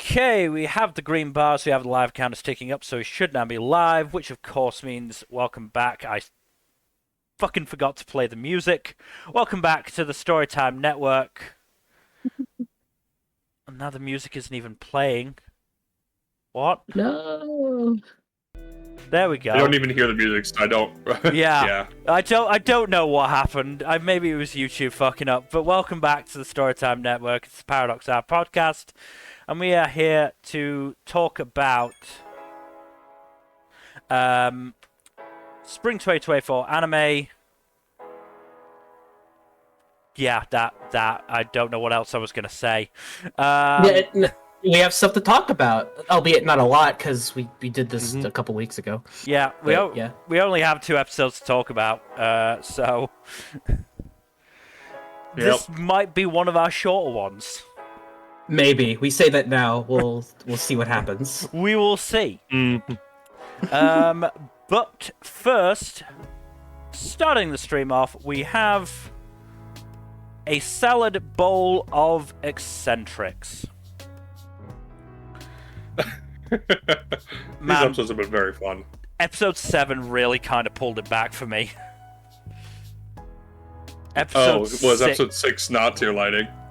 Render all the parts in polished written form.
Okay, we have the green bars, we have the live counters ticking up, so we should now be live, which of course means welcome back. I fucking forgot to play the music. Welcome back to the Storytime Network. And now the music isn't even playing. What? No. There we go. I don't even hear the music, so I don't. Yeah. I don't know what happened. Maybe it was YouTube fucking up. But welcome back to the Storytime Network. It's the Paradox Hour podcast. And we are here to talk about Spring 2024 anime. Yeah, that. I don't know what else I was going to say. We have stuff to talk about, albeit not a lot, because we did this a couple weeks ago. Yeah, we only have 2 episodes to talk about, so this might be one of our shorter ones. Maybe. We say that now. We'll see what happens. We will see. But first, starting the stream off, we have a salad bowl of Eccentrics. These episodes have been very fun. Episode 7 really kind of pulled it back for me. Was episode 6 not to your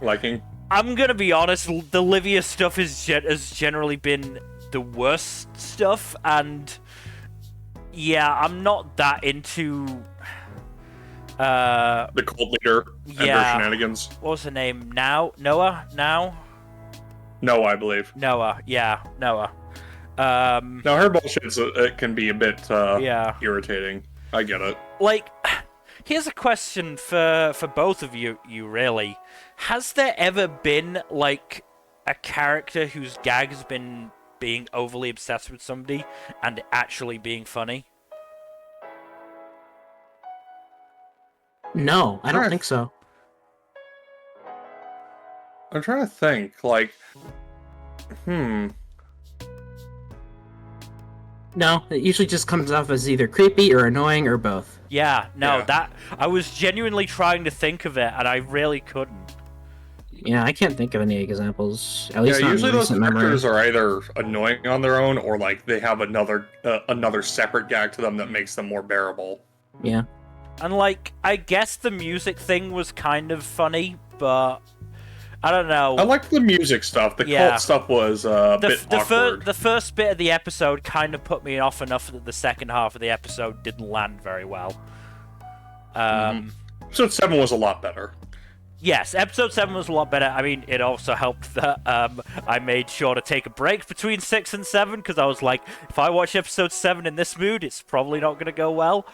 liking? I'm gonna be honest, the Livia stuff has generally been the worst stuff, and yeah, I'm not that into the cult leader and their shenanigans. What was her name? Noah? Noah, I believe. Noah. Now her bullshit it can be a bit irritating. I get it. Like, here's a question for both of you really. Has there ever been, like, a character whose gag has been being overly obsessed with somebody and actually being funny? No, I don't think so. I'm trying to think, No, it usually just comes off as either creepy or annoying or both. That I was genuinely trying to think of it, and I really couldn't. Yeah, I can't think of any examples. At least not usually in those recent memory. characters are either annoying on their own, or they have another separate gag to them that makes them more bearable. Yeah. And I guess the music thing was kind of funny, but I don't know. I liked the music stuff. The cult stuff was a bit awkward. The first bit of the episode kind of put me off enough that the second half of the episode didn't land very well. Episode 7 was a lot better. Yes, episode 7 was a lot better. I mean, it also helped that I made sure to take a break between 6 and 7, because I was like, if I watch episode 7 in this mood, it's probably not going to go well.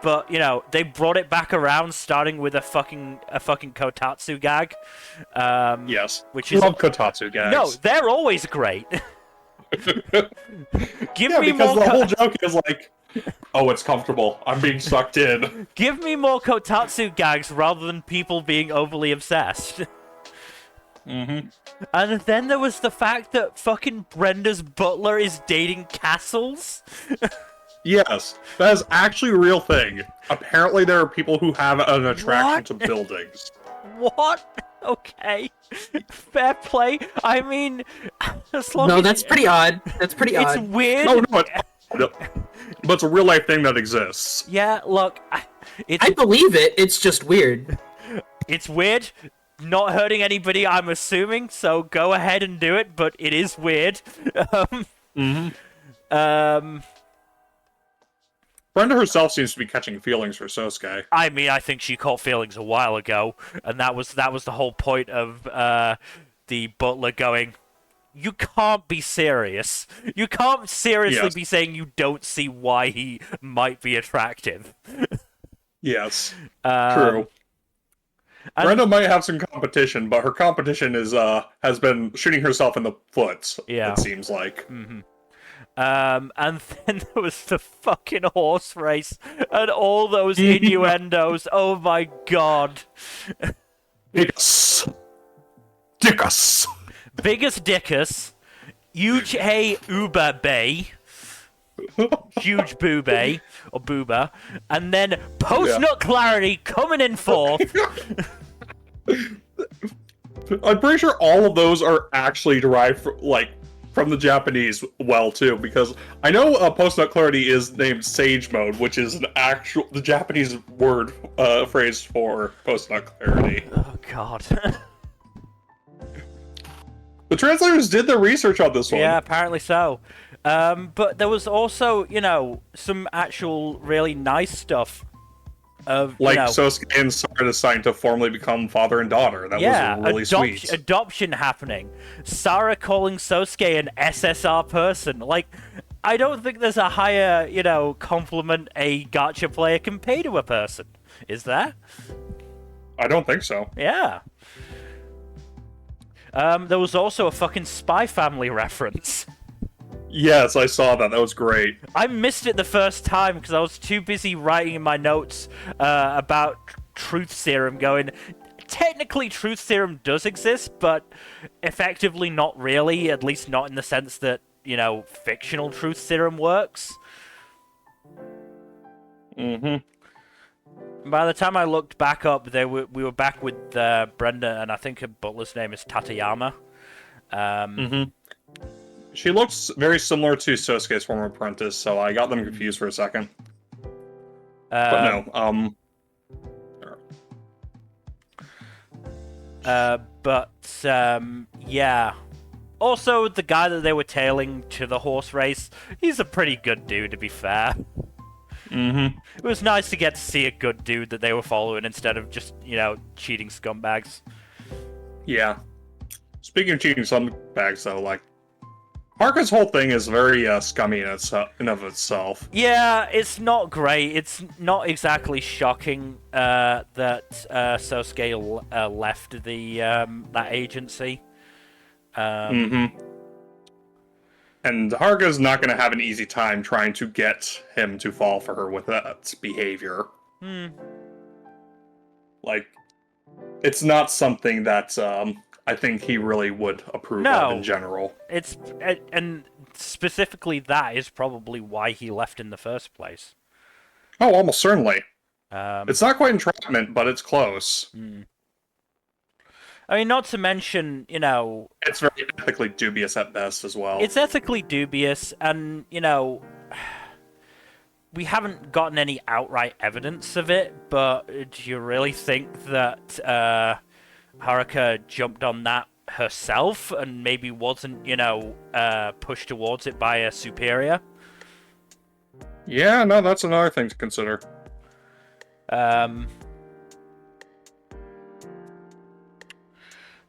But, they brought it back around, starting with a fucking Kotatsu gag. Yes. Which is... love Kotatsu gags. No, they're always great. Give me more... the whole joke is oh, it's comfortable. I'm being sucked in. Give me more Kotatsu gags rather than people being overly obsessed. And then there was the fact that fucking Brenda's butler is dating castles. Yes, that is actually a real thing. Apparently there are people who have an attraction to buildings. What? Okay. Fair play. I mean, as long No, as that's pretty odd. That's pretty odd. It's weird. No, but it's a real life thing that exists. Yeah, look, I believe it. It's just weird. It's weird. Not hurting anybody, I'm assuming. So go ahead and do it. But it is weird. Brenda herself seems to be catching feelings for Sosuke. I mean, I think she caught feelings a while ago, and that was the whole point of the butler going, you can't be serious. You can't seriously be saying you don't see why he might be attractive. Yes, true. Brenda might have some competition, but her competition has been shooting herself in the foot, it seems like. And then there was the fucking horse race, and all those innuendos. Oh my god. Dickus. Biggest dickus. Huge hey Uber Bay. Huge boobay. Or booba. And then Post Nut Clarity coming in fourth. I'm pretty sure all of those are actually derived from the Japanese too, because I know post-nut clarity is named sage mode, which is the Japanese word phrase for post-nut clarity. Oh god. The translators did their research on this one. Yeah, apparently so. But there was also, some actual really nice stuff. Sosuke and Sara deciding to formally become father and daughter. That was really sweet. Adoption happening. Sara calling Sosuke an SSR person. I don't think there's a higher, compliment a gacha player can pay to a person. Is there? I don't think so. Yeah. There was also a fucking Spy Family reference. Yes, I saw that. That was great. I missed it the first time because I was too busy writing in my notes about Truth Serum going, technically Truth Serum does exist, but effectively not really, at least not in the sense that, fictional Truth Serum works. Mm-hmm. By the time I looked back up, we were back with Brenda, and I think her butler's name is Tateyama. Mm-hmm. She looks very similar to Sosuke's former apprentice, so I got them confused for a second. But no, yeah. Also, the guy that they were tailing to the horse race, he's a pretty good dude, to be fair. Mm-hmm. It was nice to get to see a good dude that they were following instead of just, cheating scumbags. Yeah. Speaking of cheating scumbags, though, Haruka's whole thing is very scummy in of itself. Yeah, it's not great. It's not exactly shocking that Sosuke left that agency. Mm-hmm. And Haruka's not going to have an easy time trying to get him to fall for her with that behavior. It's not something that I think he really would approve of in general. And specifically that is probably why he left in the first place. Oh, almost certainly. It's not quite entrapment, but it's close. I mean, not to mention, It's very ethically dubious at best as well. It's ethically dubious, and, we haven't gotten any outright evidence of it, but do you really think that Haruka jumped on that herself and maybe wasn't, pushed towards it by a superior? Yeah, no, that's another thing to consider.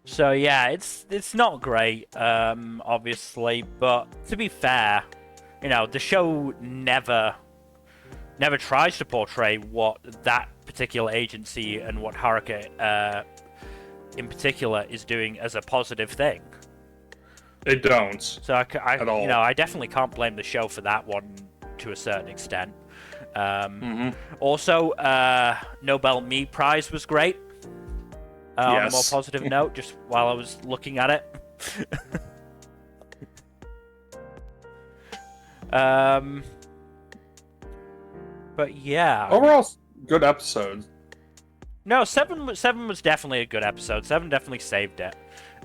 So yeah, it's not great, obviously, but to be fair, the show never tries to portray what that particular agency and what Haruka in particular is doing as a positive thing. They don't. So at all. I definitely can't blame the show for that one to a certain extent. Also, Nobel Mead Prize was great. On a more positive note, just while I was looking at it. But yeah. Overall, good episode. No, 7 was definitely a good episode. 7 definitely saved it.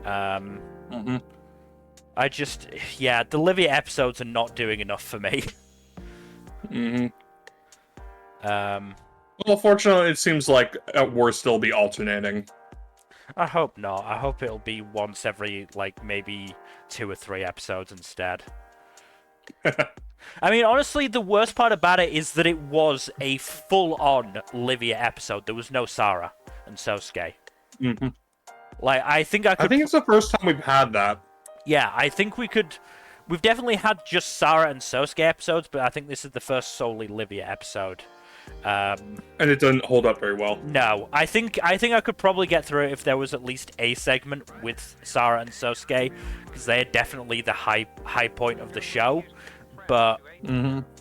The Livia episodes are not doing enough for me. Well, fortunately, it seems like at worst they'll be alternating. I hope not. I hope it'll be once every, maybe 2 or 3 episodes instead. I mean, honestly, the worst part about it is that it was a full-on Livia episode. There was no Sara and Sosuke. I think it's the first time we've had that. Yeah, I think we could... We've definitely had just Sara and Sosuke episodes, but I think this is the first solely Livia episode. And it doesn't hold up very well. No, I think I could probably get through it if there was at least a segment with Sara and Sosuke, because they're definitely the high point of the show. But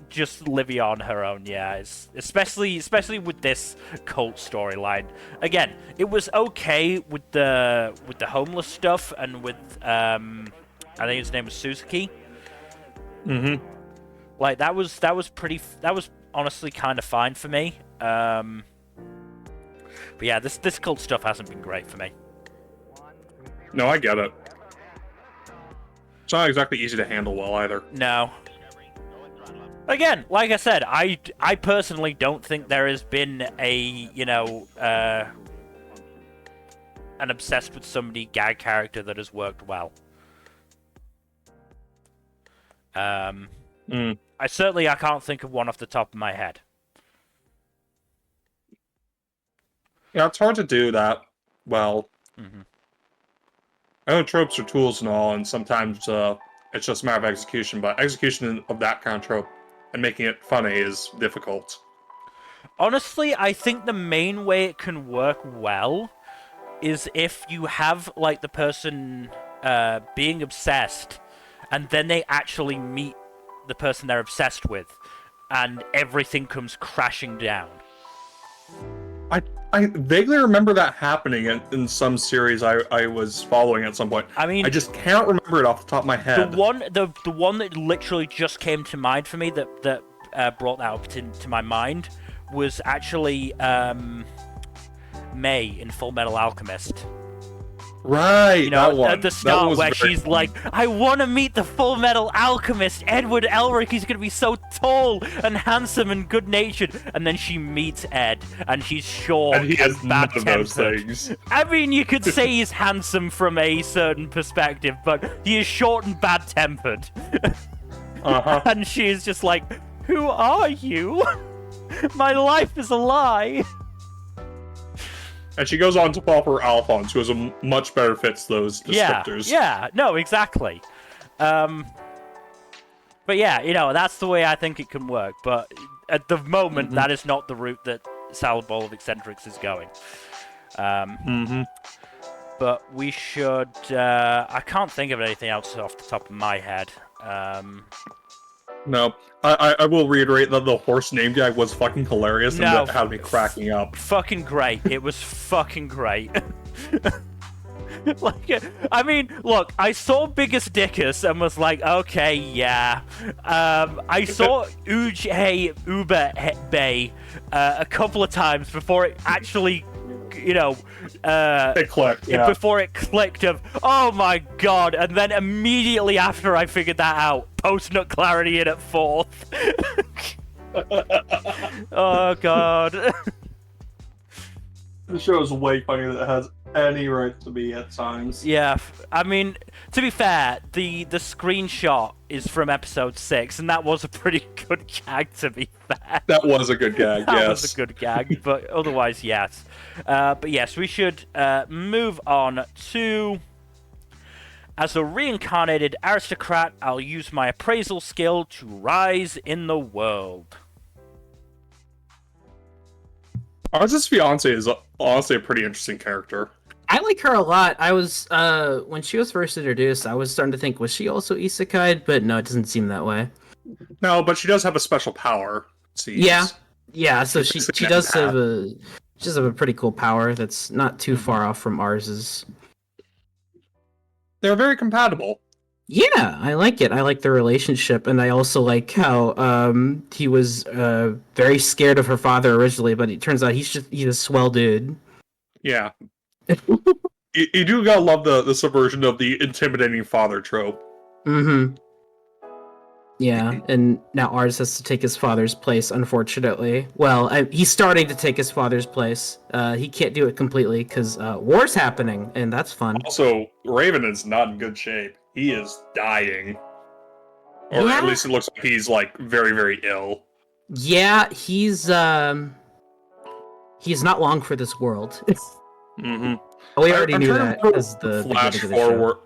just Livia on her own, yeah, especially with this cult storyline. Again, it was okay with the homeless stuff and with I think his name was Suzuki. That was honestly kind of fine for me. But yeah, this cult stuff hasn't been great for me. No, I get it. It's not exactly easy to handle well either. No. Again, like I said, I personally don't think there has been a, an obsessed with somebody gag character that has worked well. I can't think of one off the top of my head. Yeah, it's hard to do that well. Mm-hmm. I know tropes are tools and all, and sometimes it's just a matter of execution, but execution of that kind of trope and making it funny is difficult. Honestly, I think the main way it can work well is if you have, like, the person being obsessed, and then they actually meet the person they're obsessed with, and everything comes crashing down. I vaguely remember that happening in some series I was following at some point. I mean, I just can't remember it off the top of my head. The one that literally just came to mind for me that brought that up to my mind was actually May in Full Metal Alchemist. Right, that one. At the start where she's like, I want to meet the Full Metal Alchemist, Edward Elric, he's going to be so tall and handsome and good-natured. And then she meets Ed, and he's short and he has none of those bad-tempered. things. I mean, you could say he's handsome from a certain perspective, but he is short and bad-tempered. Uh-huh. And she is just like, who are you? My life is a lie. And she goes on to fall for Alphonse, who has a much better fits those descriptors. Yeah, no, exactly. But yeah, that's the way I think it can work. But at the moment, that is not the route that Salad Bowl of Eccentrics is going. But we should... I can't think of anything else off the top of my head. No, I will reiterate that the horse name gag was fucking hilarious and that had me cracking up. Fucking great. It was fucking great. I mean, look, I saw Biggest Dickus and was like, okay, yeah. I saw Uge Uber Bay a couple of times before it actually, it clicked, before it clicked of, oh my god, and then immediately after I figured that out, post-nut clarity in at 4th. Oh god. The show is way funnier than it has any right to be at times. Yeah, I mean, to be fair, the screenshot is from episode 6, and that was a pretty good gag, to be fair. That was a good gag, That was a good gag, but otherwise, yes. But yes, we should move on to... As a reincarnated aristocrat, I'll use my appraisal skill to rise in the world. Arz's fiance is honestly a pretty interesting character. I like her a lot. I was, when she was first introduced, I was starting to think, was she also isekai'd? But no, it doesn't seem that way. No, but she does have a special power. Yeah, so she does have a pretty cool power that's not too far off from Ars's. They're very compatible. Yeah, I like it. I like their relationship, and I also like how he was very scared of her father originally, but it turns out he's a swell dude. Yeah. you do gotta love the subversion of the intimidating father trope. Mm-hmm. Yeah, and now Ars has to take his father's place, unfortunately. Well, he's starting to take his father's place. He can't do it completely because war's happening, and that's fun. Also, Raven is not in good shape. He is dying. Or at least it looks like he's, like, very, very ill. Yeah, he's not long for this world. Mm-hmm. We already knew that as the flash forward.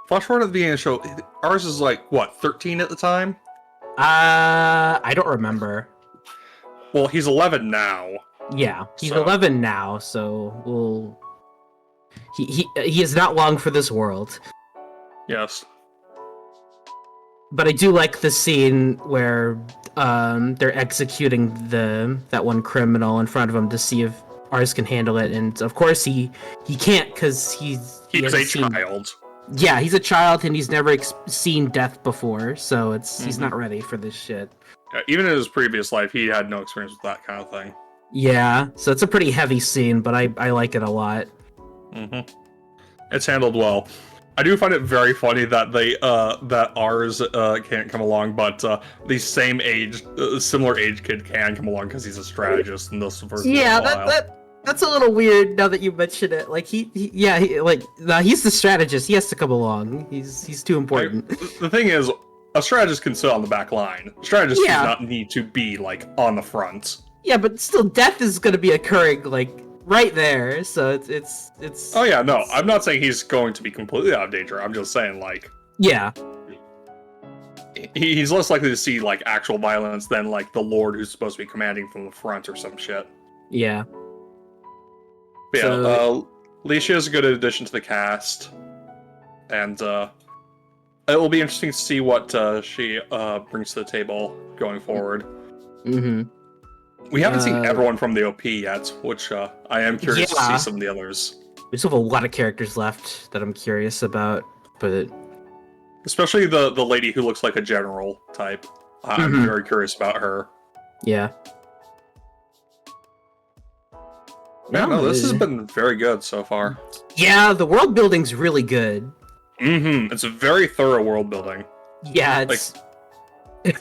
Flash forward at the beginning of the show. Ours is like, what, 13 at the time? I don't remember. Well, he's 11 now. Yeah, he's 11 now, so he is not long for this world. Yes. But I do like the scene where they're executing that one criminal in front of him to see if Ars can handle it, and of course he can't because he's a child. Yeah, he's a child and he's never seen death before, so he's not ready for this shit. Yeah, even in his previous life, he had no experience with that kind of thing. Yeah, so it's a pretty heavy scene, but I like it a lot. Mm-hmm. It's handled well. I do find it very funny that that ours can't come along, but the similar age kid can come along because he's a strategist and this version. Yeah, that's a little weird now that you mention it. Like he's the strategist. He has to come along. He's too important. The thing is, a strategist can sit on the back line. A strategist does not need to be like on the front. Yeah, but still, death is going to be occurring like right there. So it's. Oh yeah, no, I'm not saying he's going to be completely out of danger. I'm just saying like. Yeah. He's less likely to see like actual violence than like the Lord who's supposed to be commanding from the front or some shit. Yeah. But yeah, Leisha is a good addition to the cast, and it will be interesting to see what she brings to the table going forward. Mm-hmm. We haven't seen everyone from the OP yet, which I am curious to see some of the others. We still have a lot of characters left that I'm curious about, but especially the lady who looks like a general type. I'm very curious about her. Yeah. No, this has been very good so far. Yeah, the world building's really good. Mm-hmm. It's a very thorough world building. Yeah, it's a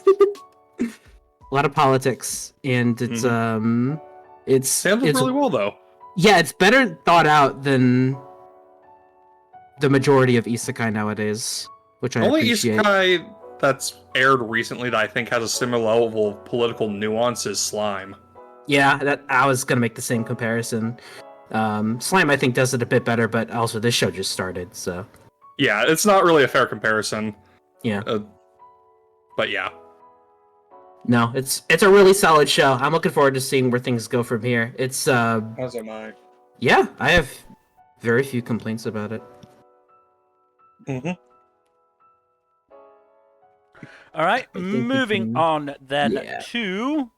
lot of politics, and it's it's handled really well though. Yeah, it's better thought out than the majority of isekai nowadays, which I appreciate. Only isekai that's aired recently that I think has a similar level of political nuance is Slime. Yeah, that I was gonna make the same comparison. Slime, I think, does it a bit better, but also this show just started, so. Yeah, it's not really a fair comparison. Yeah. But yeah. No, it's a really solid show. I'm looking forward to seeing where things go from here. It's As am I. Yeah, I have very few complaints about it. Mm-hmm. All right, moving on then to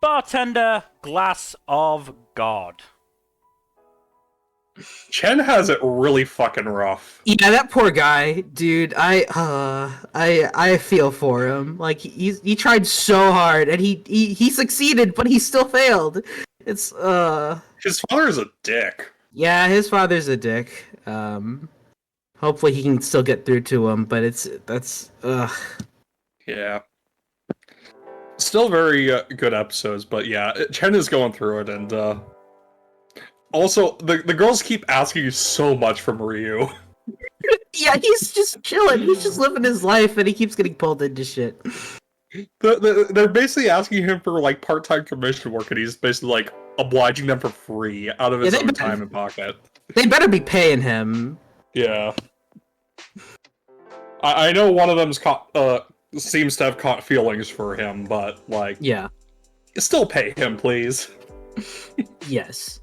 Bartender, Glass of God. Chen has it really fucking rough. Yeah, that poor guy, dude. I feel for him. Like he tried so hard and he succeeded, but he still failed. It's His father is a dick. Yeah, his father's a dick. Hopefully he can still get through to him, but that's Yeah. Still very good episodes, but yeah, Chen is going through it, and also the girls keep asking you so much from Ryu. Yeah, he's just chilling. He's just living his life, and he keeps getting pulled into shit. They're basically asking him for like part-time commission work, and he's basically like obliging them for free out of his own time and pocket. They better be paying him. Yeah. I know one of them's seems to have caught feelings for him, but like, yeah, still pay him, please. Yes.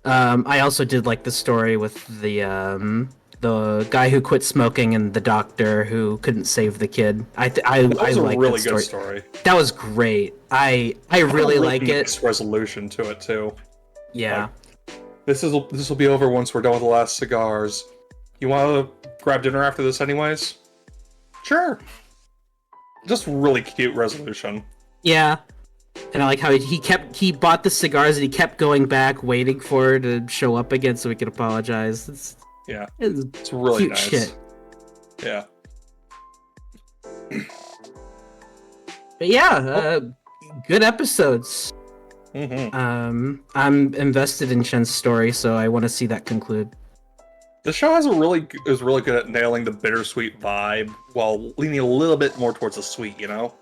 I also did like the story with the guy who quit smoking and the doctor who couldn't save the kid. I was a like really that good story. That was great. I really like it. Nice resolution to it too. Yeah. Like, this will be over once we're done with the last cigars. You want to grab dinner after this, anyways? Sure. Just really cute resolution. Yeah. And I like how he bought the cigars and he kept going back, waiting for her to show up again so he could apologize. It's really cute nice. Shit. Yeah. But yeah, good episodes. Mm-hmm. I'm invested in Chen's story, so I want to see that conclude. The show is really good at nailing the bittersweet vibe while leaning a little bit more towards the sweet, you know?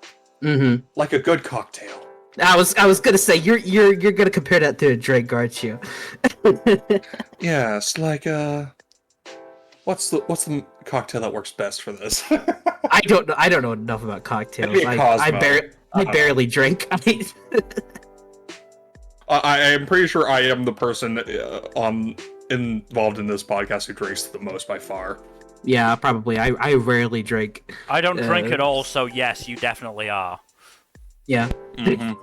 Mm-hmm. Like a good cocktail. I was gonna say you're gonna compare that to a drink, aren't you? Yes, like what's the cocktail that works best for this? I don't know enough about cocktails. I barely drink. I am pretty sure I am the person involved in this podcast who drinks the most by far. Yeah, probably. I rarely drink. I don't drink at all, so yes, you definitely are. Yeah. Mm-hmm.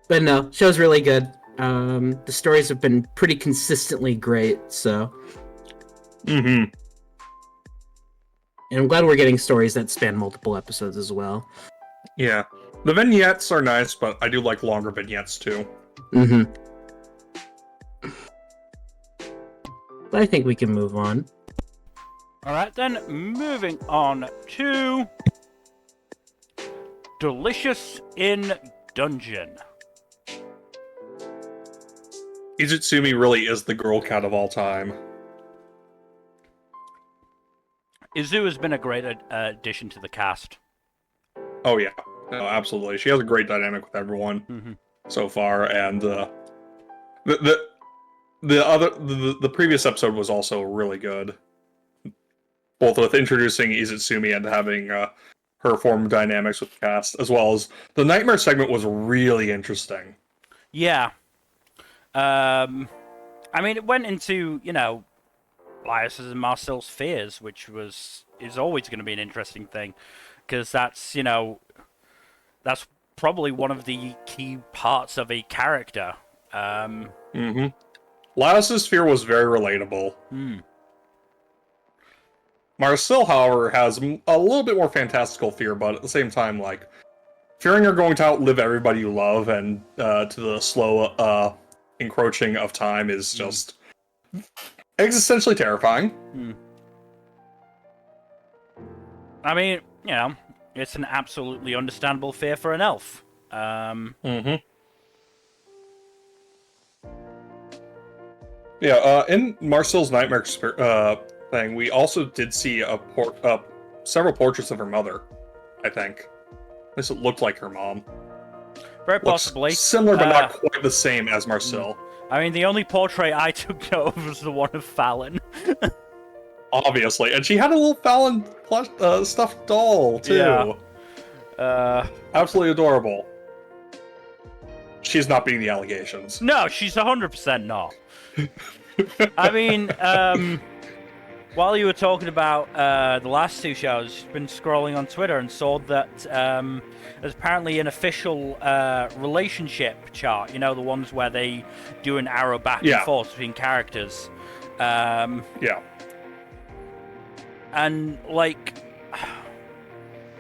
But no, show's really good. The stories have been pretty consistently great, so. Mm-hmm. And I'm glad we're getting stories that span multiple episodes as well. Yeah. The vignettes are nice, but I do like longer vignettes too. Mm-hmm. I think we can move on. Alright then, moving on to... Delicious in Dungeon. Izutsumi really is the girl cat of all time. Izu has been a great addition to the cast. Oh yeah, no, absolutely. She has a great dynamic with everyone so far, and the previous episode was also really good, both with introducing Izutsumi and having her form dynamics with the cast, as well as the Nightmare segment was really interesting. Yeah. I mean, it went into, you know, Lias's and Marcel's fears, which is always going to be an interesting thing, because that's, you know, that's probably one of the key parts of a character. Lias's fear was very relatable. Marcel, however, has a little bit more fantastical fear, but at the same time, like, fearing you're going to outlive everybody you love and to the slow encroaching of time is just existentially terrifying. I mean, you know, it's an absolutely understandable fear for an elf. Yeah, in Marcel's nightmare thing, we also did see several portraits of her mother, I think. At least it looked like her mom. Very possibly. Similar, but not quite the same as Marcel. I mean, the only portrait I took note of was the one of Fallon. Obviously. And she had a little Fallon plush, stuffed doll, too. Yeah. Absolutely adorable. She's not beating the allegations. No, she's 100% not. I mean, while you were talking about the last two shows, I've been scrolling on Twitter and saw that there's apparently an official relationship chart. You know, the ones where they do an arrow back and forth between characters. Yeah. And, like,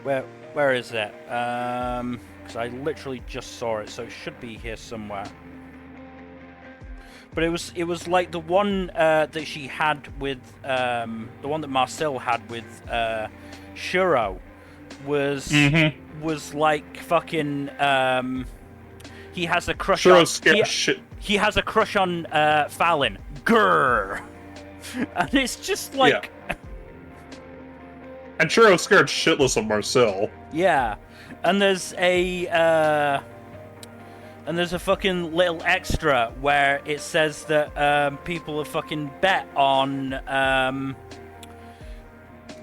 where is it? Because I literally just saw it, so it should be here somewhere. But it was like the one that she had with the one that Marcel had with Shuro was like fucking he has a crush on he has a crush on Fallon. Grrr. And it's just like And Shuro scared shitless of Marcel. Yeah. And there's a fucking little extra where it says that people have fucking bet on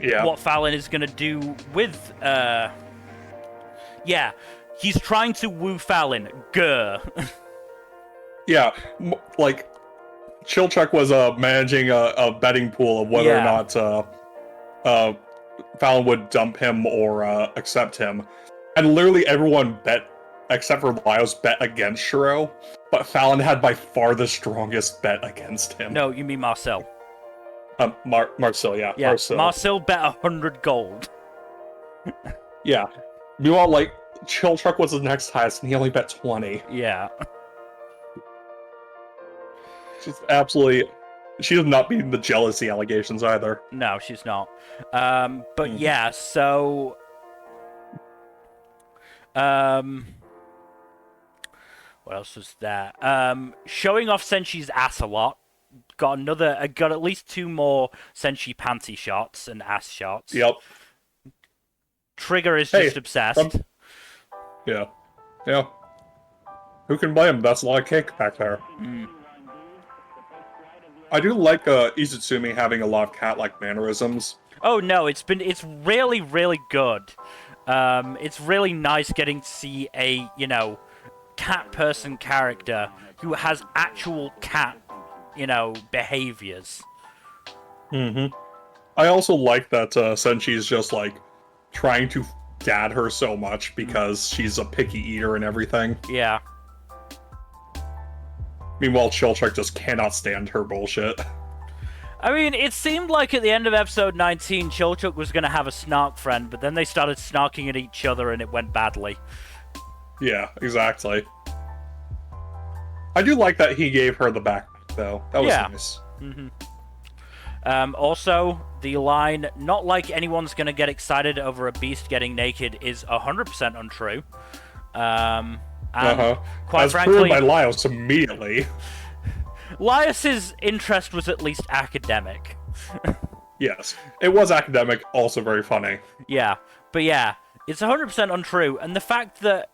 what Fallon is gonna do with he's trying to woo Fallon. Grr. Yeah, like Chilchuck was managing a betting pool of whether or not Fallon would dump him or accept him, and literally everyone bet except for Lyos bet against Shuro, but Fallon had by far the strongest bet against him. No, you mean Marcel. Marcel, yeah. Marcel bet 100 gold. Yeah. Meanwhile, like, Chilchuck was the next highest, and he only bet 20. Yeah. She's absolutely... She is not beating the jealousy allegations either. No, she's not. But yeah, so... what else was there? Showing off Senshi's ass a lot. Got at least 2 more Senshi panty shots and ass shots. Yep. Trigger is just obsessed. Yeah. Who can blame him? That's a lot of cake back there. I do like Izutsumi having a lot of cat-like mannerisms. Oh no, it's really, really good. It's really nice getting to see a, you know, cat person character who has actual cat, you know, behaviors. I also like that Senshi's just, like, trying to dad her so much because she's a picky eater and everything. Yeah. Meanwhile, Chilchuck just cannot stand her bullshit. I mean, it seemed like at the end of episode 19, Chilchuck was going to have a snark friend, but then they started snarking at each other and it went badly. Yeah, exactly. I do like that he gave her the backpack, though. That was nice. Also, the line, not like anyone's gonna get excited over a beast getting naked, is 100% untrue. And quite As frankly, proven by Laios immediately. Laios' interest was at least academic. Yes, it was academic, also very funny. Yeah, but yeah, it's 100% untrue, and the fact that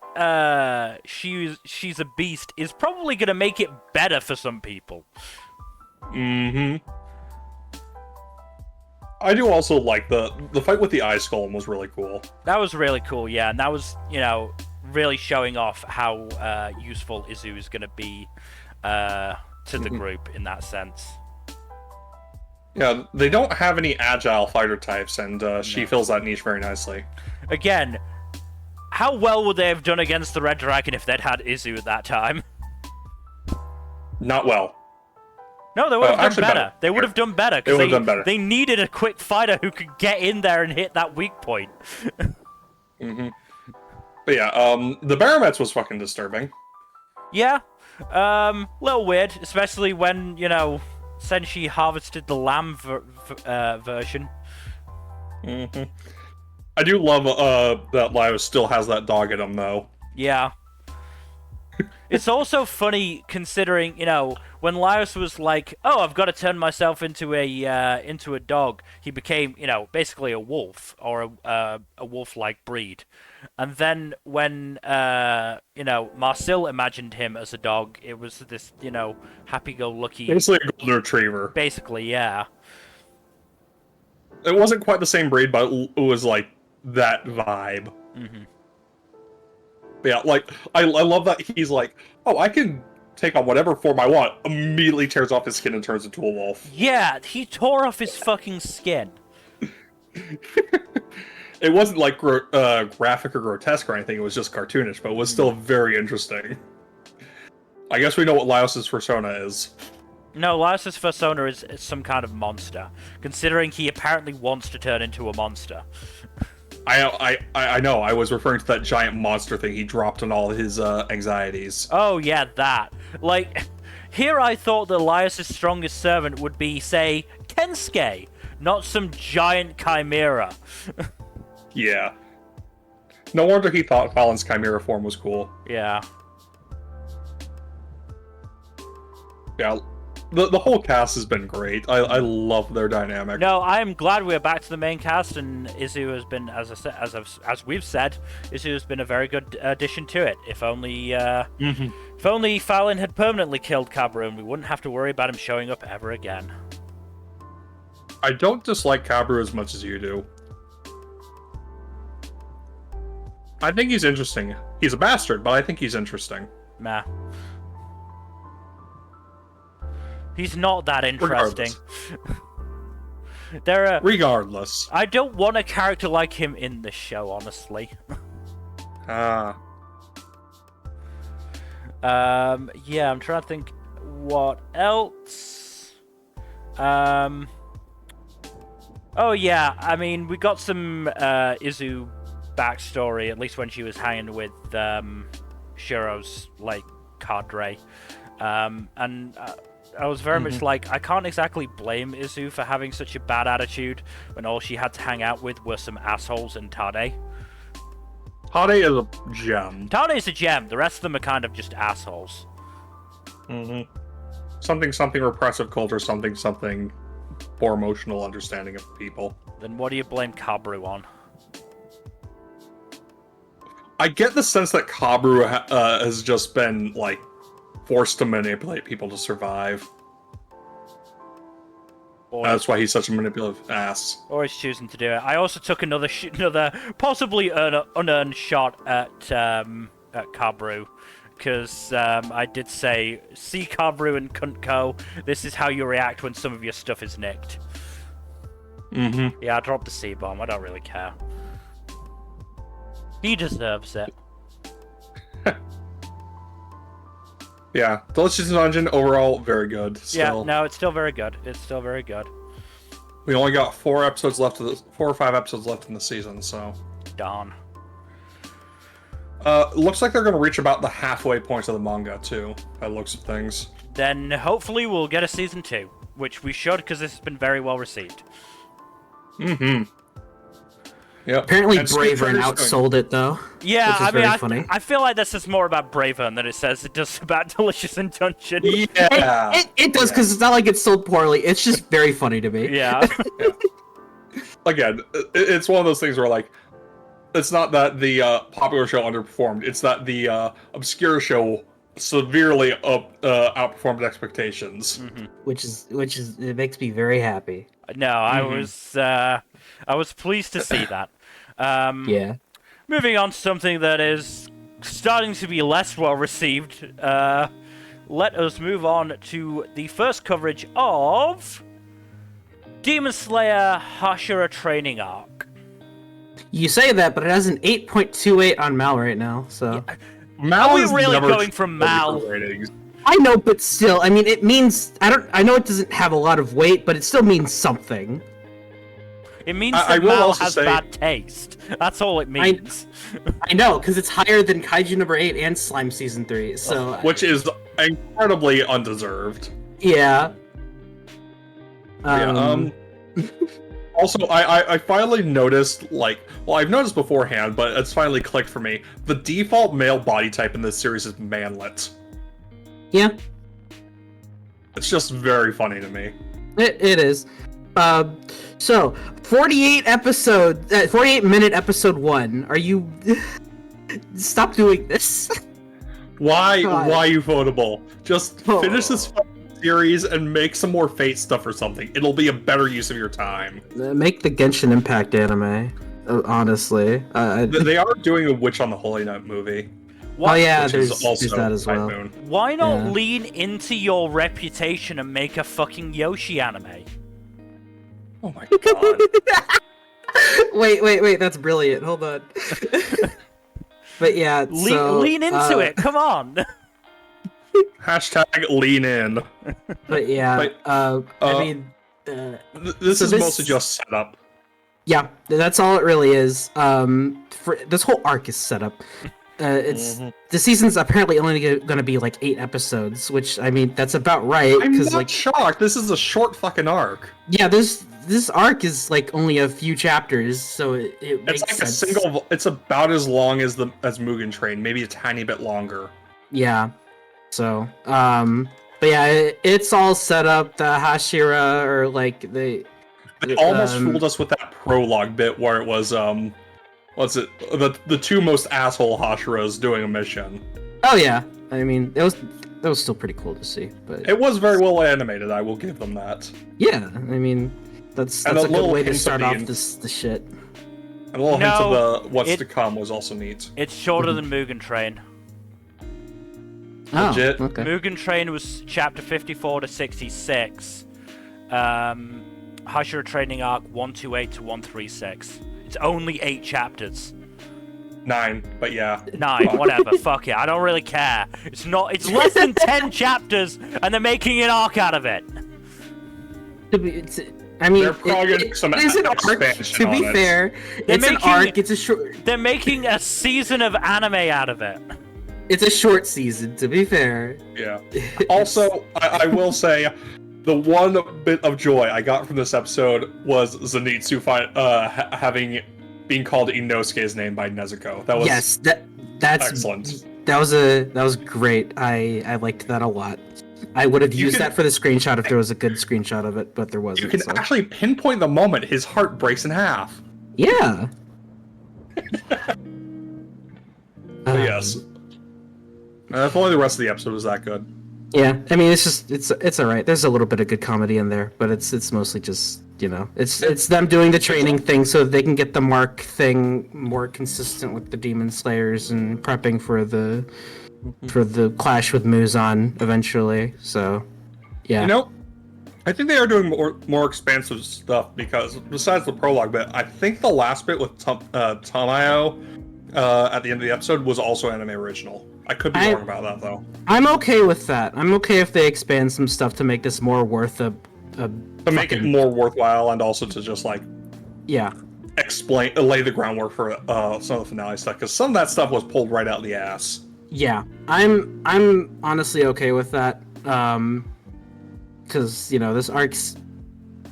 she's a beast is probably gonna make it better for some people. I do also like the fight with the Ice Golem was really cool. That was really cool, yeah, and that was, you know, really showing off how useful Izu is gonna be to the group in that sense. Yeah, they don't have any agile fighter types, and she fills that niche very nicely. Again, how well would they have done against the Red Dragon if they'd had Izu at that time? Not well. No, they would have done better. better. They would have done better, They would have because done better. they needed a quick fighter who could get in there and hit that weak point. But yeah, the Barometz was fucking disturbing. Yeah, little weird, especially when, you know, Senshi harvested the lamb version. I do love that Laios still has that dog in him, though. Yeah. It's also funny considering, you know, when Laios was like, "Oh, I've got to turn myself into a dog," he became, you know, basically a wolf or a wolf-like breed. And then when you know, Marcel imagined him as a dog, it was this, you know, happy-go-lucky. Basically a golden retriever. Basically, yeah. It wasn't quite the same breed, but it was like that vibe. But yeah, like I love that he's like, "Oh, I can take on whatever form I want." Immediately tears off his skin and turns into a wolf. Yeah, he tore off his fucking skin. It wasn't like graphic or grotesque or anything. It was just cartoonish, but it was still very interesting. I guess we know what Laios' persona is. No, Laios' persona is some kind of monster, considering he apparently wants to turn into a monster. I know. I was referring to that giant monster thing he dropped on all his anxieties. Oh yeah, that. Like, here I thought that Laios' strongest servant would be, say, Kensuke, not some giant chimera. Yeah. No wonder he thought Falin's chimera form was cool. Yeah. Yeah. The whole cast has been great. I love their dynamic. No, I am glad we're back to the main cast, and Izu has been, as we've said, Izu has been a very good addition to it. If only, if only Falin had permanently killed Kabru, and we wouldn't have to worry about him showing up ever again. I don't dislike Kabru as much as you do. I think he's interesting. He's a bastard, but I think he's interesting. Meh. He's not that interesting. Regardless. I don't want a character like him in the show, honestly. Ah. Yeah, I'm trying to think what else. Oh yeah, I mean, we got some Izu backstory, at least when she was hanging with Shiro's, like, cadre. And I was very much like, I can't exactly blame Izu for having such a bad attitude when all she had to hang out with were some assholes and Tade. Tade is a gem. Tade's a gem. The rest of them are kind of just assholes. Something repressive culture, something poor emotional understanding of people. Then what do you blame Kabru on? I get the sense that Kabru has just been, like, forced to manipulate people to survive. That's why he's such a manipulative ass. Or he's choosing to do it. I also took another possibly unearned shot at Kabru, because I did say, "See Kabru and Kuntko, this is how you react when some of your stuff is nicked." Yeah, I dropped the C-bomb. I don't really care. He deserves it. Yeah, Delicious Dungeon overall very good. Still. Yeah, no, it's still very good. It's still very good. We only got 4 or 5 episodes left in the season, so. Darn. Looks like they're going to reach about the halfway point of the manga too, by the looks of things. Then hopefully we'll get a season 2. which we should because this has been very well received. Mm-hmm. Yep. Apparently, And Bravern outsold it though. Yeah, which is very funny. I feel like this is more about Bravern than it says it does about Delicious in Dungeon. Yeah. It does, because it's not like it's sold poorly. It's just very funny to me. Yeah. Again, it's one of those things where, like, it's not that the popular show underperformed. It's that the obscure show severely outperformed expectations. Mm-hmm. Which is it makes me very happy. No, I was pleased to see that. Yeah. Moving on to something that is starting to be less well received. Let us move on to the first coverage of Demon Slayer Hashira Training Arc. You say that, but it has an 8.28 on Mal right now. So Mal Are we is really never going from Mal? ratings. I know, but still, I mean, it means I know it doesn't have a lot of weight, but it still means something. It means I that will Mal also has say- bad taste. That's all it means. I know, because it's higher than Kaiju No.8 and Slime Season 3. So Which is incredibly undeserved. yeah. Also, I finally noticed, like, well, I've noticed beforehand, but it's finally clicked for me. The default male body type in this series is manlet. Yeah, It's just very funny to me. it is. So 48 minute episode 1. Are you? Stop doing this. Why God. Ufotable? Just Oh. finish this fucking series and make some more Fate stuff or something. It'll be a better use of your time. Make the Genshin Impact anime. Honestly, They are doing a Witch on the Holy Night movie. oh yeah, which there's is also that as well. Typhoon. Why not Yeah. lean into your reputation and make a fucking Yoshi anime? Oh my god. Wait, that's brilliant. Hold on. But yeah, Lean into it. Come on. Hashtag lean in. But yeah, But, I mean, This So is this- mostly just set up. yeah, that's all it really is. For this whole arc is set up. It's the season's apparently only going to be like 8 episodes, which I mean that's about right. I'm Because not like, shocked. This is a short fucking arc. yeah, this arc is like only a few chapters, so it It's makes like sense. a single. It's about as long as Mugen Train, maybe a tiny bit longer. Yeah. So, but yeah, it's all set up. The Hashira or like They almost fooled us with that prologue bit where it was what's it? The two most asshole Hashiras doing a mission. Oh yeah, I mean that was still pretty cool to see. But It was very well animated. I will give them that. yeah, I mean that's And a a good little way to hint of start the off in- the shit. And a little hint No, of the what's it- to come was also neat. It's shorter than Mugen Train. Legit. Oh, okay. Mugen Train was chapter 54 to 66. Hashira Training Arc 128 to 136. It's only 8 chapters. 9, but yeah. 9, whatever. Fuck it. I don't really care. It's less than 10 chapters, and they're making an arc out of it. I mean, They're probably gonna do some it is an arc. expansion To be on it. fair, They're it's an making- arc. It's a short. They're making a season of anime out of it. It's a short season. To be fair. Yeah. Also, I will say, the one bit of joy I got from this episode was Zenitsu being called Inosuke's name by Nezuko. That was Yes, that's excellent. That was great. I liked that a lot. I would have You used can- that for the screenshot if there was a good screenshot of it, but there You wasn't. can so. actually pinpoint the moment his heart breaks in half. Yeah. But yes. If only the rest of the episode was that good. Yeah, I mean it's alright. There's a little bit of good comedy in there, but it's mostly just it's them doing the training thing so they can get the mark thing more consistent with the Demon Slayers and prepping for the clash with Muzan eventually. So yeah. You know, I think they are doing more expansive stuff because besides the prologue bit, I think the last bit with Tamayo at the end of the episode was also anime original. I could be wrong about that though. I'm okay with that. I'm okay if they expand some stuff to make this more worth a To make it more worthwhile and also to just like yeah. lay the groundwork for some of the finale stuff because some of that stuff was pulled right out of the ass. Yeah, I'm honestly okay with that. because this arc's,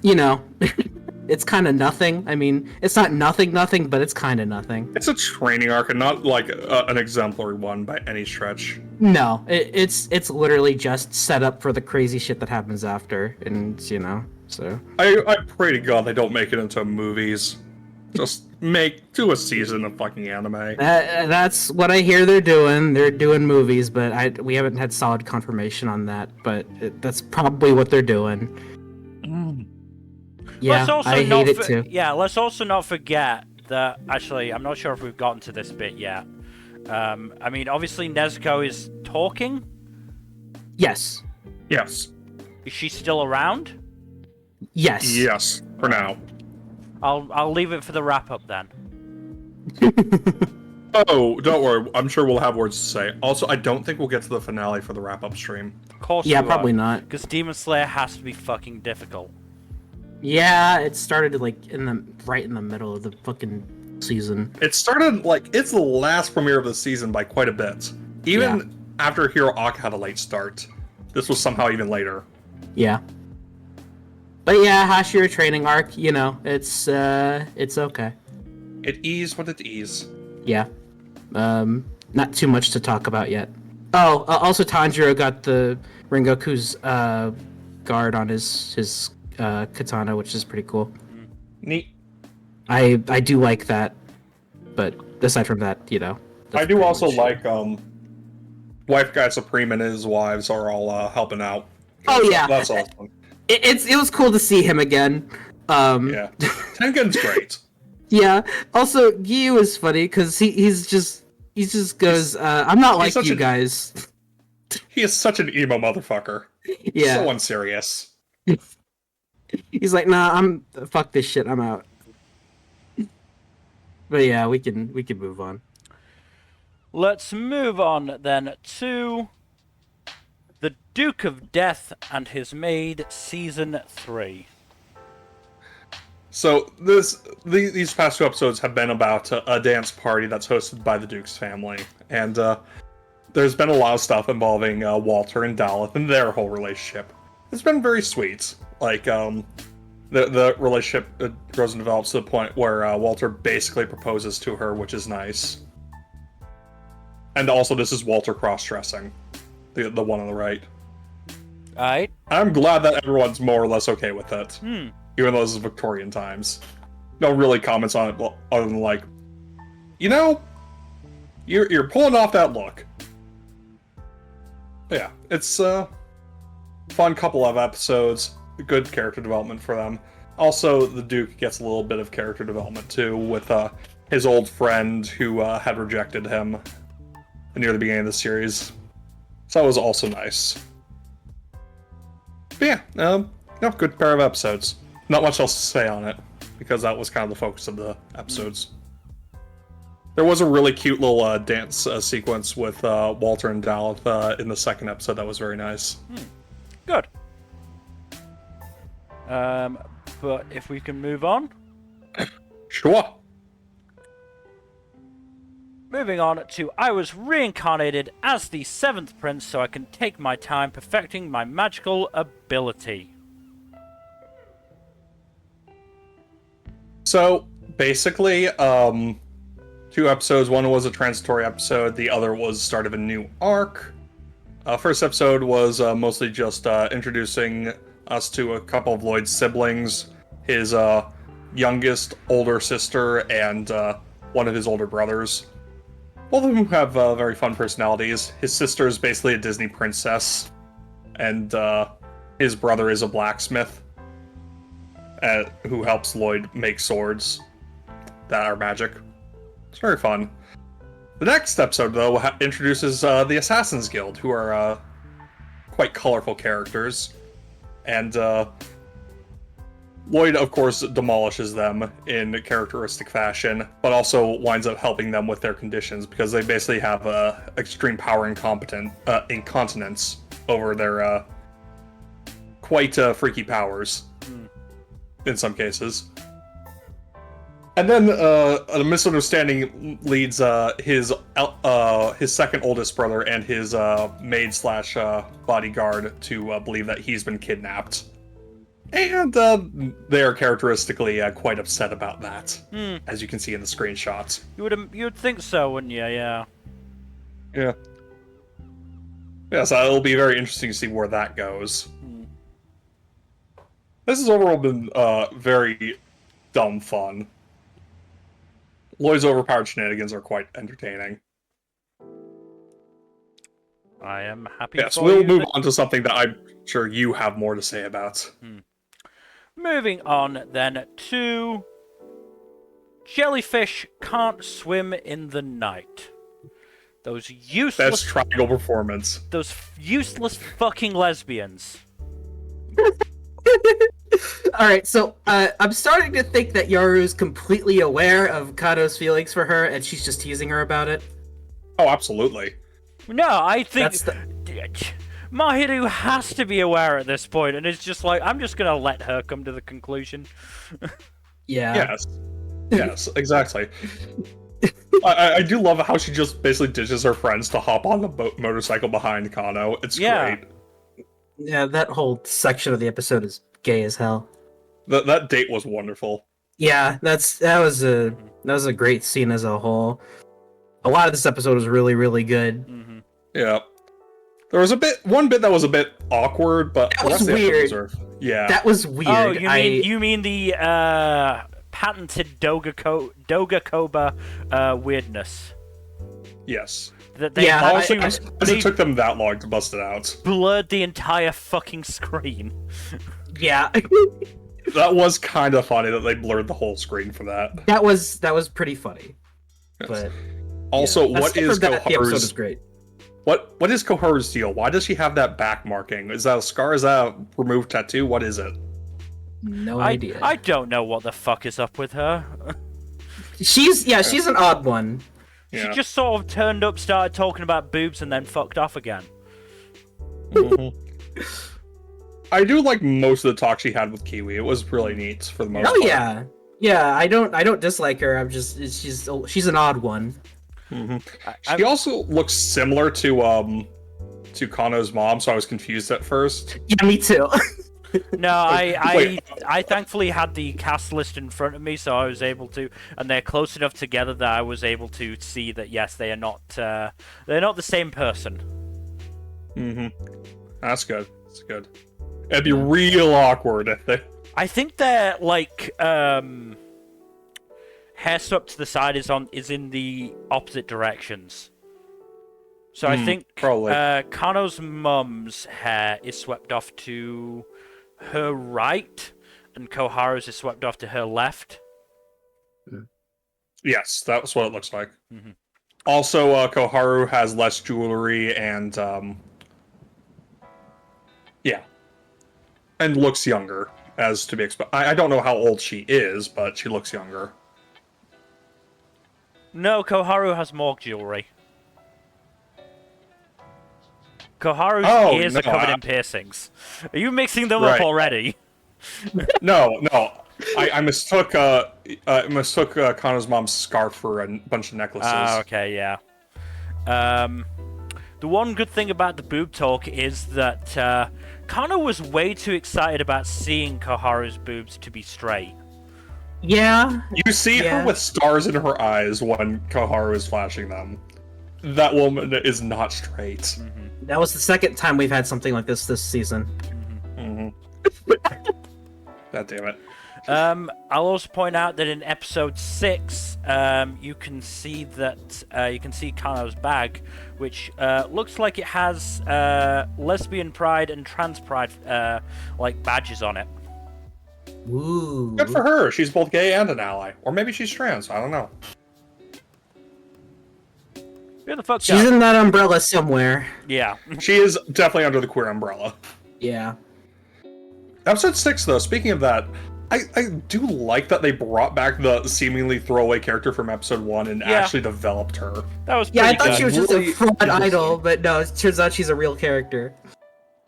it's kind of nothing. I mean, it's not nothing, but it's kind of nothing. It's a training arc and not like an exemplary one by any stretch. No, it's literally just set up for the crazy shit that happens after, and so. I pray to God they don't make it into movies. Just do a season of fucking anime. That's what I hear they're doing. They're doing movies, but we haven't had solid confirmation on that. But that's probably what they're doing. Yeah, I hate it too. Yeah, let's also not forget that. Actually, I'm not sure if we've gotten to this bit yet. I mean, obviously Nezuko is talking. Yes. Yes. Is she still around? Yes. Yes. For now. I'll leave it for the wrap up then. Oh, don't worry. I'm sure we'll have words to say. Also, I don't think we'll get to the finale for the wrap up stream. Of course. Yeah, probably not. Because Demon Slayer has to be fucking difficult. Yeah, it started like right in the middle of the fucking season. It started it's the last premiere of the season by quite a bit. Even after Hero Aka had a late start, this was somehow even later. Yeah. But yeah, Hashira training arc, it's okay. It is what it is. Yeah. Not too much to talk about yet. Oh, also Tanjiro got the Rengoku's guard on his katana, which is pretty cool. Neat. I do like that, but aside from that, I do also like Wife Guy Supreme and his wives are all helping out. Oh yeah, that's awesome. It was cool to see him again. Yeah, Tengen's great. Yeah. Also, Gyu is funny because he just goes, "I'm not like you guys." He is such an emo motherfucker. Yeah. So unserious. He's like, "Nah, fuck this shit. I'm out." But yeah, we can move on. Let's move on then to The Duke of Death and His Maid, Season 3. So these past two episodes have been about a dance party that's hosted by the Duke's family, and there's been a lot of stuff involving Walter and Daleth and their whole relationship. It's been very sweet. Like the relationship grows and develops to the point where Walter basically proposes to her, which is nice. And also, this is Walter cross-dressing, the one on the right. Alright. I'm glad that everyone's more or less okay with it. Even though this is Victorian times. No really comments on it other than like, you're pulling off that look. But yeah, it's a fun couple of episodes. Good character development for them. Also, the Duke gets a little bit of character development too with his old friend who had rejected him near the beginning of the series. So that was also nice. But yeah, good pair of episodes. Not much else to say on it, because that was kind of the focus of the episodes. There was a really cute little dance sequence with Walter and Daleth in the second episode that was very nice. Good. But if we can move on. Sure. Moving on to I was reincarnated as the 7th prince so I can take my time perfecting my magical ability. So, basically, 2 episodes. One was a transitory episode, the other was start of a new arc. First episode was mostly just introducing us to a couple of Lloyd's siblings, his youngest older sister, and one of his older brothers. Both of them have very fun personalities. His sister is basically a Disney princess, and his brother is a blacksmith who helps Lloyd make swords that are magic. It's very fun. The next episode, though, introduces the Assassin's Guild, who are quite colorful characters. And Lloyd, of course, demolishes them in characteristic fashion, but also winds up helping them with their conditions, because they basically have extreme power incontinence over their quite freaky powers, in some cases. And then a misunderstanding leads his second oldest brother and his maid slash bodyguard to believe that he's been kidnapped. And they are characteristically quite upset about that, as you can see in the screenshots. You would think so, wouldn't you? Yeah. Yeah. Yeah, so it'll be very interesting to see where that goes. This has overall been very dumb fun. Lloyd's overpowered shenanigans are quite entertaining. I am happy. Yes, we'll move on to something that I'm sure you have more to say about. Moving on then to Jellyfish can't swim in the night. Those useless. Best triangle performance. Those useless fucking lesbians. Alright, so I'm starting to think that Yaru's completely aware of Kano's feelings for her, and she's just teasing her about it. Oh, absolutely. No, I think Mahiru has to be aware at this point, and it's just like, I'm just gonna let her come to the conclusion. Yeah. Yes, exactly. I do love how she just basically ditches her friends to hop on the motorcycle behind Kano. It's great. Yeah, that whole section of the episode is gay as hell. That date was wonderful. Yeah, that was a great scene as a whole. A lot of this episode was really, really good. Yeah, there was one bit that was a bit awkward, but that was weird. That was weird. Oh, you mean the patented Dogakoba weirdness? Yes. That they it took them that long to bust it out. Blurred the entire fucking screen. Yeah. That was kind of funny that they blurred the whole screen for that. That was pretty funny. Yes. But also, what is the episode is Koharu's? great. What is Koharu's deal? Why does she have that back marking? Is that a scar? Is that a removed tattoo? What is it? No idea. I don't know what the fuck is up with her. She's an odd one. She just sort of turned up, started talking about boobs, and then fucked off again. I do like most of the talk she had with Kiwi. It was really neat for the most part. Oh yeah. I don't dislike her. She's an odd one. She also looks similar to Kano's mom, so I was confused at first. Yeah, me too. No, I thankfully had the cast list in front of me, so I was able to, and they're close enough together that I was able to see that yes, they are not they're not the same person. That's good. That's good. It'd be real awkward if they. I think their hair swept to the side is in the opposite directions. So I think probably. Kano's mum's hair is swept off to her right, and Koharu's is swept off to her left. Yes, that's what it looks like. Also, Koharu has less jewelry and and looks younger, as to be expected. I don't know how old she is, but she looks younger. No, Koharu has more jewelry. Koharu's ears are covered in piercings. Are you mixing them up already? No. I mistook Kano's mom's scarf for a bunch of necklaces. Ah, okay, yeah. The one good thing about the boob talk is that Kano was way too excited about seeing Koharu's boobs to be straight. Yeah. You see her with stars in her eyes when Koharu is flashing them. That woman is not straight. That was the second time we've had something like this season. God damn it. I'll also point out that in episode 6, you can see Kano's bag, which looks like it has lesbian pride and trans pride badges on it. Ooh. Good for her. She's both gay and an ally, or maybe she's trans. I don't know. Who the fuck? She's in that umbrella somewhere. Yeah. She is definitely under the queer umbrella. Yeah. Episode 6, though, speaking of that, I do like that they brought back the seemingly throwaway character from episode 1 and actually developed her. That was pretty I thought good. she was just a fraud idol, but no, it turns out she's a real character.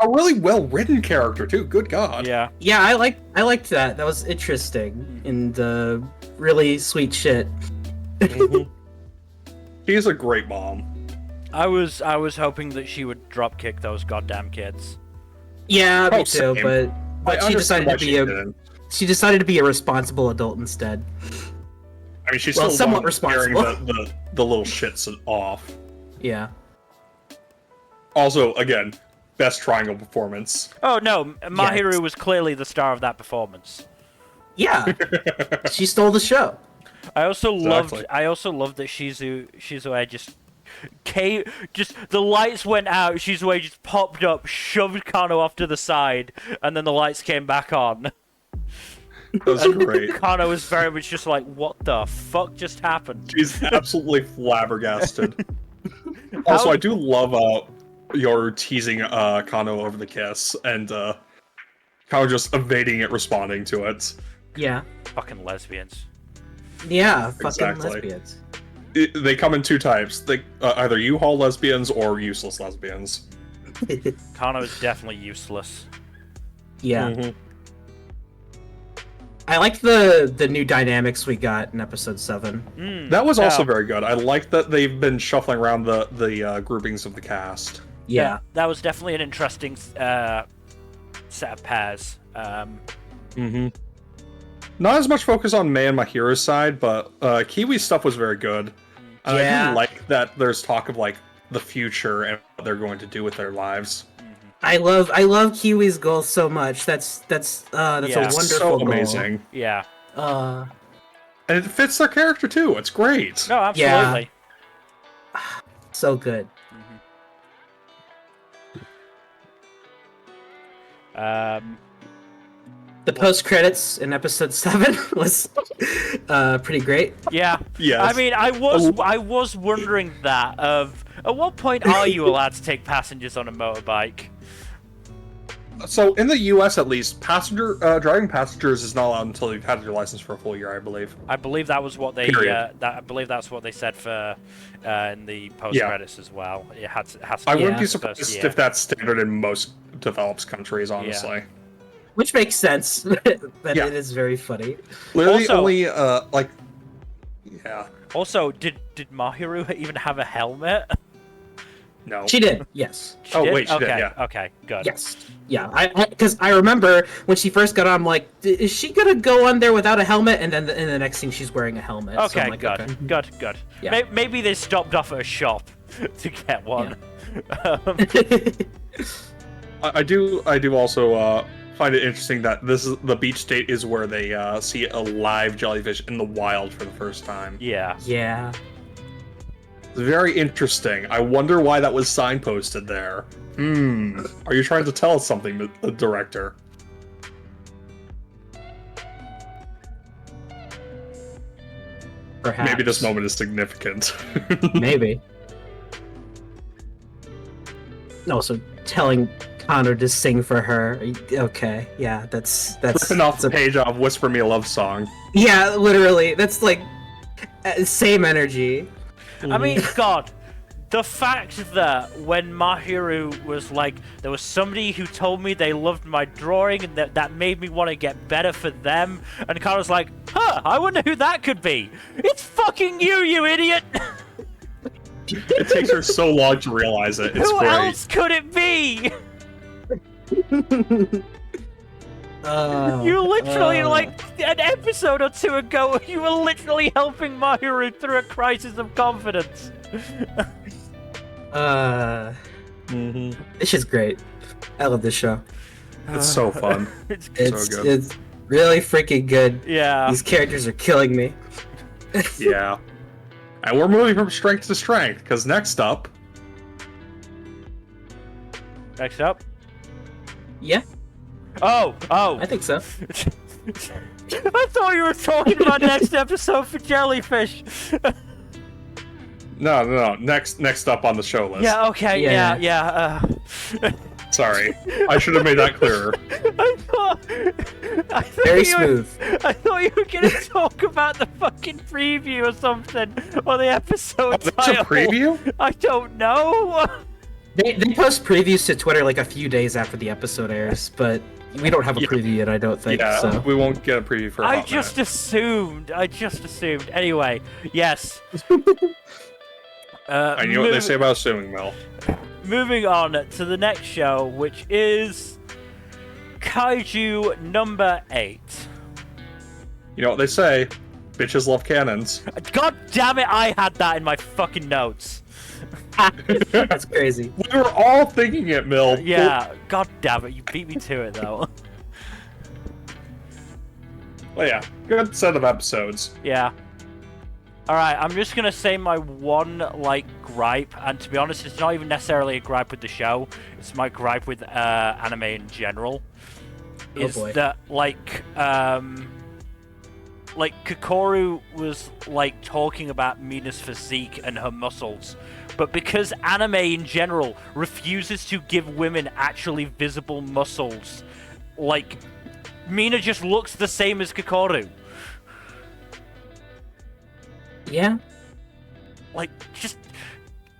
a really well written character too. Good God. Yeah. Yeah, I liked that. That was interesting and really sweet shit. She is a great mom. I was hoping that she would drop kick those goddamn kids. Yeah, me same. too. But she decided she decided to be a responsible adult instead. I mean, she's Well, still somewhat scaring responsible. the little shits off. Yeah. Also, again, best triangle performance. Oh no, Mahiru Yes. was clearly the star of that performance. Yeah. She stole the show. I also Exactly. loved that Shizue just the lights went out, Shizue just popped up, shoved Kano off to the side, and then the lights came back on. That was great. Kano was very much just like, what the fuck just happened? She's absolutely flabbergasted. Also, I do love your teasing Kano over the kiss, and Kano just evading it, responding to it. Yeah. Fucking lesbians. Yeah, fucking Exactly. lesbians. They come in two types. They either U-Haul lesbians or useless lesbians. Kano is definitely useless. Yeah. Mhm. I like the new dynamics we got in episode 7. That was also Yeah. very good. I like that they've been shuffling around the groupings of the cast. Yeah. That was definitely an interesting set of pairs. Mm-hmm. Not as much focus on Mei and Mahiru's side, but Kiwi's stuff was very good. And I Yeah. do like that there's talk of like the future and what they're going to do with their lives. I love Kiwi's goal so much. That's Yeah. a wonderful So goal. amazing. Yeah. Uh, And it fits their character too. It's great. No, absolutely. so good. The post credits in episode 7 was pretty great. Yeah. Yes. I mean, I was wondering that of at what point are you allowed to take passengers on a motorbike? So in the U.S. at least, driving passengers is not allowed until you've had your license for a full year, I believe. I believe that was what they Period. I believe that's what they said for in the post credits as well. It has to I be wouldn't the be first surprised year. if that's standard in most developed countries, honestly. Which makes sense, but Yeah. it is very funny. Literally Also- only Also, did Mahiru even have a helmet? no. She did, yes. Oh, did? wait, she okay. did, yeah. Okay, good. Yes. Yeah, because I remember when she first got on, I'm like, is she gonna go on there without a helmet? And then in the next scene, she's wearing a helmet. so Okay, I'm like, good, okay. good. Yeah. Maybe they stopped off at a shop to get one. I do also find it interesting that the beach state is where they see a live jellyfish in the wild for the first time. Yeah. Yeah. It's very interesting. I wonder why that was signposted there. Are you trying to tell us something, the director? Perhaps. Maybe this moment is significant. Maybe. No, so telling Connor to sing for her. Okay, yeah, that's Ripping off the page of Whisper Me a Love Song. Yeah, literally. That's like same energy. I mean, God, the fact that when Mahiru was like, there was somebody who told me they loved my drawing and that made me want to get better for them, and Kara's like, huh, I wonder who that could be. It's fucking you idiot! It takes her so long to realize it. It's Who great. else could it be? You literally, like, an episode or two ago, you were literally helping Mahiru through a crisis of confidence. This is great. I love this show. It's so fun. It's It's good. it's really freaking good. Yeah. These characters are killing me. Yeah. And we're moving from strength to strength, because next up... Next up. Yeah, Oh. I think so. I thought you were talking about next episode for Jellyfish. No. Next up on the show list. Yeah, okay, Yeah. yeah. Sorry. I should have made that clearer. I thought Very you were- smooth. I thought you were gonna talk about the fucking preview or something, or the episode Oh, that's a title. preview? I don't know. They post previews to Twitter like a few days after the episode airs, but we don't have a preview yet, I don't think. Yeah, so. we won't get a preview for a I hot just minute. assumed. Anyway, yes. I know what they say about assuming, Mel. Moving on to the next show, which is Kaiju number 8. You know what they say? Bitches love cannons. God damn it, I had that in my fucking notes. That's crazy. We were all thinking it, Mill. Yeah, god damn it, you beat me to it though. Well, yeah, good set of episodes. Yeah. Alright, I'm just gonna say my one, gripe, and to be honest, it's not even necessarily a gripe with the show, it's my gripe with anime in general. Is that, Kokoru was, talking about Mina's physique and her muscles, but because anime in general refuses to give women actually visible muscles, Mina just looks the same as Kokoru. Yeah. Just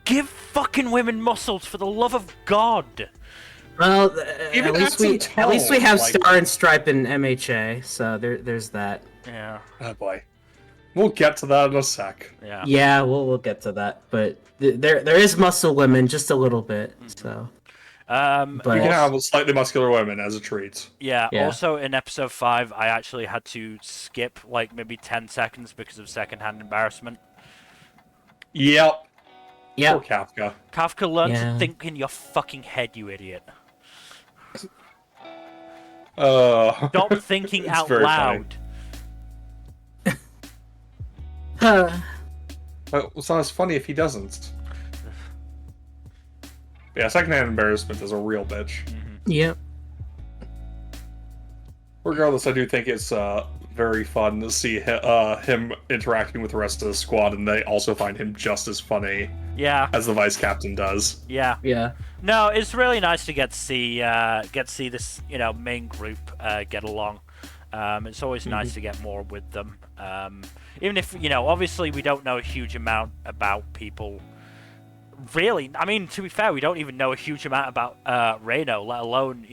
give fucking women muscles for the love of God. Well, Even at least we have like- Star and Stripe in MHA, so there's that. Yeah. Oh boy. We'll get to that in a sec. Yeah. Yeah, we'll get to that, but there is muscle women just a little bit. So. But You can have slightly muscular women as a treat. yeah, Yeah. also in episode 5, I actually had to skip maybe 10 seconds because of secondhand embarrassment. Yep. Yeah. Poor Kafka. Kafka, learn Yeah. to think in your fucking head, you idiot. Stop thinking It's out very loud. It's not as funny if he doesn't. Yeah, secondhand embarrassment is a real bitch. Yep. Regardless, I do think it's very fun to see him interacting with the rest of the squad, and they also find him just as funny Yeah, as the vice captain does. yeah. Yeah. No, it's really nice to get to see this main group get along. It's always nice to get more with them. Even if obviously we don't know a huge amount about people. Really, I mean, to be fair, we don't even know a huge amount about Reino, let alone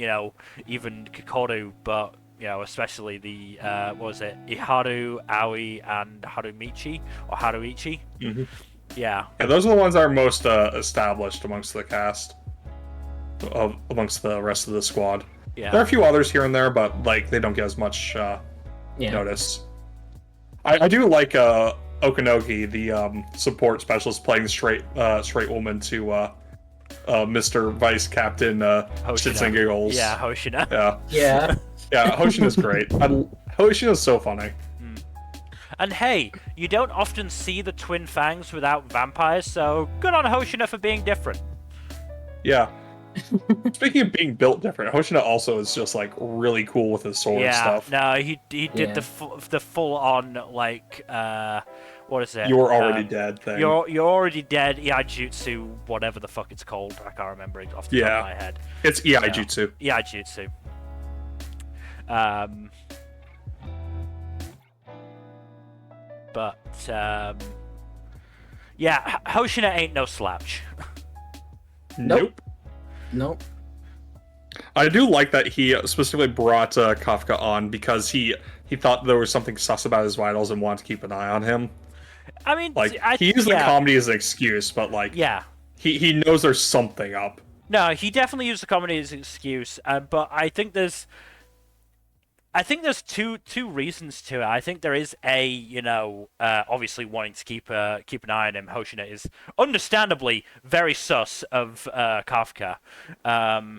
even Kokoru. But especially the what was it, Iharu, Aoi, and Harumichi or Haruichi. Mm-hmm. Yeah. Yeah, those are the ones that are most established amongst the cast, amongst the rest of the squad. Yeah. There are a few others here and there, but they don't get as much notice. I do like Okanogi, the support specialist, playing the straight woman to Mr. Vice Captain Shits and Giggles. Yeah, Hoshina. Yeah, Yeah. yeah. Hoshina's great. Hoshina's so funny. And hey, you don't often see the twin fangs without vampires, so good on Hoshina for being different. Yeah. Speaking of being built different, Hoshina also is just really cool with his sword stuff. No, he did the full on what is it? You're already dead thing. You're already dead. Iaijutsu, whatever the fuck it's called. I can't remember it off the top of my head. It's Iaijutsu. Iaijutsu. But yeah, Hoshina ain't no slouch. Nope. Nope. I do like that he specifically brought Kafka on because he thought there was something sus about his vitals and wanted to keep an eye on him. I mean, he used the comedy as an excuse, but he knows there's something up. No, he definitely used the comedy as an excuse, but I think there's two reasons to it. I think there is obviously wanting to keep an eye on him. Hoshina is understandably very sus of Kafka.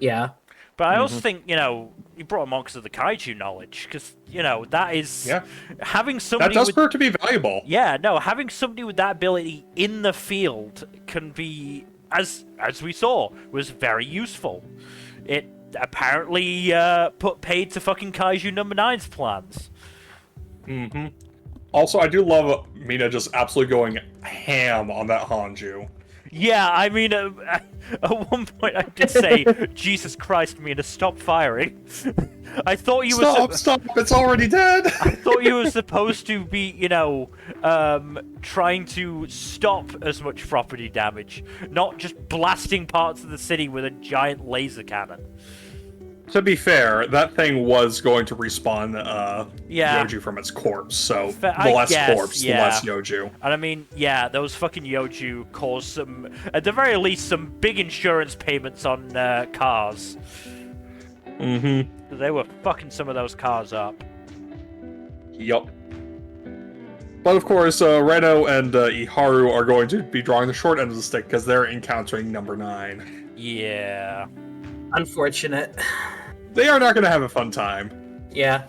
Yeah. But I also think he brought him on because of the kaiju knowledge, because that is having somebody that does prove to be valuable. Yeah, no, having somebody with that ability in the field can be, as we saw, was very useful. It apparently put paid to fucking Kaiju number 9's plans. Also, I do love Mina just absolutely going ham on that Hanju. Yeah, I mean, at one point I did say, Jesus Christ, Mina, stop firing. I thought you were... Stop, it's already dead! I thought you were supposed to be, you know, trying to stop as much property damage, not just blasting parts of the city with a giant laser cannon. To be fair, that thing was going to respawn Yeah. Yoju from its corpse, so the I less guess, corpse, yeah. the less Yoju. And I mean, yeah, those fucking Yoju caused some, at the very least, some big insurance payments on cars. Mm-hmm. They were fucking some of those cars up. Yup. But of course, Reno and Iharu are going to be drawing the short end of the stick because they're encountering number 9. Yeah. Unfortunate. They are not going to have a fun time. Yeah.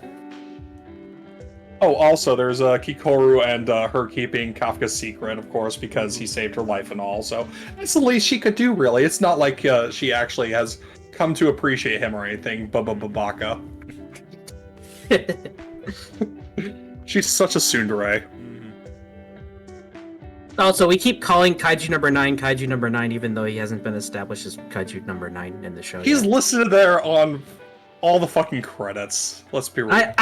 Oh, also, there's Kikoru and her keeping Kafka's secret, of course, because he saved her life and all, so it's the least she could do, really. It's not like she actually has come to appreciate him or anything, Baka. She's such a tsundere. Also, we keep calling Kaiju number 9, even though he hasn't been established as Kaiju number 9 in the show He's yet. listed there on all the fucking credits. Let's be real.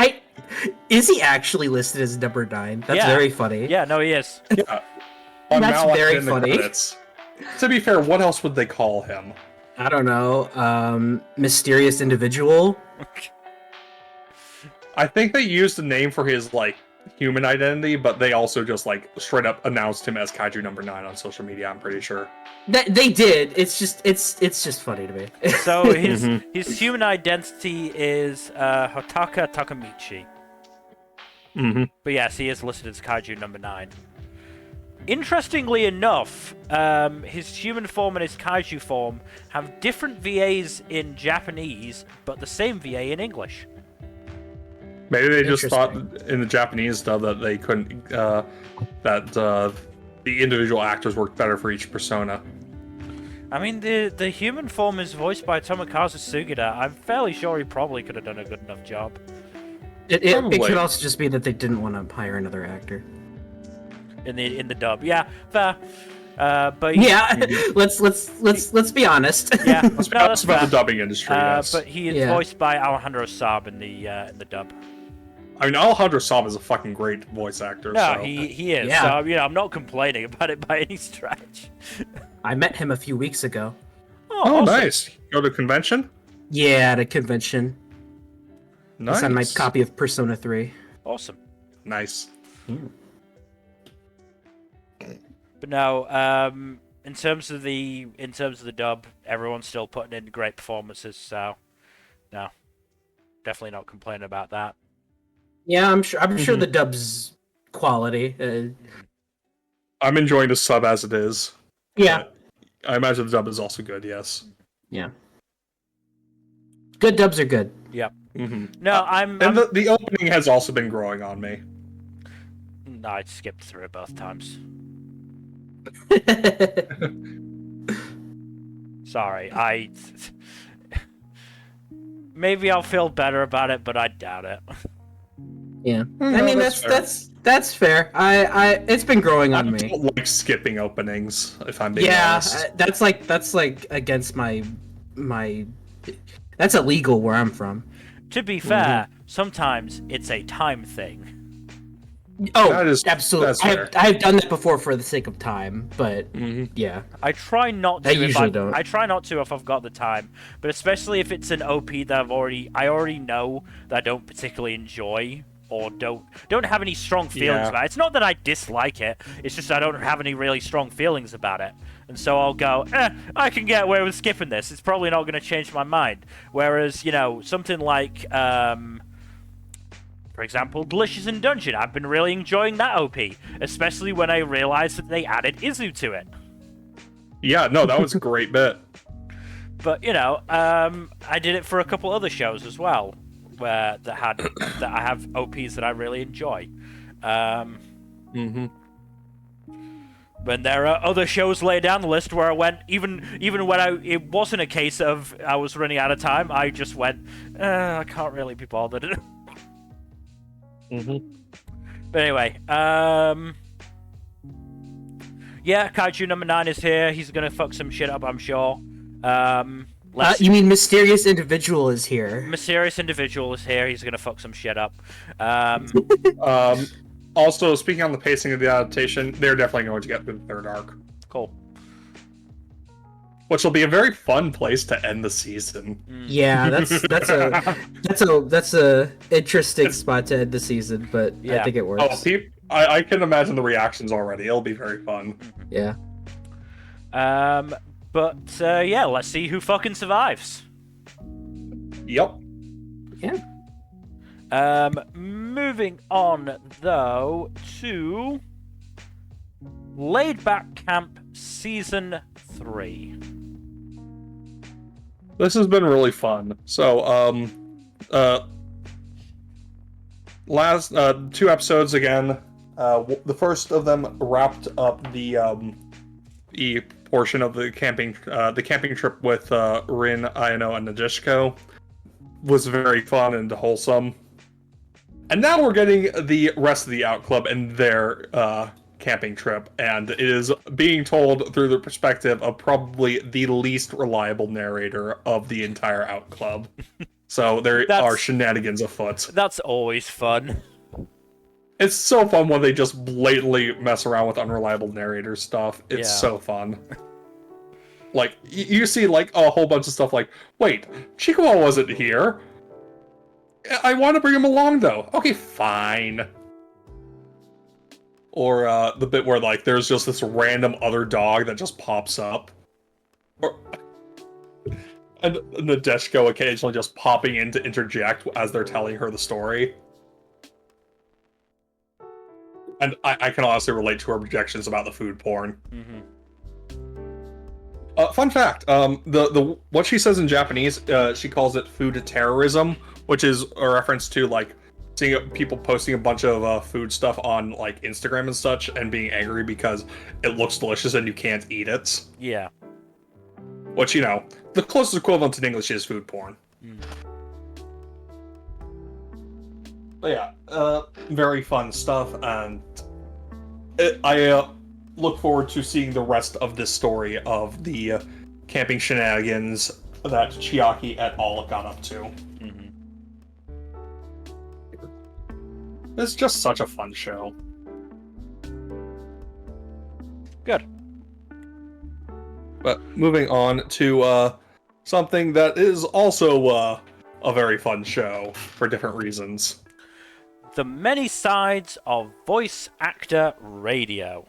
Is he actually listed as number 9? That's very funny. Yeah, no, he is. Yeah. On That's Malak very in the funny. credits. To be fair, what else would they call him? I don't know. Mysterious individual? I think they used a name for his, like, human identity, but they also just, like, straight up announced him as Kaiju number 9 on social media, I'm pretty sure. They did. It's just funny to me. So his human identity is Hotaka Takamichi. Mm-hmm. But yes, he is listed as Kaiju number 9. Interestingly enough, his human form and his Kaiju form have different VAs in Japanese, but the same VA in English. Maybe they just thought in the Japanese dub that they couldn't, that the individual actors worked better for each persona. I mean, the human form is voiced by Tomokazu Sugida. I'm fairly sure he probably could have done a good enough job. It could also just be that they didn't want to hire another actor. In the dub, yeah, fair. But yeah, let's be honest. Yeah, Let's be honest about the dubbing industry. But he is voiced by Alejandro Saab in the dub. I mean, Alejandro Saab is a fucking great voice actor. No, so. he is. Yeah. So, you know, I'm not complaining about it by any stretch. I met him a few weeks ago. Oh, awesome. Nice. Go to a convention? Yeah, at a convention. Nice. It's on my copy of Persona 3. Awesome. Nice. But no, in terms of the dub, everyone's still putting in great performances. So, no, definitely not complaining about that. Yeah, I'm sure the dub's quality. I'm enjoying the sub as it is. Yeah. I imagine the dub is also good, yes. Yeah. Good dubs are good. Yep. Mm-hmm. No, And the opening has also been growing on me. No, I skipped through it both times. Sorry, maybe I'll feel better about it, but I doubt it. Yeah. No, I mean that's that's fair. I it's been growing on me. I don't like skipping openings, if I'm being honest. That's like against my that's illegal where I'm from. To be fair, sometimes it's a time thing. Oh, That's absolutely. fair. I've done that before for the sake of time, but yeah. I try not to. I usually don't. I try not to if I've got the time, but especially if it's an OP that I already know that I don't particularly enjoy or don't have any strong feelings about it. It's not that I dislike it. It's just I don't have any really strong feelings about it, and so I'll go, I can get away with skipping this. It's probably not going to change my mind. Whereas, you know, something like, for example, Delicious in Dungeon. I've been really enjoying that OP, especially when I realized that they added Izu to it. Yeah, no, that was a great bit. But, you know, I did it for a couple other shows as well, that I have OPs that I really enjoy. When there are other shows laid down the list where I went, even when it wasn't a case of I was running out of time, I just went, I can't really be bothered. But anyway, Yeah, Kaiju No.8 is here. He's gonna fuck some shit up, I'm sure. You mean Mysterious Individual is here? Mysterious Individual is here. He's gonna fuck some shit up. Also, speaking on the pacing of the adaptation, they're definitely going to get through the third arc. Cool. Which will be a very fun place to end the season. Yeah, that's a interesting spot to end the season, but I think it works. Oh, I can imagine the reactions already. It'll be very fun. Yeah. But yeah, let's see who fucking survives. Yep. Yeah. Moving on though to Laid Back Camp Season 3. This has been really fun. So, last 2 episodes again. The first of them wrapped up the portion of the camping trip with Rin, Ayano, and Nadeshiko. Was very fun and wholesome. And now we're getting the rest of the Out Club and their camping trip, and it is being told through the perspective of probably the least reliable narrator of the entire Out Club. So there are shenanigans afoot. That's always fun. It's so fun when they just blatantly mess around with unreliable narrator stuff. It's so fun. Like, you see, like, a whole bunch of stuff like, wait, Chikuwa wasn't here. I want to bring him along, though. Okay, fine. Or the bit where, like, there's just this random other dog that just pops up. And Nadeshiko occasionally just popping in to interject as they're telling her the story. And I can honestly relate to her objections about the food porn. Mm-hmm. Fun fact, what she says in Japanese, she calls it food terrorism, which is a reference to, like, seeing people posting a bunch of food stuff on, like, Instagram and such, and being angry because it looks delicious and you can't eat it. Yeah. Which, you know, the closest equivalent in English is food porn. Mm. But yeah, very fun stuff, and I look forward to seeing the rest of this story of the camping shenanigans that Chiaki et al. Got up to. Mm-hmm. It's just such a fun show. Good. But moving on to something that is also a very fun show for different reasons. The Many Sides of Voice Actor Radio.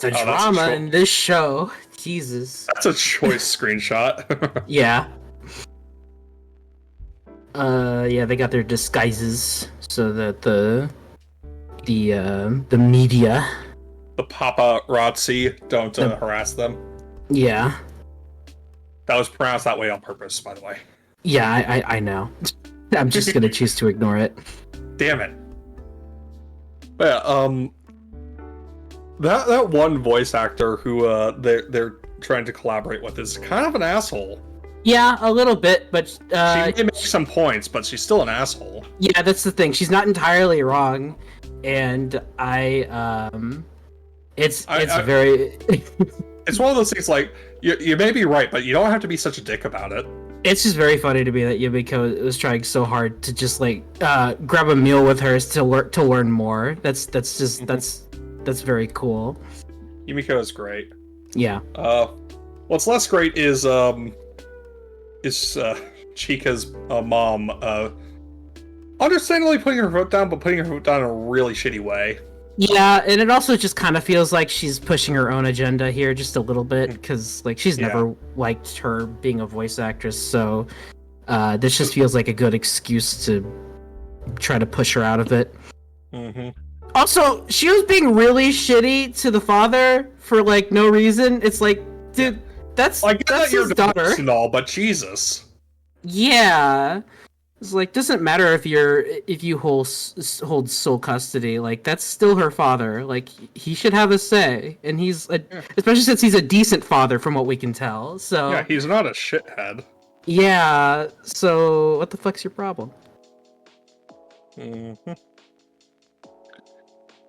The drama in this show. Jesus. That's a choice screenshot. Yeah. Yeah, they got their disguises so that the media, the paparazzi, don't harass them. Yeah. That was pronounced that way on purpose, by the way. Yeah, I know. I'm just gonna choose to ignore it. Damn it. But that one voice actor who they're trying to collaborate with is kind of an asshole. Yeah, a little bit, but she may make some points, but she's still an asshole. Yeah, that's the thing. She's not entirely wrong, and it's very. It's one of those things like you may be right, but you don't have to be such a dick about it. It's just very funny to me that Yumiko was trying so hard to just like grab a meal with her to learn more. That's very cool. Yumiko is great. Yeah. What's less great is Chika's mom understandably putting her foot down, but putting her foot down in a really shitty way. Yeah, and it also just kind of feels like she's pushing her own agenda here just a little bit, because like she's never liked her being a voice actress, so this just feels like a good excuse to try to push her out of it. Mm-hmm. Also, she was being really shitty to the father for like no reason. It's like, dude, that's his daughter and all, but Jesus. Yeah. It's like, doesn't matter if you hold sole custody. Like, that's still her father. Like, he should have a say, and especially since he's a decent father, from what we can tell. So yeah, he's not a shithead. Yeah. So what the fuck's your problem? Mm-hmm.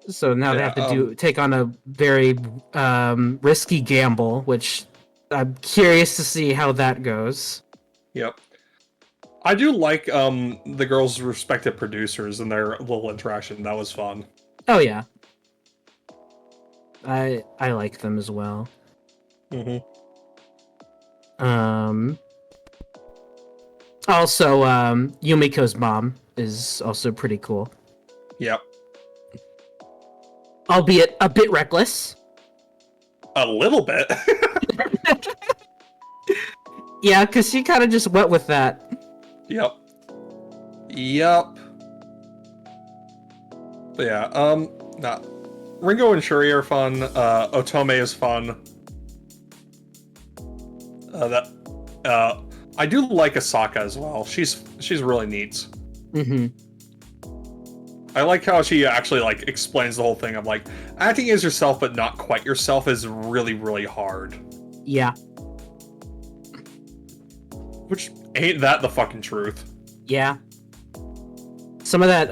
So now they have to take on a very risky gamble, which I'm curious to see how that goes. Yep. I do like the girls' respective producers and their little interaction. That was fun. Oh yeah, I like them as well. Mm-hmm. Also, Yumiko's mom is also pretty cool. Yep. Albeit a bit reckless. A little bit. Yeah, because she kind of just went with that. Yep. But yeah, nah. Ringo and Shuri are fun. Otome is fun. I do like Asaka as well. She's really neat. Mm-hmm. I like how she actually like explains the whole thing of like acting as yourself but not quite yourself is really, really hard. Yeah. Which ain't that the fucking truth? Yeah. Some of that,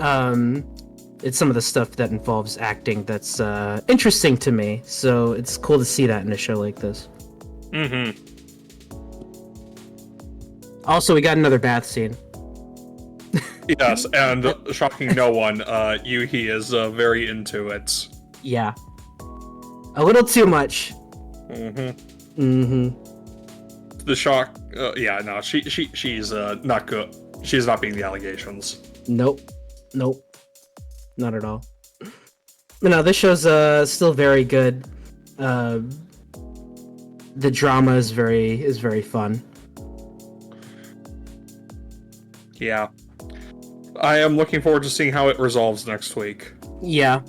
it's some of the stuff that involves acting that's interesting to me. So it's cool to see that in a show like this. Mm-hmm. Also, we got another bath scene. Yes, and shocking no one, Yuhi is very into it. Yeah. A little too much. Mm-hmm. Mm-hmm. The shock, yeah, no, she's not good. She's not being the allegations. Nope. Not at all. But no, this show's still very good. The drama is very fun. Yeah. I am looking forward to seeing how it resolves next week. Yeah.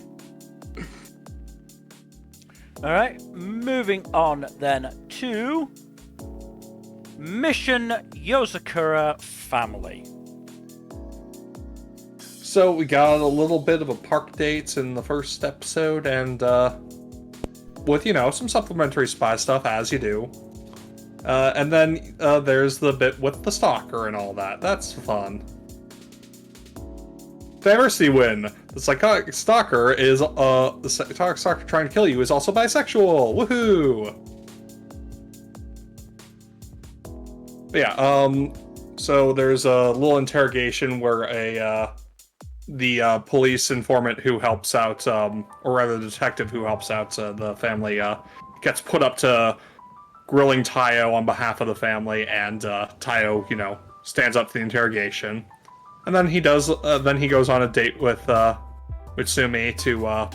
Alright, moving on then to Mission Yozakura Family. So we got a little bit of a park date in the first episode, and with, you know, some supplementary spy stuff, as you do. And then there's the bit with the stalker and all that. That's fun. Diversity win. The psychotic stalker is the psychotic stalker trying to kill you is also bisexual. Woohoo! But yeah. So there's a little interrogation where the police informant who helps out, or rather the detective who helps out the family, gets put up to grilling Tayo on behalf of the family, and Tayo, you know, stands up to the interrogation. And then he does. Then he goes on a date with Sumi to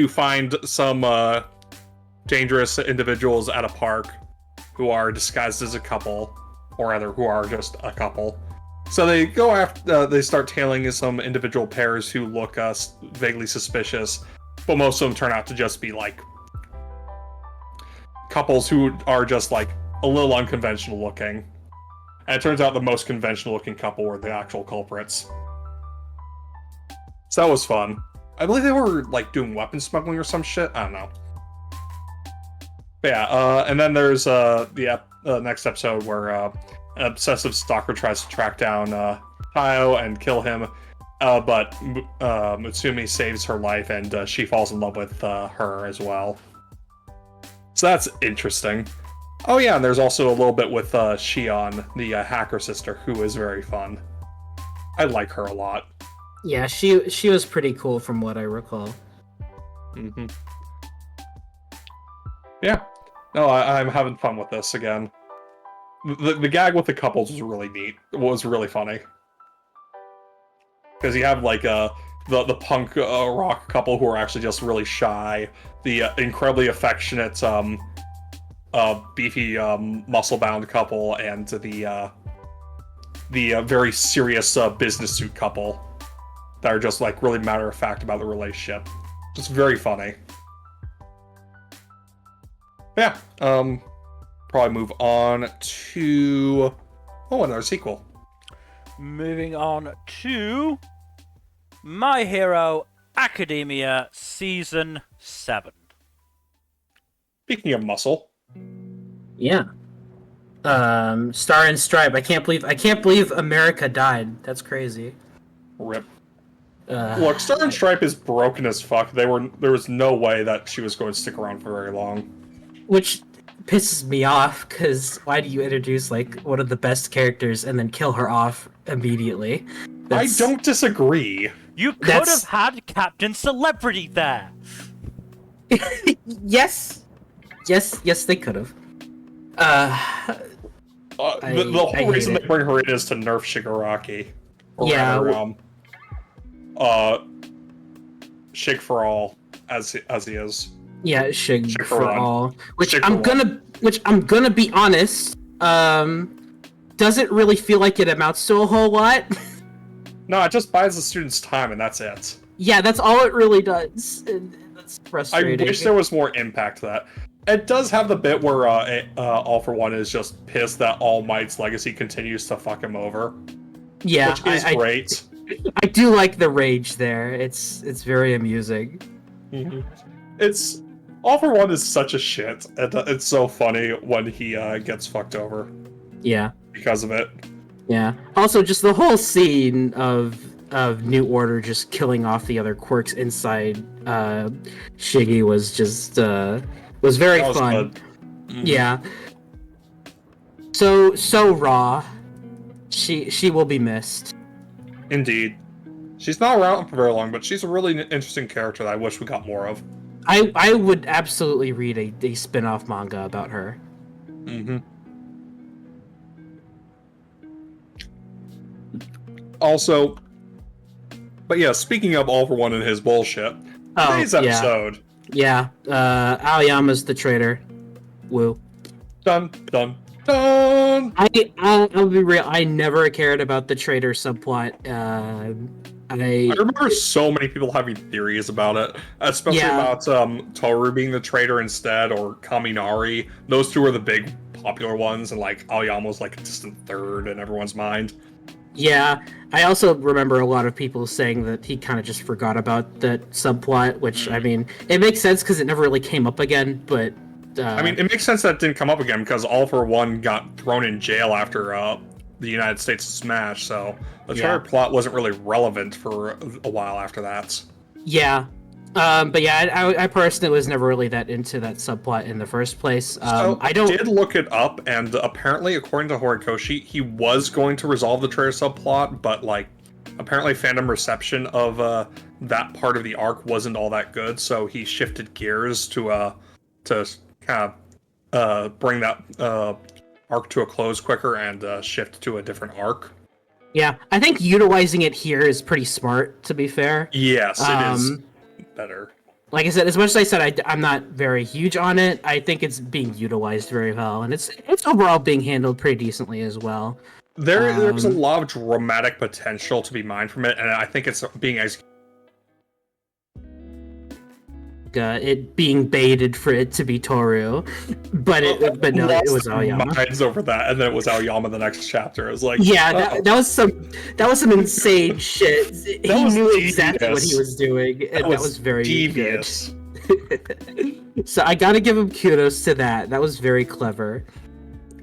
find some dangerous individuals at a park who are disguised as a couple, or rather, who are just a couple. So they go after. They start tailing some individual pairs who look vaguely suspicious, but most of them turn out to just be like couples who are just like a little unconventional looking. And it turns out the most conventional looking couple were the actual culprits. So that was fun. I believe they were like doing weapon smuggling or some shit. I don't know. But yeah, and then there's the next episode where an obsessive stalker tries to track down Tayo and kill him, but Mutsumi saves her life, and she falls in love with her as well. So that's interesting. Oh yeah, and there's also a little bit with Shion, the hacker sister, who is very fun. I like her a lot. Yeah, she was pretty cool from what I recall. Mm-hmm. Yeah. No, I'm having fun with this again. The gag with the couples was really neat. It was really funny. Because you have like the punk rock couple who are actually just really shy, the incredibly affectionate beefy muscle-bound couple, and the very serious business suit couple that are just like really matter-of-fact about the relationship. Just very funny. Yeah, probably move on to another sequel. Moving on to My Hero Academia Season 7. Speaking of muscle. Yeah. Star and Stripe. I can't believe America died. That's crazy. Rip. Look, Star and Stripe is broken as fuck. There was no way that she was going to stick around for very long. Which pisses me off, because why do you introduce, like, one of the best characters and then kill her off immediately? I don't disagree. You could have had Captain Celebrity there. Yes, they could have. The whole reason they bring her in is to nerf Shigaraki. Or rather, Shig for all, as he is. Yeah, Shig for all. Which Shig I'm gonna be honest. Doesn't really feel like it amounts to a whole lot. No, it just buys the students time, and that's it. Yeah, that's all it really does. And that's frustrating. I wish there was more impact to that. It does have the bit where All For One is just pissed that All Might's legacy continues to fuck him over. Yeah, which is great. I do like the rage there. It's very amusing. Mm-hmm. It's All For One is such a shit. It's so funny when he gets fucked over. Yeah. Because of it. Yeah. Also, just the whole scene of New Order just killing off the other quirks inside Shiggy was just was very fun. Mm-hmm. Yeah. So raw. She will be missed. Indeed. She's not around for very long, but she's a really interesting character that I wish we got more of. I would absolutely read a spin-off manga about her. Mm-hmm. Also, but yeah, speaking of All For One and his bullshit, today's episode. Yeah, Aoyama's the traitor. Woo. Dun, dun, dun! I'll be real, I never cared about the traitor subplot. I remember so many people having theories about it, especially about Toru being the traitor instead, or Kaminari. Those two are the big popular ones, and like Aoyama's like a distant third in everyone's mind. Yeah, I also remember a lot of people saying that he kind of just forgot about that subplot, which, I mean, it makes sense because it never really came up again, but... I mean, it makes sense that it didn't come up again because All For One got thrown in jail after the United States smash, so the traitor plot wasn't really relevant for a while after that. Yeah. But yeah, I personally was never really that into that subplot in the first place. I did look it up, and apparently, according to Horikoshi, he was going to resolve the traitor subplot, but like, apparently fandom reception of that part of the arc wasn't all that good, so he shifted gears to kind of bring that arc to a close quicker and shift to a different arc. Yeah, I think utilizing it here is pretty smart, to be fair. Yes, it is better. Like I said, as much as I said I'm not very huge on it, I think it's being utilized very well, and it's overall being handled pretty decently as well. There's a lot of dramatic potential to be mined from it, and I think it's being executed. It being baited for it to be Toru, but no, it was Aoyama. Minds over that, and then it was Aoyama the next chapter. It was like, yeah, that was some insane shit. He knew exactly what he was doing, and that was very devious. Good. So I gotta give him kudos to that. That was very clever.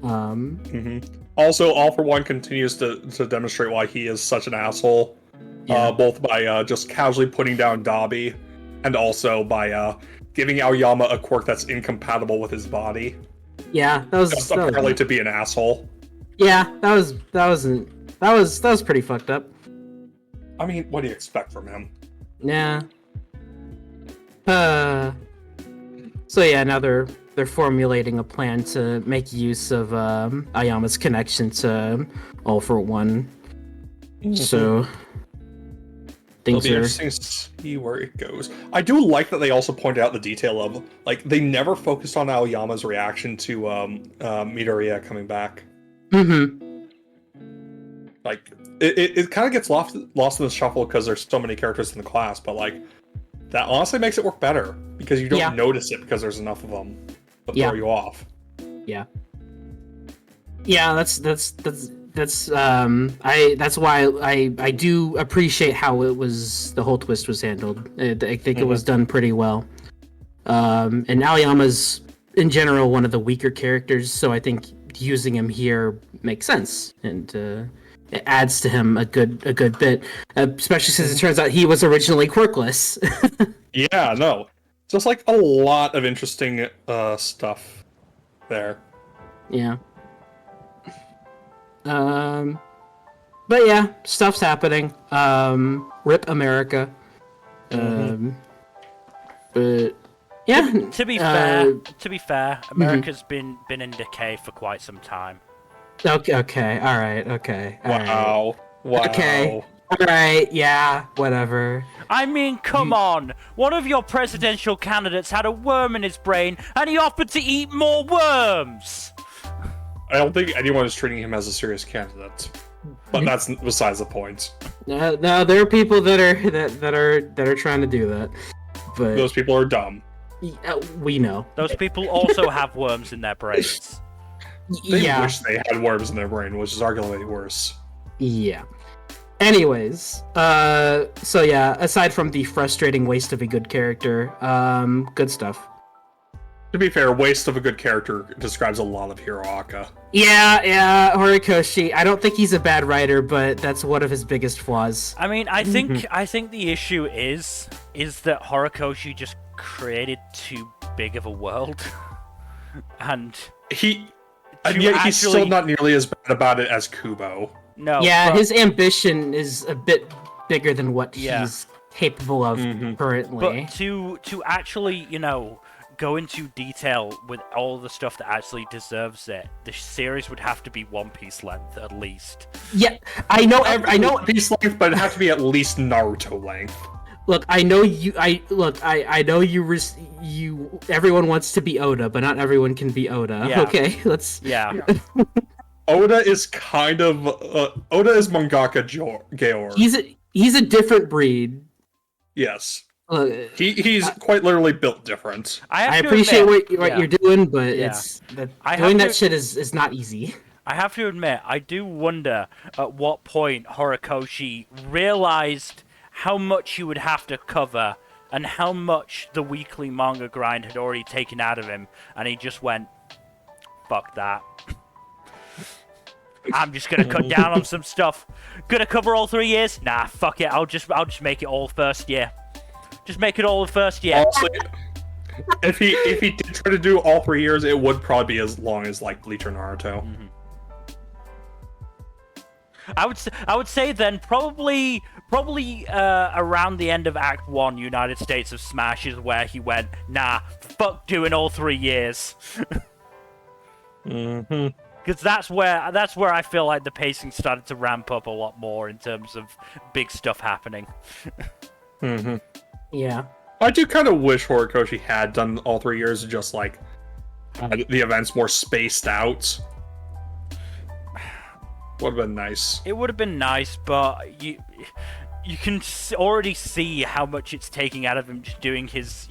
Also, All For One continues to demonstrate why he is such an asshole, both by just casually putting down Dabi, and also by giving Aoyama a quirk that's incompatible with his body. Yeah, that was just apparently to be an asshole. Yeah, that was pretty fucked up. I mean, what do you expect from him? Yeah. So yeah, now they're formulating a plan to make use of Aoyama's connection to All For One. So it'll be interesting to see where it goes. I do like that they also point out the detail of, like, they never focused on Aoyama's reaction to Midoriya coming back. Like, it kind of gets lost in the shuffle because there's so many characters in the class, but like, that honestly makes it work better because you don't notice it because there's enough of them to throw you off. Yeah, that's why I do appreciate how the whole twist was handled. I think it was done pretty well. And Aoyama's in general one of the weaker characters, so I think using him here makes sense. And it adds to him a good bit, especially since it turns out he was originally quirkless. Yeah, no. Just like a lot of interesting stuff there. Yeah. But yeah, stuff's happening. Rip America. But yeah. To be fair, America's been in decay for quite some time. Okay, all right, okay. Wow. Okay. All right, yeah, whatever. I mean, come on! One of your presidential candidates had a worm in his brain, and he offered to eat more worms! I don't think anyone is treating him as a serious candidate, but that's besides the point. No, there are people that are trying to do that, but Those people are dumb. we know. Those people also have worms in their brains. They wish they had worms in their brain, which is arguably worse. Yeah. Anyways, so yeah, aside from the frustrating waste of a good character, good stuff. To be fair, waste of a good character describes a lot of Hiroaka. Yeah, Horikoshi. I don't think he's a bad writer, but that's one of his biggest flaws. I mean, I think the issue is that Horikoshi just created too big of a world, and yet he's still not nearly as bad about it as Kubo. No. Yeah, his ambition is a bit bigger than what he's capable of currently. But to actually, go into detail with all the stuff that actually deserves it, the series would have to be One Piece length at least. Yeah, I know. One Piece length, but it'd have to be at least Naruto length. Look, I know you. I know you. Everyone wants to be Oda, but not everyone can be Oda. Yeah. Okay, let's. Yeah. Oda is kind of Oda is mangaka Geor. He's a different breed. Yes. He's quite literally built different. I appreciate what you're doing, but doing that shit is not easy. I have to admit, I do wonder at what point Horikoshi realized how much he would have to cover and how much the weekly manga grind had already taken out of him, and he just went, fuck that. I'm just gonna cut down on some stuff. Gonna cover all 3 years? Nah, fuck it. I'll just make it all first year. Just make it all the first year. Honestly, if he did try to do all 3 years, it would probably be as long as like Bleach or Naruto. I would say then probably around the end of Act 1, United States of Smash is where he went, nah, fuck doing all 3 years. Because that's where I feel like the pacing started to ramp up a lot more in terms of big stuff happening. Yeah. I do kind of wish Horikoshi had done all 3 years, just like the events more spaced out. Would have been nice. It would have been nice, but you can already see how much it's taking out of him just doing his,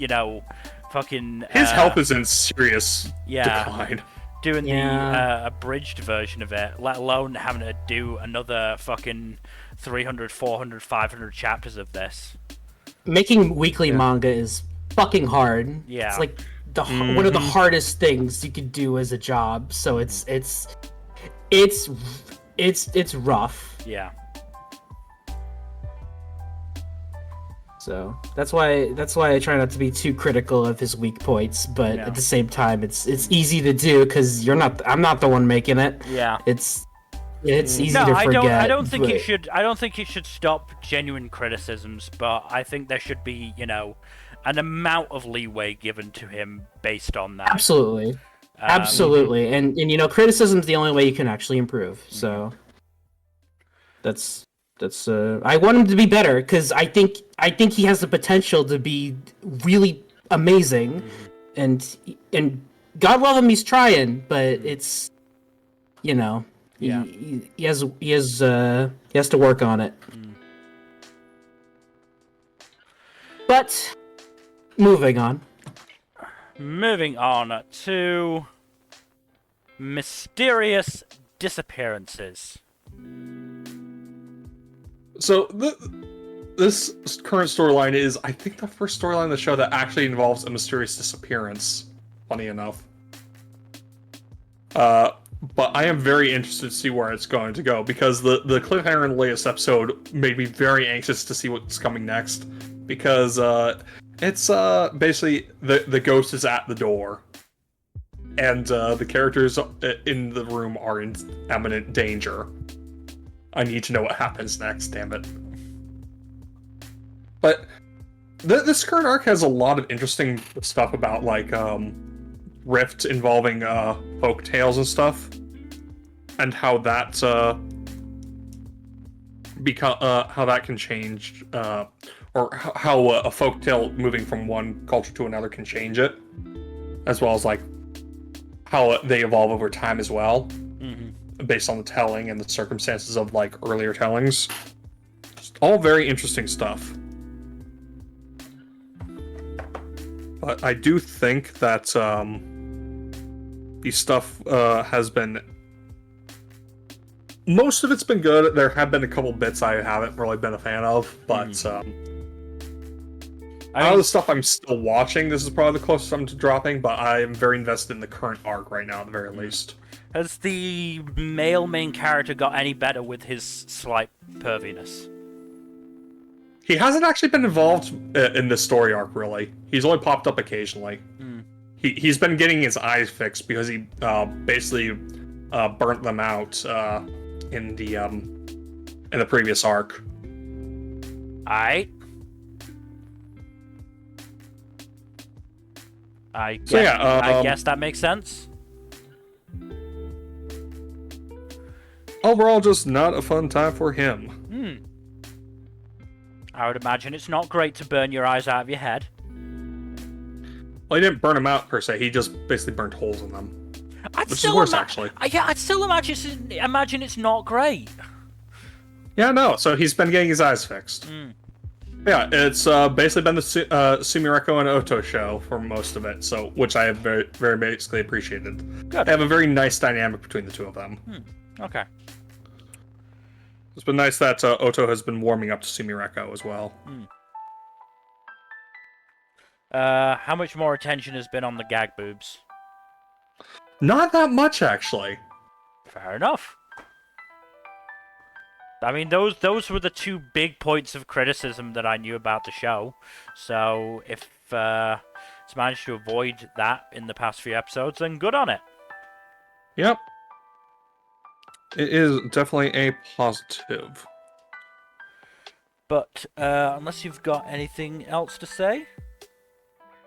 fucking... His health is in serious decline. Doing the abridged version of it, let alone having to do another fucking 300, 400, 500 chapters of this. Making weekly manga is fucking hard. Yeah. It's like one of the hardest things you could do as a job, so it's rough. Yeah. So that's why I try not to be too critical of his weak points, but at the same time, it's easy to do because I'm not the one making it. Yeah. It's easy to forget. I don't think it should. I don't think it should stop genuine criticisms, but I think there should be, an amount of leeway given to him based on that. Absolutely. Absolutely, and criticism's the only way you can actually improve. So that's I want him to be better because I think he has the potential to be really amazing, and God love him, he's trying, but it's he has to work on it. But moving on to mysterious disappearances. So this current storyline is, I think, the first storyline in the show that actually involves a mysterious disappearance. Funny enough, but I am very interested to see where it's going to go, because the cliffhanger in the latest episode made me very anxious to see what's coming next, because it's basically the ghost is at the door, and the characters in the room are in imminent danger. I need to know what happens next, damn it. But this current arc has a lot of interesting stuff about, like, rift involving folk tales and stuff, and how that how that can change, or how a folk tale moving from one culture to another can change it, as well as like how they evolve over time as well, based on the telling and the circumstances of like earlier tellings. Just all very interesting stuff. But I do think that the stuff has been... Most of it's been good. There have been a couple bits I haven't really been a fan of, but out of the stuff I'm still watching, this is probably the closest I'm to dropping, but I am very invested in the current arc right now, at the very least. Has the male main character got any better with his slight perviness? He hasn't actually been involved in this story arc, really. He's only popped up occasionally. He's been getting his eyes fixed because he basically burnt them out in the previous arc. I guess that makes sense. Overall, just not a fun time for him. I would imagine it's not great to burn your eyes out of your head. Well, he didn't burn them out per se. He just basically burnt holes in them. Which is worse, actually. Yeah, I'd still imagine it's not great. Yeah, no. So he's been getting his eyes fixed. Yeah, it's basically been the Sumireko and Oto show for most of it, so which I have very, very basically appreciated. Good. They have a very nice dynamic between the two of them. Okay. It's been nice that Oto has been warming up to Sumireko as well. How much more attention has been on the gag boobs? Not that much, actually. Fair enough. I mean, those were the two big points of criticism that I knew about the show. So if it's managed to avoid that in the past few episodes, then good on it. Yep. It is definitely a positive. But unless you've got anything else to say,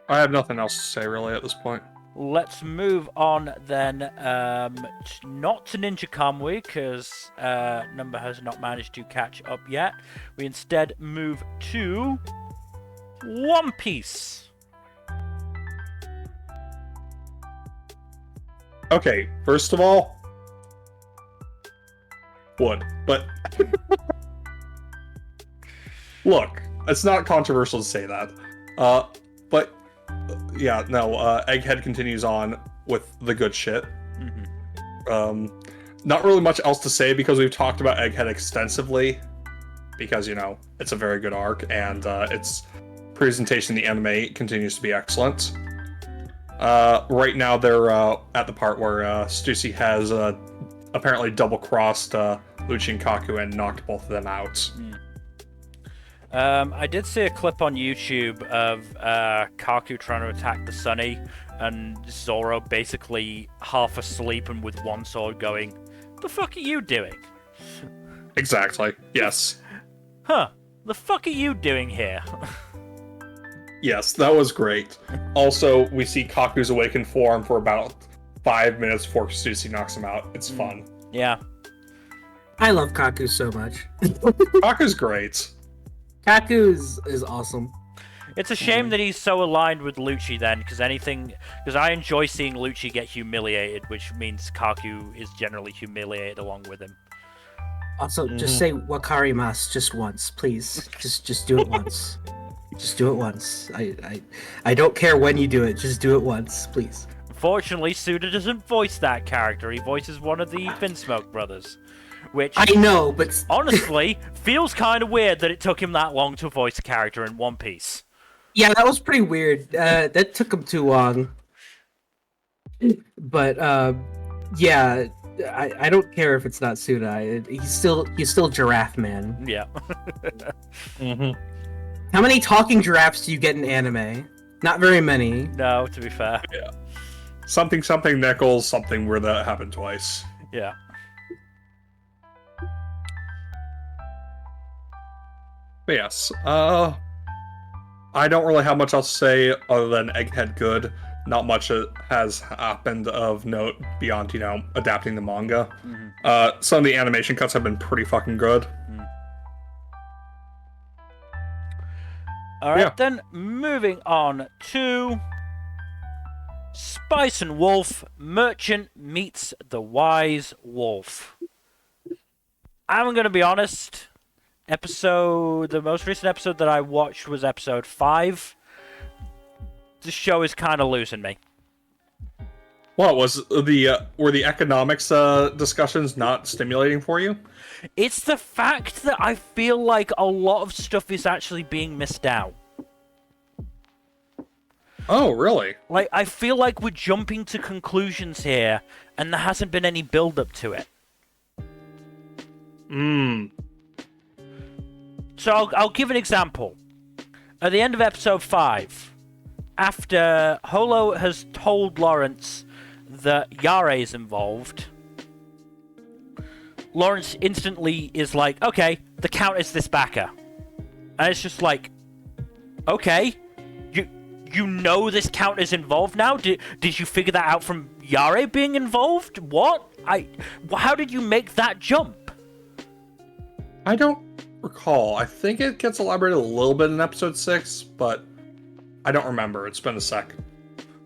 I have nothing else to say really at this point. let's move on then. Not to Ninja Kamui, because Nmbr has not managed to catch up yet. We instead move to One Piece. Okay, first of all, would, but look, it's not controversial to say that. But yeah, no, Egghead continues on with the good shit. Mm-hmm. Not really much else to say because we've talked about Egghead extensively, because, you know, it's a very good arc, and its presentation in the anime continues to be excellent. Right now they're at the part where Stussy has apparently double-crossed Lucci and Kaku and knocked both of them out. I did see a clip on YouTube of Kaku trying to attack the Sunny, and Zoro basically half asleep and with one sword going, "The fuck are you doing?" Exactly, yes. Huh, the fuck are you doing here? Yes, that was great. Also, we see Kaku's awakened form for about 5 minutes before Stussy knocks him out. It's fun. Yeah. I love Kaku so much. Kaku's great. Kaku is awesome. It's a shame that he's so aligned with Lucci then, because I enjoy seeing Lucci get humiliated, which means Kaku is generally humiliated along with him. Also, just say Wakarimasu just once, please. Just do it once. Just do it once. I don't care when you do it. Just do it once, please. Unfortunately, Suda doesn't voice that character. He voices one of the Finsmoke brothers, which I know, but honestly feels kind of weird that it took him that long to voice a character in One Piece. yeah, that was pretty weird. That took him too long. But yeah, I don't care if it's not Tsunai. He's still Giraffe Man. Yeah. Mm-hmm. How many talking giraffes do you get in anime? Not very many. No, to be fair. Yeah. Something Nichols, something where that happened twice. Yeah. But yes, I don't really have much else to say other than Egghead good. Not much has happened of note beyond, adapting the manga. Mm-hmm. Some of the animation cuts have been pretty fucking good. Alright, then, moving on to Spice and Wolf, Merchant Meets the Wise Wolf. I'm gonna be honest, the most recent episode that I watched was episode 5. The show is kind of losing me. What was were the economics discussions not stimulating for you? It's the fact that I feel like a lot of stuff is actually being missed out. Oh, really? Like, I feel like we're jumping to conclusions here, and there hasn't been any build-up to it. So I'll give an example. At the end of episode 5, after Holo has told Lawrence that Yare is involved, Lawrence instantly is like, okay, the Count is this backer. And it's just like, okay, you know this Count is involved now? Did you figure that out from Yare being involved? What? How did you make that jump? I don't recall. I think it gets elaborated a little bit in episode 6, but I don't remember. It's been a sec.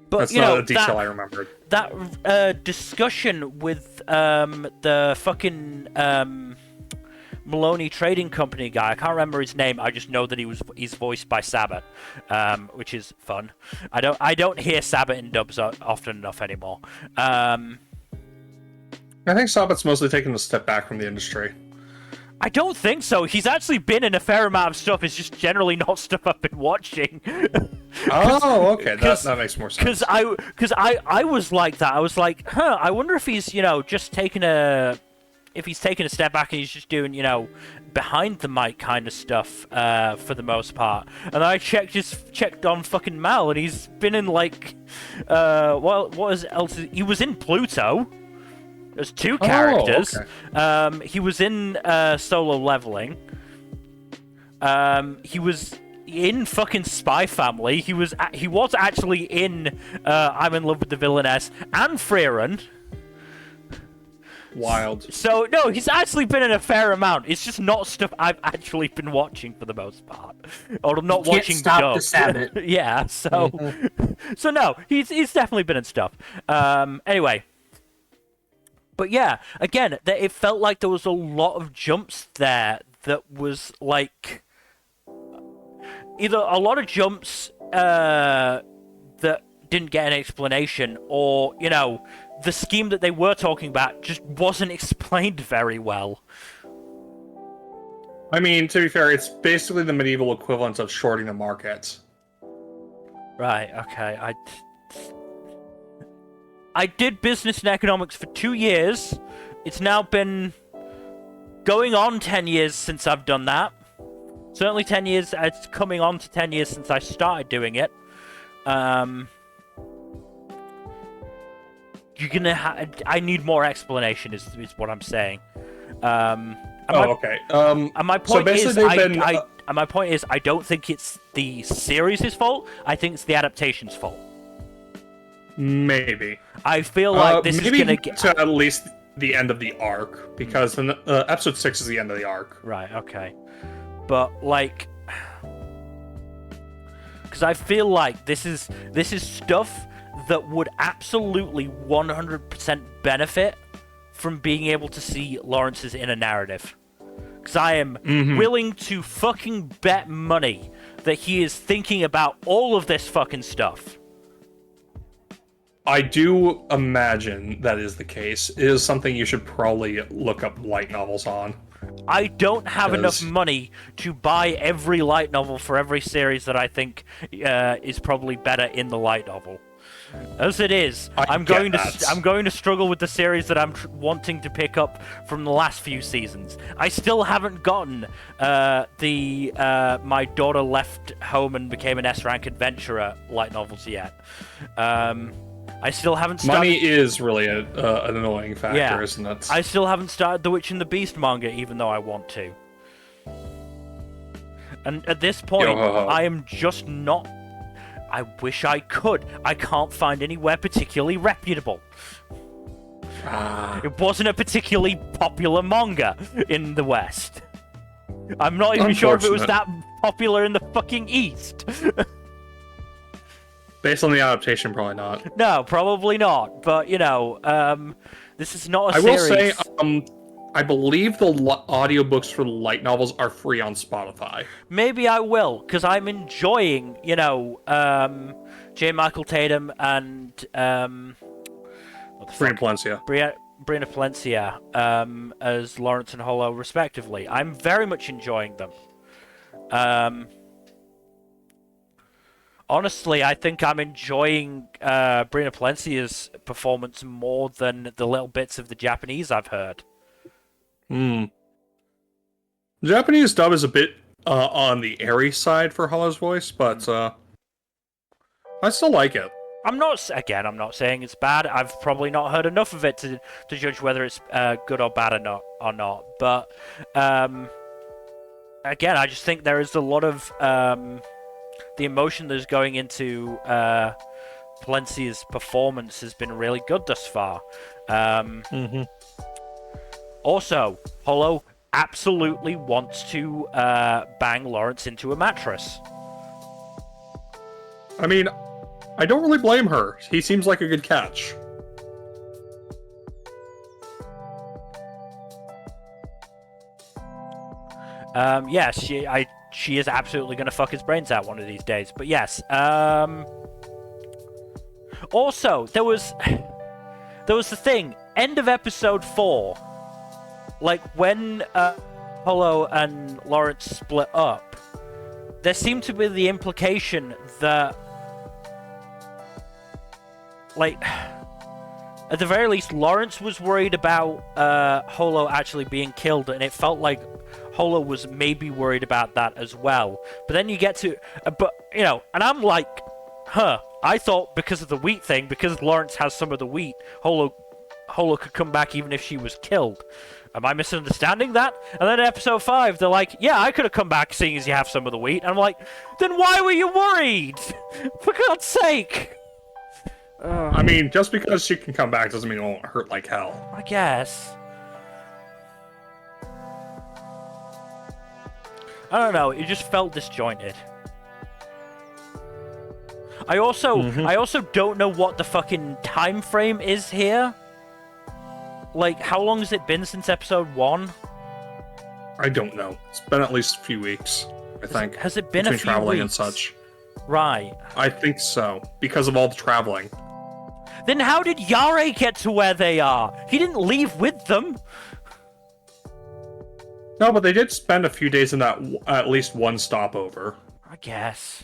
But that's not a detail I remembered. That discussion with the fucking Maloney Trading Company guy, I can't remember his name. I just know that he's voiced by Sabat, which is fun. I don't hear Sabat in dubs often enough anymore. I think Sabat's mostly taken a step back from the industry. I don't think so. He's actually been in a fair amount of stuff. It's just generally not stuff I've been watching. Oh, okay. That makes more sense. Because I was like that. I was like, I wonder if he's, just taking a step back and he's just doing, behind the mic kind of stuff for the most part. And I checked on fucking Mal, and he's been in like, what is else? He was in Pluto. There's 2 characters. Oh, okay. He was in Solo Leveling. He was in fucking Spy Family. He was actually in I'm in Love with the Villainess and Frieren. Wild. So no, he's actually been in a fair amount. It's just not stuff I've actually been watching for the most part, or not watching. Stop the Sabbath. Yeah. So, so no, he's definitely been in stuff. Anyway. But yeah, again, it felt like there was a lot of jumps there that was like either a lot of jumps that didn't get an explanation, or the scheme that they were talking about just wasn't explained very well. I mean, to be fair, it's basically the medieval equivalent of shorting the market. Right. Okay. I did business and economics for 2 years. It's now been going on 10 years since I've done that. Certainly 10 years. It's coming on to 10 years since I started doing it. I need more explanation, is what I'm saying. Okay. And my point so is, basically my point is, I don't think it's the series' fault. I think it's the adaptation's fault. Maybe. I feel like this is gonna get to at least the end of the arc, because episode 6 is the end of the arc. Right. Okay. But like, because I feel like this is stuff that would absolutely 100% benefit from being able to see Lawrence's inner narrative. Because I am willing to fucking bet money that he is thinking about all of this fucking stuff. I do imagine that is the case. It is something you should probably look up light novels on. I don't have enough money to buy every light novel for every series that I think is probably better in the light novel. As it is, I'm going to struggle with the series that I'm wanting to pick up from the last few seasons. I still haven't gotten My Daughter Left Home and Became an S-Rank Adventurer light novels yet. I still haven't started... Money is really an annoying factor, isn't it? I still haven't started The Witch and the Beast manga, even though I want to. And at this point, I am just not... I wish I could. I can't find anywhere particularly reputable. It wasn't a particularly popular manga in the West. I'm not even sure if it was that popular in the fucking East. Based on the adaptation, probably not. No, probably not. But, you know, this is not a series... I will say, I believe the audiobooks for the light novels are free on Spotify. Maybe I will, because I'm enjoying, you know, J. Michael Tatum and... Brina Palencia. Brina Palencia as Lawrence and Hollow, respectively. I'm very much enjoying them. Honestly, I think I'm enjoying Brina Palencia's performance more than the little bits of the Japanese I've heard. The Japanese dub is a bit on the airy side for Hollow's voice, but I still like it. I'm not saying it's bad. I've probably not heard enough of it to judge whether it's good or bad or not. But again, I just think there is a lot of the emotion that's going into Palencia's performance has been really good thus far. Also, Hollow absolutely wants to bang Lawrence into a mattress. I mean, I don't really blame her. He seems like a good catch. Yes, she is absolutely going to fuck his brains out one of these days. But yes, also there was the thing. End of episode 4. Like, when Hollow and Lawrence split up, there seemed to be the implication that, like, at the very least, Lawrence was worried about Hollow actually being killed, and it felt like Hollow was maybe worried about that as well. But then you get to... but, you know, and I'm like, I thought because of the wheat thing, because Lawrence has some of the wheat, Hollow could come back even if she was killed. Am I misunderstanding that? And then in episode 5, they're like, yeah, I could have come back seeing as you have some of the wheat. And I'm like, then why were you worried? For God's sake! I mean, just because she can come back doesn't mean it won't hurt like hell. I guess. I don't know, it just felt disjointed. I also don't know what the fucking time frame is here. Like, how long has it been since episode 1? I don't know. It's been at least a few weeks, I think. Has it been a few weeks? Traveling and such. Right. I think so, because of all the traveling. Then how did Yare get to where they are? He didn't leave with them. No, but they did spend a few days in that at least one stopover. I guess.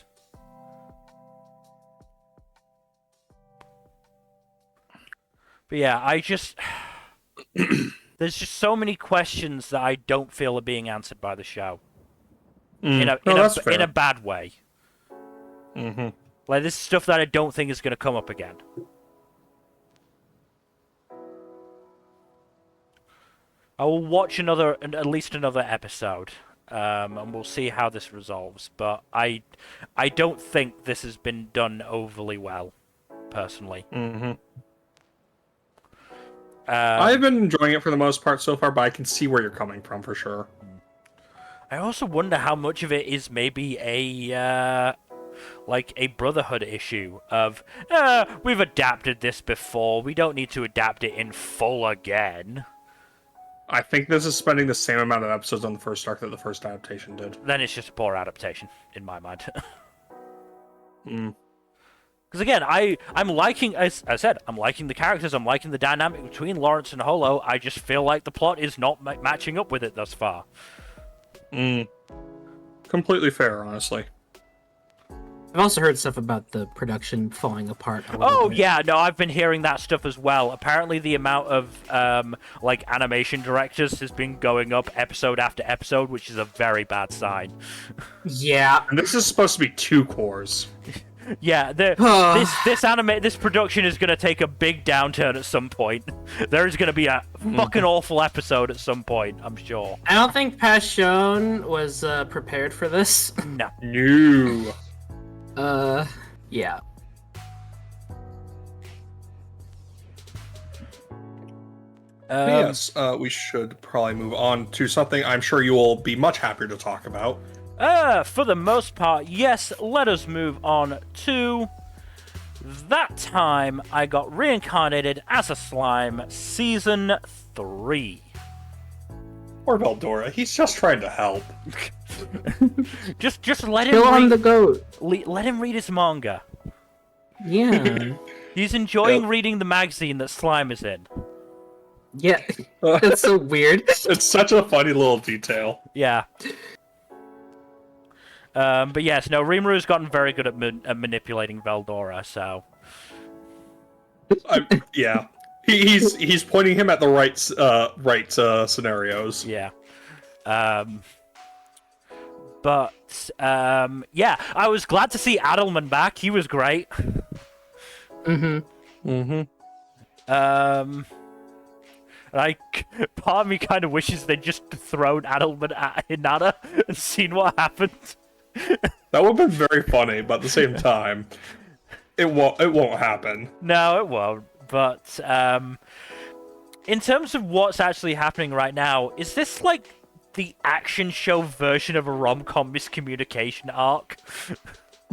But yeah, there's just so many questions that I don't feel are being answered by the show. In a bad way. Like, this is stuff that I don't think is going to come up again. I will watch at least another episode, and we'll see how this resolves. But I don't think this has been done overly well, personally. I've been enjoying it for the most part so far, but I can see where you're coming from for sure. I also wonder how much of it is maybe a brotherhood issue of, we've adapted this before, we don't need to adapt it in full again. I think this is spending the same amount of episodes on the first arc that the first adaptation did. Then it's just a poor adaptation, in my mind. Because again, I'm liking, as I said, I'm liking the characters, I'm liking the dynamic between Lawrence and Hollow. I just feel like the plot is not matching up with it thus far. Completely fair, honestly. I've also heard stuff about the production falling apart. Oh yeah, no, I've been hearing that stuff as well. Apparently, the amount of like animation directors has been going up episode after episode, which is a very bad sign. Yeah, And this is supposed to be 2 cores. Yeah, this production is gonna take a big downturn at some point. There is gonna be a fucking awful episode at some point, I'm sure. I don't think Passion was prepared for this. No. No. Yeah. Yes, we should probably move on to something I'm sure you will be much happier to talk about. For the most part, yes, let us move on to That Time I Got Reincarnated as a Slime, Season 3. Poor Veldora, he's just trying to help. Just let him Kill on read, the goat. let him read his manga. Yeah. He's enjoying reading the magazine that Slime is in. Yeah. That's so weird. It's such a funny little detail. Yeah. But yes, no, Rimuru's gotten very good at manipulating Veldora, so... Yeah. He's pointing him at the right scenarios. Yeah. Yeah, I was glad to see Adelman back. He was great. Part of me kind of wishes they'd just thrown Adelman at Hinata and seen what happened. That would have been very funny, but at the same time, it won't happen. No, it won't. But in terms of what's actually happening right now, is this like the action show version of a rom-com miscommunication arc?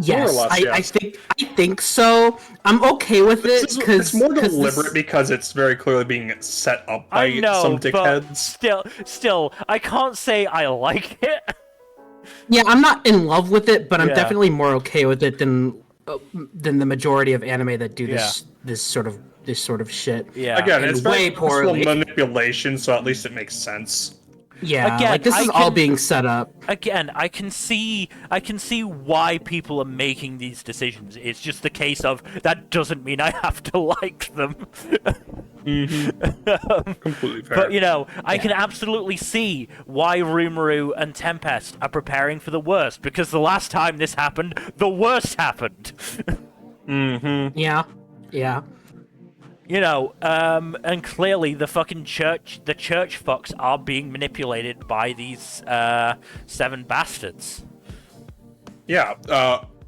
Yes, More or less, yes. I think so. I'm okay with it because it's more deliberate because it's very clearly being set up by some dickheads. But still, I can't say I like it. Yeah, I'm not in love with it, but I'm definitely more okay with it than the majority of anime that do this sort of shit. Yeah, again, and it's way very poorly manipulation, so at least it makes sense. Yeah, again, like this is all being set up. Again, I can see why people are making these decisions. It's just the case of that doesn't mean I have to like them. Completely fair. But I can absolutely see why Rimuru and Tempest are preparing for the worst, because the last time this happened, the worst happened. Yeah. And clearly the fucking church fucks are being manipulated by these 7 bastards. Yeah,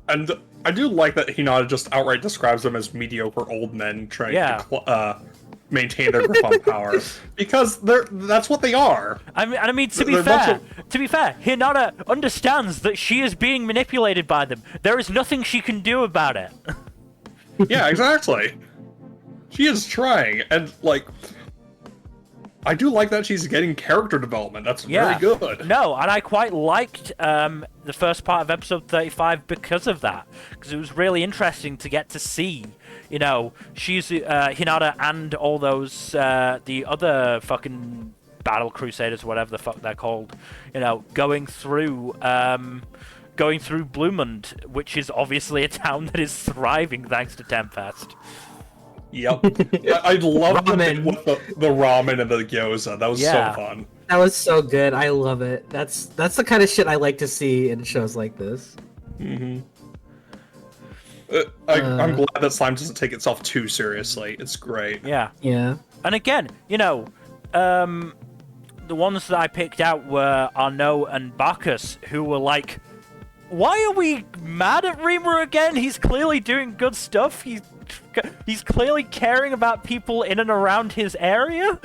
and I do like that Hinata just outright describes them as mediocre old men trying to maintain their grip on power, because that's what they are. I mean, to be fair, Hinata understands that she is being manipulated by them. There is nothing she can do about it. Yeah, exactly. She is trying, and I do like that she's getting character development. That's very good. No, and I quite liked the first part of episode 35 because of that. Because it was really interesting to get to see, she's Hinata and all those the other fucking battle crusaders, whatever the fuck they're called, going through Bluemond, which is obviously a town that is thriving thanks to Tempest. Yep. I love the bit with the ramen and the gyoza. That was so fun. That was so good. I love it. That's the kind of shit I like to see in shows like this. I'm glad that Slime doesn't take itself too seriously. It's great. Yeah. Yeah. And again, the ones that I picked out were Arnaud and Bacchus, who were like, why are we mad at Rimuru again? He's clearly doing good stuff. He's clearly caring about people in and around his area.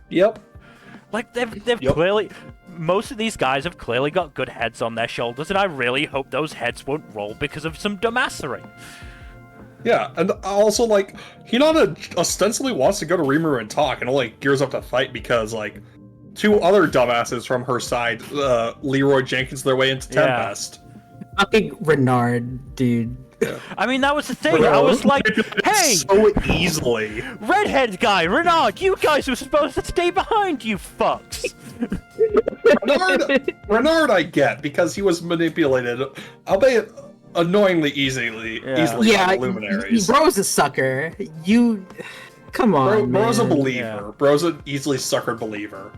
Yep. Like, they've clearly... Most of these guys have clearly got good heads on their shoulders, and I really hope those heads won't roll because of some dumbassery. Yeah, and also, Hinata ostensibly wants to go to Rimuru and talk, and gears up to fight because, 2 other dumbasses from her side, Leroy Jenkins, their way into Tempest. Fucking Renard, dude. Yeah. I mean, that was the thing. I was like, hey! So easily. Redhead guy, Renard, you guys were supposed to stay behind, you fucks! Renard I get, because he was manipulated. Albeit, annoyingly easily Yeah, find luminaries. bro's a sucker. Come on, Bro's a man. believer. Yeah. Bro's an easily suckered believer.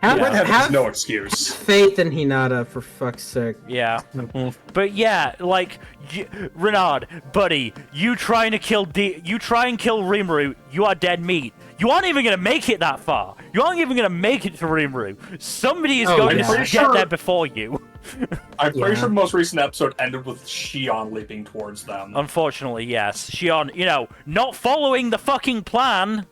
Have, Redhead has have no excuse. faith in Hinata, for fuck's sake. Yeah. But yeah, like, Renard, buddy, you try and kill Rimuru, you are dead meat. You aren't even gonna make it that far. You aren't even gonna make it to Rimuru. Somebody is going to get there before you. I'm pretty sure the most recent episode ended with Shion leaping towards them. Unfortunately, yes. Shion, not following the fucking plan.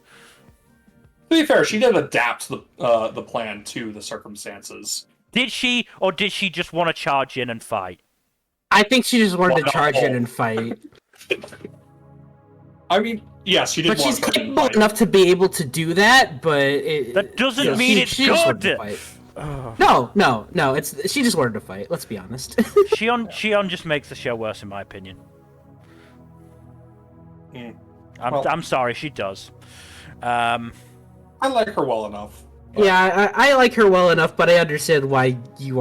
To be fair, she did adapt the plan to the circumstances. Did she, or did she just want to charge in and fight? I think she just wanted to charge in and fight. I mean, yes, she did. But she's capable enough to be able to do that. But that doesn't mean it's good. No. She just wanted to fight. Let's be honest. Shion just makes the show worse, in my opinion. I'm sorry, she does. I like her well enough. But... Yeah, I like her well enough, but I understand why you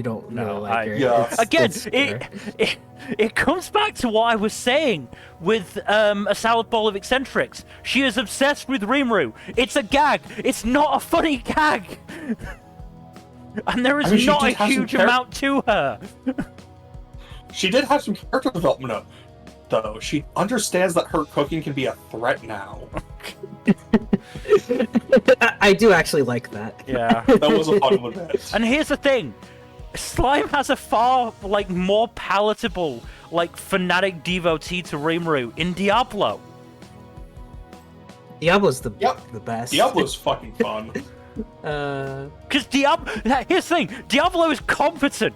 don't really like her. Yeah. Again, it comes back to what I was saying with a salad bowl of eccentrics. She is obsessed with Rimuru. It's a gag. It's not a funny gag. And there is not a huge amount to her. She did have some character development, though. She understands that her cooking can be a threat now. I do actually like that. Yeah. That was a fun bit. And here's the thing. Slime has a far, more palatable, fanatic devotee to Rimuru in Diablo. Diablo's the best. Diablo's fucking fun. Because here's the thing, Diablo is competent.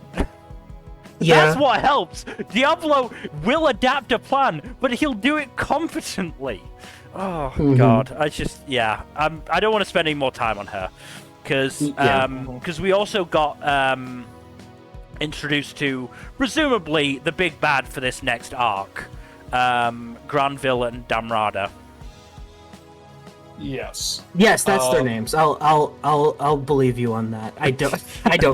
Yeah. That's what helps. Diablo will adapt a plan, but he'll do it competently. Oh God, I don't want to spend any more time on her, because we also got introduced to presumably the big bad for this next arc, Granville and Damrada. Yes. Yes, that's their names. I'll believe you on that. I don't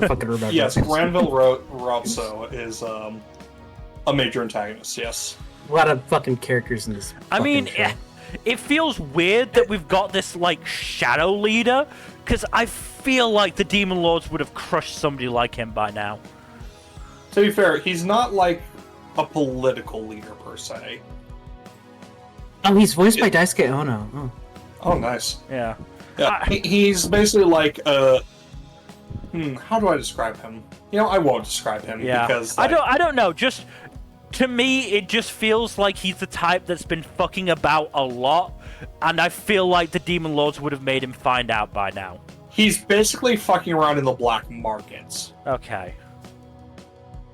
fucking remember. Yes, Granville Rotso is a major antagonist. Yes. A lot of fucking characters in this. I mean, it feels weird that we've got this shadow leader, because I feel like the Demon Lords would have crushed somebody like him by now. To be fair, he's not a political leader per se. Oh, he's voiced by Daisuke Ono. Oh, nice. Yeah. Yeah, he's basically how do I describe him? I won't describe him because I don't know. Just to me, it just feels like he's the type that's been fucking about a lot, and I feel like the Demon Lords would have made him find out by now. He's basically fucking around in the black markets. Okay.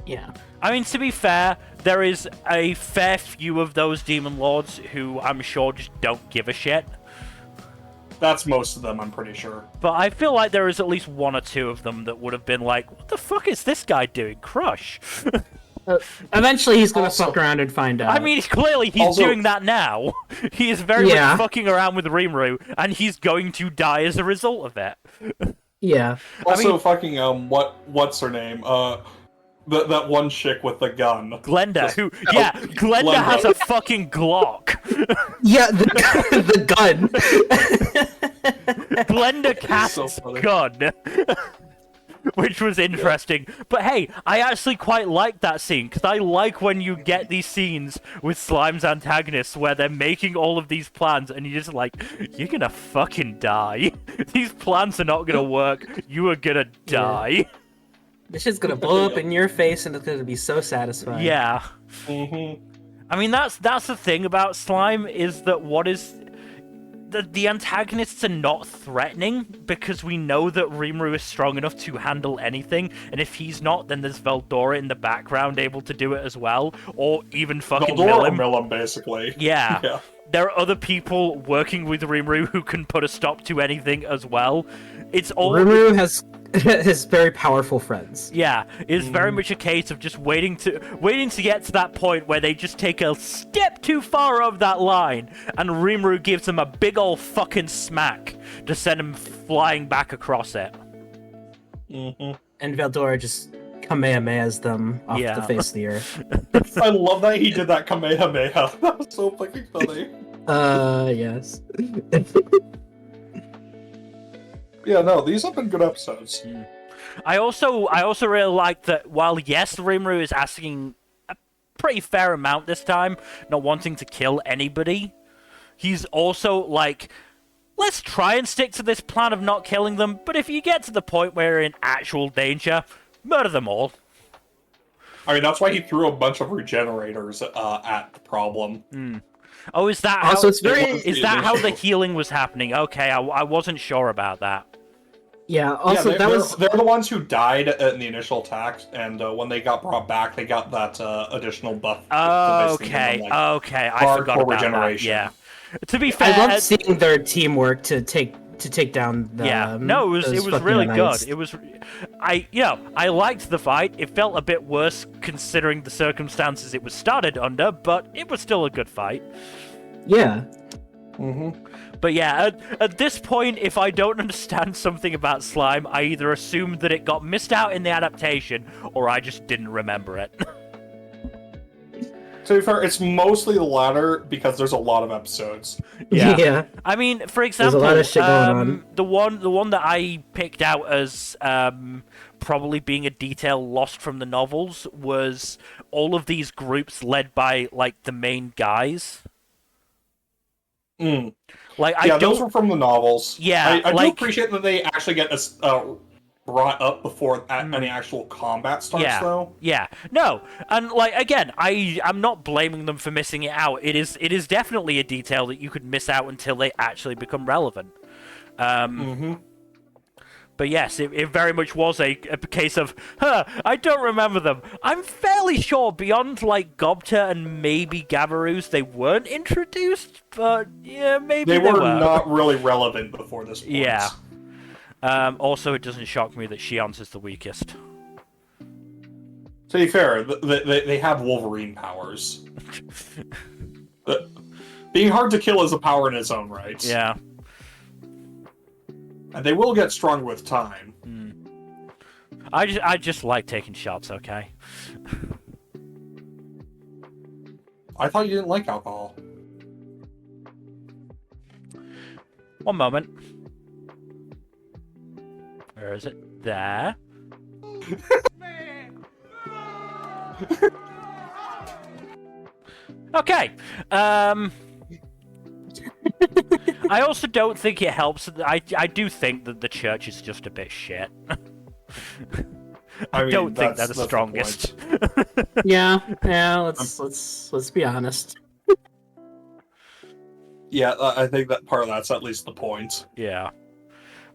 Yeah. I mean, to be fair, there is a fair few of those Demon Lords who I'm sure just don't give a shit. That's most of them, I'm pretty sure. But I feel like there is at least one or two of them that would have been like, what the fuck is this guy doing? Crush. Eventually he's gonna fuck around and find out. I mean, clearly he's doing that now. He is very much fucking around with Rimuru, and he's going to die as a result of it. Yeah. Also, what's her name? That one chick with the gun. Glenda, Glenda has a fucking Glock. Yeah, the gun. Glenda casts gun. Which was interesting. But hey, I actually quite like that scene, because I like when you get these scenes with Slime's antagonists where they're making all of these plans, and you're just like, you're gonna fucking die. These plans are not gonna work. You are gonna die. Yeah. This shit's gonna blow up in your face, and it's gonna be so satisfying. Yeah. I mean, that's the thing about Slime, is that the antagonists are not threatening, because we know that Rimuru is strong enough to handle anything, and if he's not, then there's Veldora in the background able to do it as well, or even fucking mill him, basically. Yeah. There are other people working with Rimuru who can put a stop to anything as well. It's all Rimuru has very powerful friends. Yeah, it's very much a case of just waiting to get to that point where they just take a step too far over that line, and Rimuru gives them a big ol' fucking smack to send him flying back across it. And Veldora just Kamehamehas them off Yeah. the face of the earth. I love that he did that Kamehameha. That was so fucking funny. Yes. Yeah, no, these have been good episodes. I also really like that while yes, Rimuru is asking a pretty fair amount this time, not wanting to kill anybody, he's also like, let's try and stick to this plan of not killing them, but if you get to the point where you're in actual danger, murder them all. I mean, that's why he threw a bunch of regenerators at the problem. Oh, is that Also, how, it's very- is that how the healing was happening? Okay, I wasn't sure about that. Yeah. Also, yeah, that was they're the ones who died in the initial attack, and when they got brought back, they got that additional buff. Okay, okay, I forgot about regeneration. that. Yeah. To be fair, I love seeing their teamwork to take down the. yeah, no, it was really good. It was, I liked the fight. It felt a bit worse considering the circumstances it was started under, but it was still a good fight. Yeah. But yeah, at this point, if I don't understand something about slime, I either assume that it got missed out in the adaptation, or I just didn't remember it. To be fair, it's mostly the latter because there's a lot of episodes. Yeah. Yeah. I mean, for example, lot of shit going on. the one that I picked out as probably being a detail lost from the novels was all of these groups led by like the main guys. Like, I Yeah, don't. those were from the novels. Yeah, I do like- appreciate that they actually get brought up before any actual combat starts, though. Yeah, no, and like again, I'm not blaming them for missing it out. It is definitely a detail that you could miss out until they actually become relevant. But yes, it very much was a case of, I don't remember them. I'm fairly sure beyond like Gobta and maybe Gabarus, they weren't introduced, but yeah, maybe They were were. not really relevant before this point. Yeah. Also, it doesn't shock me that Shion's is the weakest. To be fair, they have Wolverine powers. Being hard to kill is a power in its own right. Yeah. And they will get stronger with time. I just like taking shots, okay? I thought you didn't like alcohol. One moment. Where is it? There. Okay. I also don't think it helps. I do think that the church is just a bit shit. I mean, don't think they're that's the strongest. Yeah. Let's be honest. Yeah, I think that part of that's at least the point. Yeah.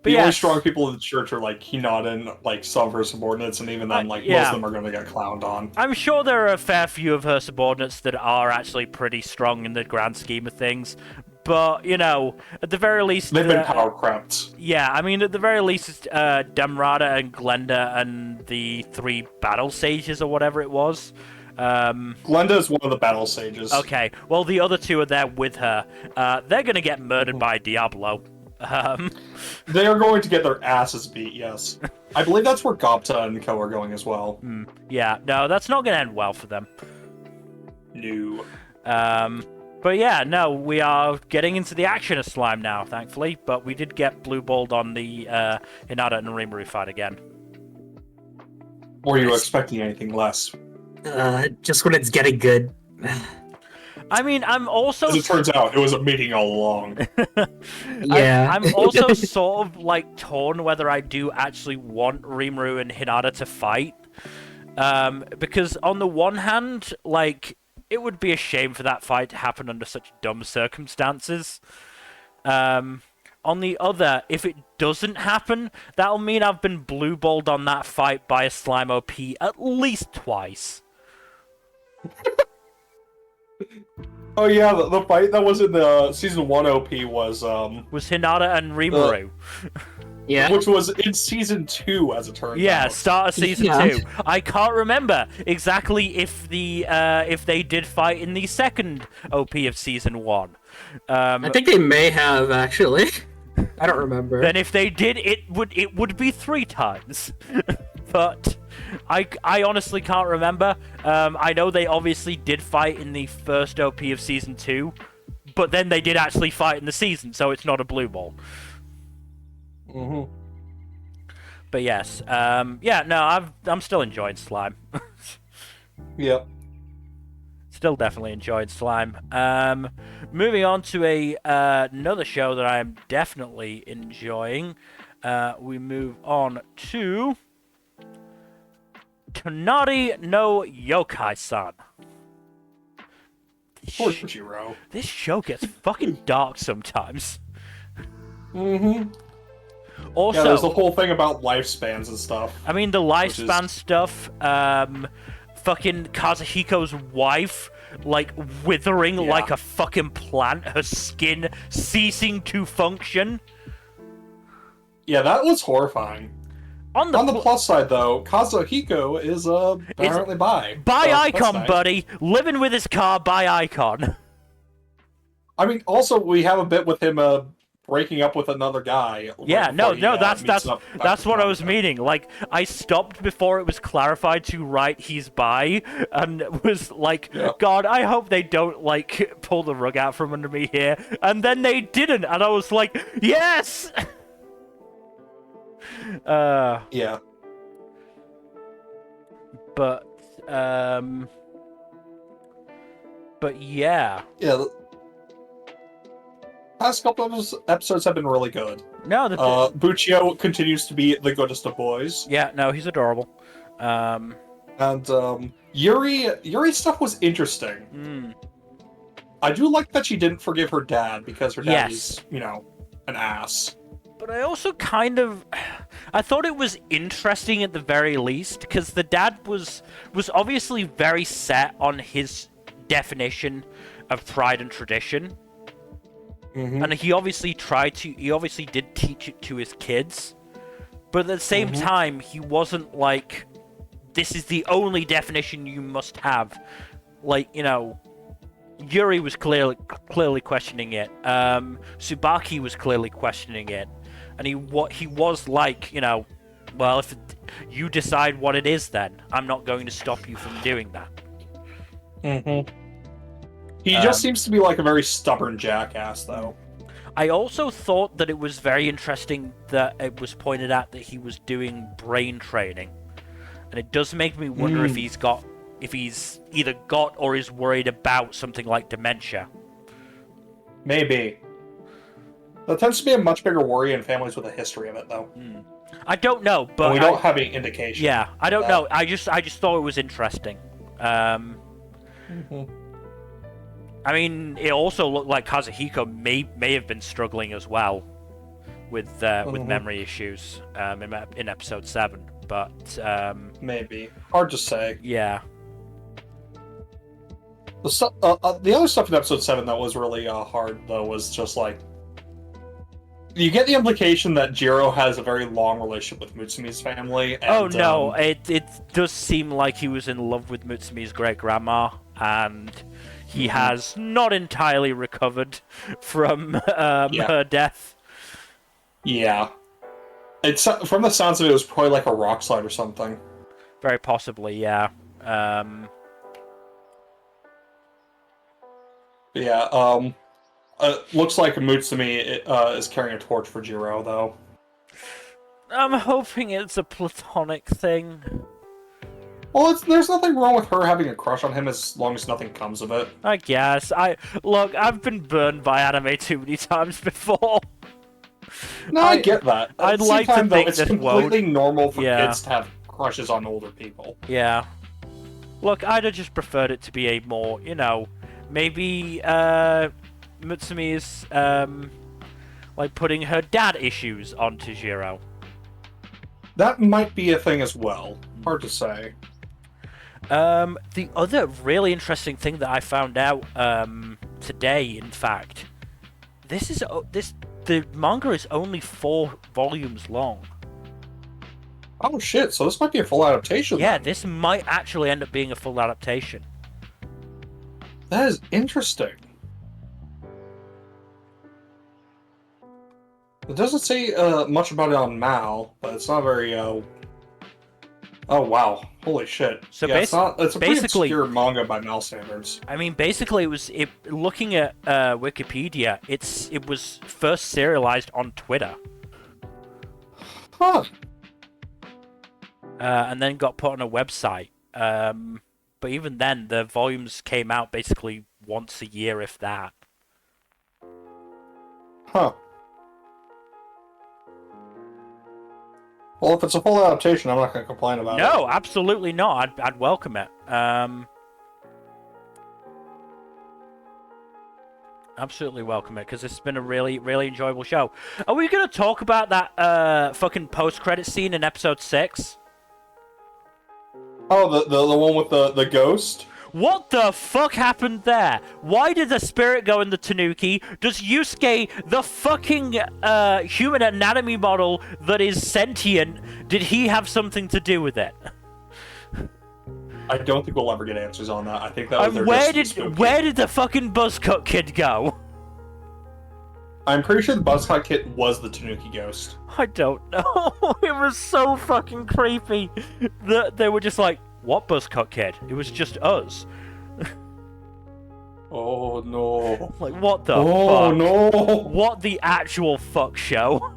The But only yes. strong people in the church are like Hinata and like some of her subordinates, and even then, like most yeah. of them are going to get clowned on. I'm sure there are a fair few of her subordinates that are actually pretty strong in the grand scheme of things. But, you know, at the very least... They've been power crept. Yeah, I mean, at the very least, it's Damrata and Glenda and the 3 battle sages or whatever it was. Glenda is one of the battle sages. Okay, well, the other 2 are there with her. They're going to get murdered by Diablo. They are going to get their asses beat, yes. I believe that's where Gopta and Ko are going as well. Yeah, no, that's not going to end well for them. No. But yeah, no, we are getting into the action of Slime now, thankfully. But we did get blue-balled on the Hinata and Rimuru fight again. Were you expecting anything less? Just when it's getting good. I mean, I'm also... As it turns out, it was a meeting all along. Yeah. I'm also sort of, like, torn whether I do actually want Rimuru and Hinata to fight. Because on the one hand, like... It would be a shame for that fight to happen under such dumb circumstances. On the other, if it doesn't happen, that'll mean I've been blue-balled on that fight by a Slime OP at least twice. Oh yeah, the fight that was in the Season 1 OP was Hinata and Rimuru. Yeah. which was in Season 2, as it turns Yeah, out. start of Season Yeah. 2. I can't remember exactly if they did fight in the second OP of Season 1. I think they may have actually. I don't remember. Then if they did, it would be 3 times. but I honestly can't remember. I know they obviously did fight in the first OP of Season 2, but then they did actually fight in the season, so it's not a blue ball. Mm-hmm. But yes, yeah, no, I'm still enjoying Slime. Yep. Still definitely enjoying Slime. Moving on to another show that I am definitely enjoying. We move on to Tonari no Youkai-san. Poor Jiro. This show gets fucking dark sometimes. Mm-hmm. Also, yeah, there's the whole thing about lifespans and stuff. I mean, the lifespan stuff, fucking Kazuhiko's wife, like, withering like a fucking plant, her skin ceasing to function. Yeah, that was horrifying. On the plus side, though, Kazuhiko is apparently bi. Bi-icon, nice. buddy! Living with his car, bi-icon. I mean, also, we have a bit with him breaking up with another guy. Yeah, no, that's what I was meaning. Like, I stopped before it was clarified to write he's bi, and was like, God, I hope they don't, like, pull the rug out from under me here. And then they didn't, and I was like, yes! Yeah. But yeah. Yeah. The past couple of episodes have been really good. No, Buccio continues to be the goodest of boys. Yeah, no, he's adorable. And Yuri's stuff was interesting. I do like that she didn't forgive her dad because her dad is, you know, an ass. But I also kind of... I thought it was interesting at the very least, because the dad was obviously very set on his definition of pride and tradition. And he obviously did teach it to his kids. But at the same time, he wasn't like, this is the only definition you must have. Like, you know... Yuri was clearly questioning it. Tsubaki was clearly questioning it. And he was like, you know, well, if you decide what it is, then I'm not going to stop you from doing that. He just seems to be like a very stubborn jackass, though. I also thought that it was very interesting that it was pointed out that he was doing brain training. And it does make me wonder if he's either got or is worried about something like dementia. Maybe. That tends to be a much bigger worry in families with a history of it, though. I don't know, but and we don't have any indication. Yeah, I don't know. I just thought it was interesting. I mean, it also looked like Kazuhiko may have been struggling as well with memory issues in episode 7, but maybe hard to say. Yeah. The other stuff in episode 7 that was really hard, though, was just like, you get the implication that Jiro has a very long relationship with Mutsumi's family. And, it does seem like he was in love with Mutsumi's great-grandma, and he has not entirely recovered from her death. Yeah. It's from the sounds of it was probably like a rock slide or something. Very possibly, yeah. Looks like Mutsumi is carrying a torch for Jiro, though. I'm hoping it's a platonic thing. Well, there's nothing wrong with her having a crush on him as long as nothing comes of it. I guess. Look, I've been burned by anime too many times before. No, I get that. I'd like to think it's completely normal for kids to have crushes on older people. Yeah. Look, I'd have just preferred it to be a more, you know, maybe Mutsumi's like putting her dad issues onto Jiro. That might be a thing as well. Hard to say. The other really interesting thing that I found out today, in fact, the manga is only 4 volumes long. Oh shit! So this might be a full adaptation. Yeah, then. this might actually end up being a full adaptation. That is interesting. It doesn't say much about it on Mal, but it's not very Oh wow! Holy shit! So yeah, it's a pretty basically obscure manga by Mal standards. I mean, basically, looking at Wikipedia, it was first serialized on Twitter. Huh. And then got put on a website. But even then, the volumes came out basically once a year, if that. Huh. Well, if it's a full adaptation, I'm not going to complain about it. No, absolutely not. I'd welcome it. Absolutely welcome it, because it's been a really, really enjoyable show. Are we going to talk about that fucking post-credit scene in episode 6? Oh, the one with the ghost? What the fuck happened there? Why did the spirit go in the Tanuki? Does Yusuke, the fucking human anatomy model that is sentient, did he have something to do with it? I don't think we'll ever get answers on that. I think that was where did the fucking buzzcut kid go? I'm pretty sure the buzzcut kid was the Tanuki ghost. I don't know. It was so fucking creepy that they were just like, what buzzcut kid? It was just us. Oh no. Like, what the fuck? Oh no. What the actual fuck show?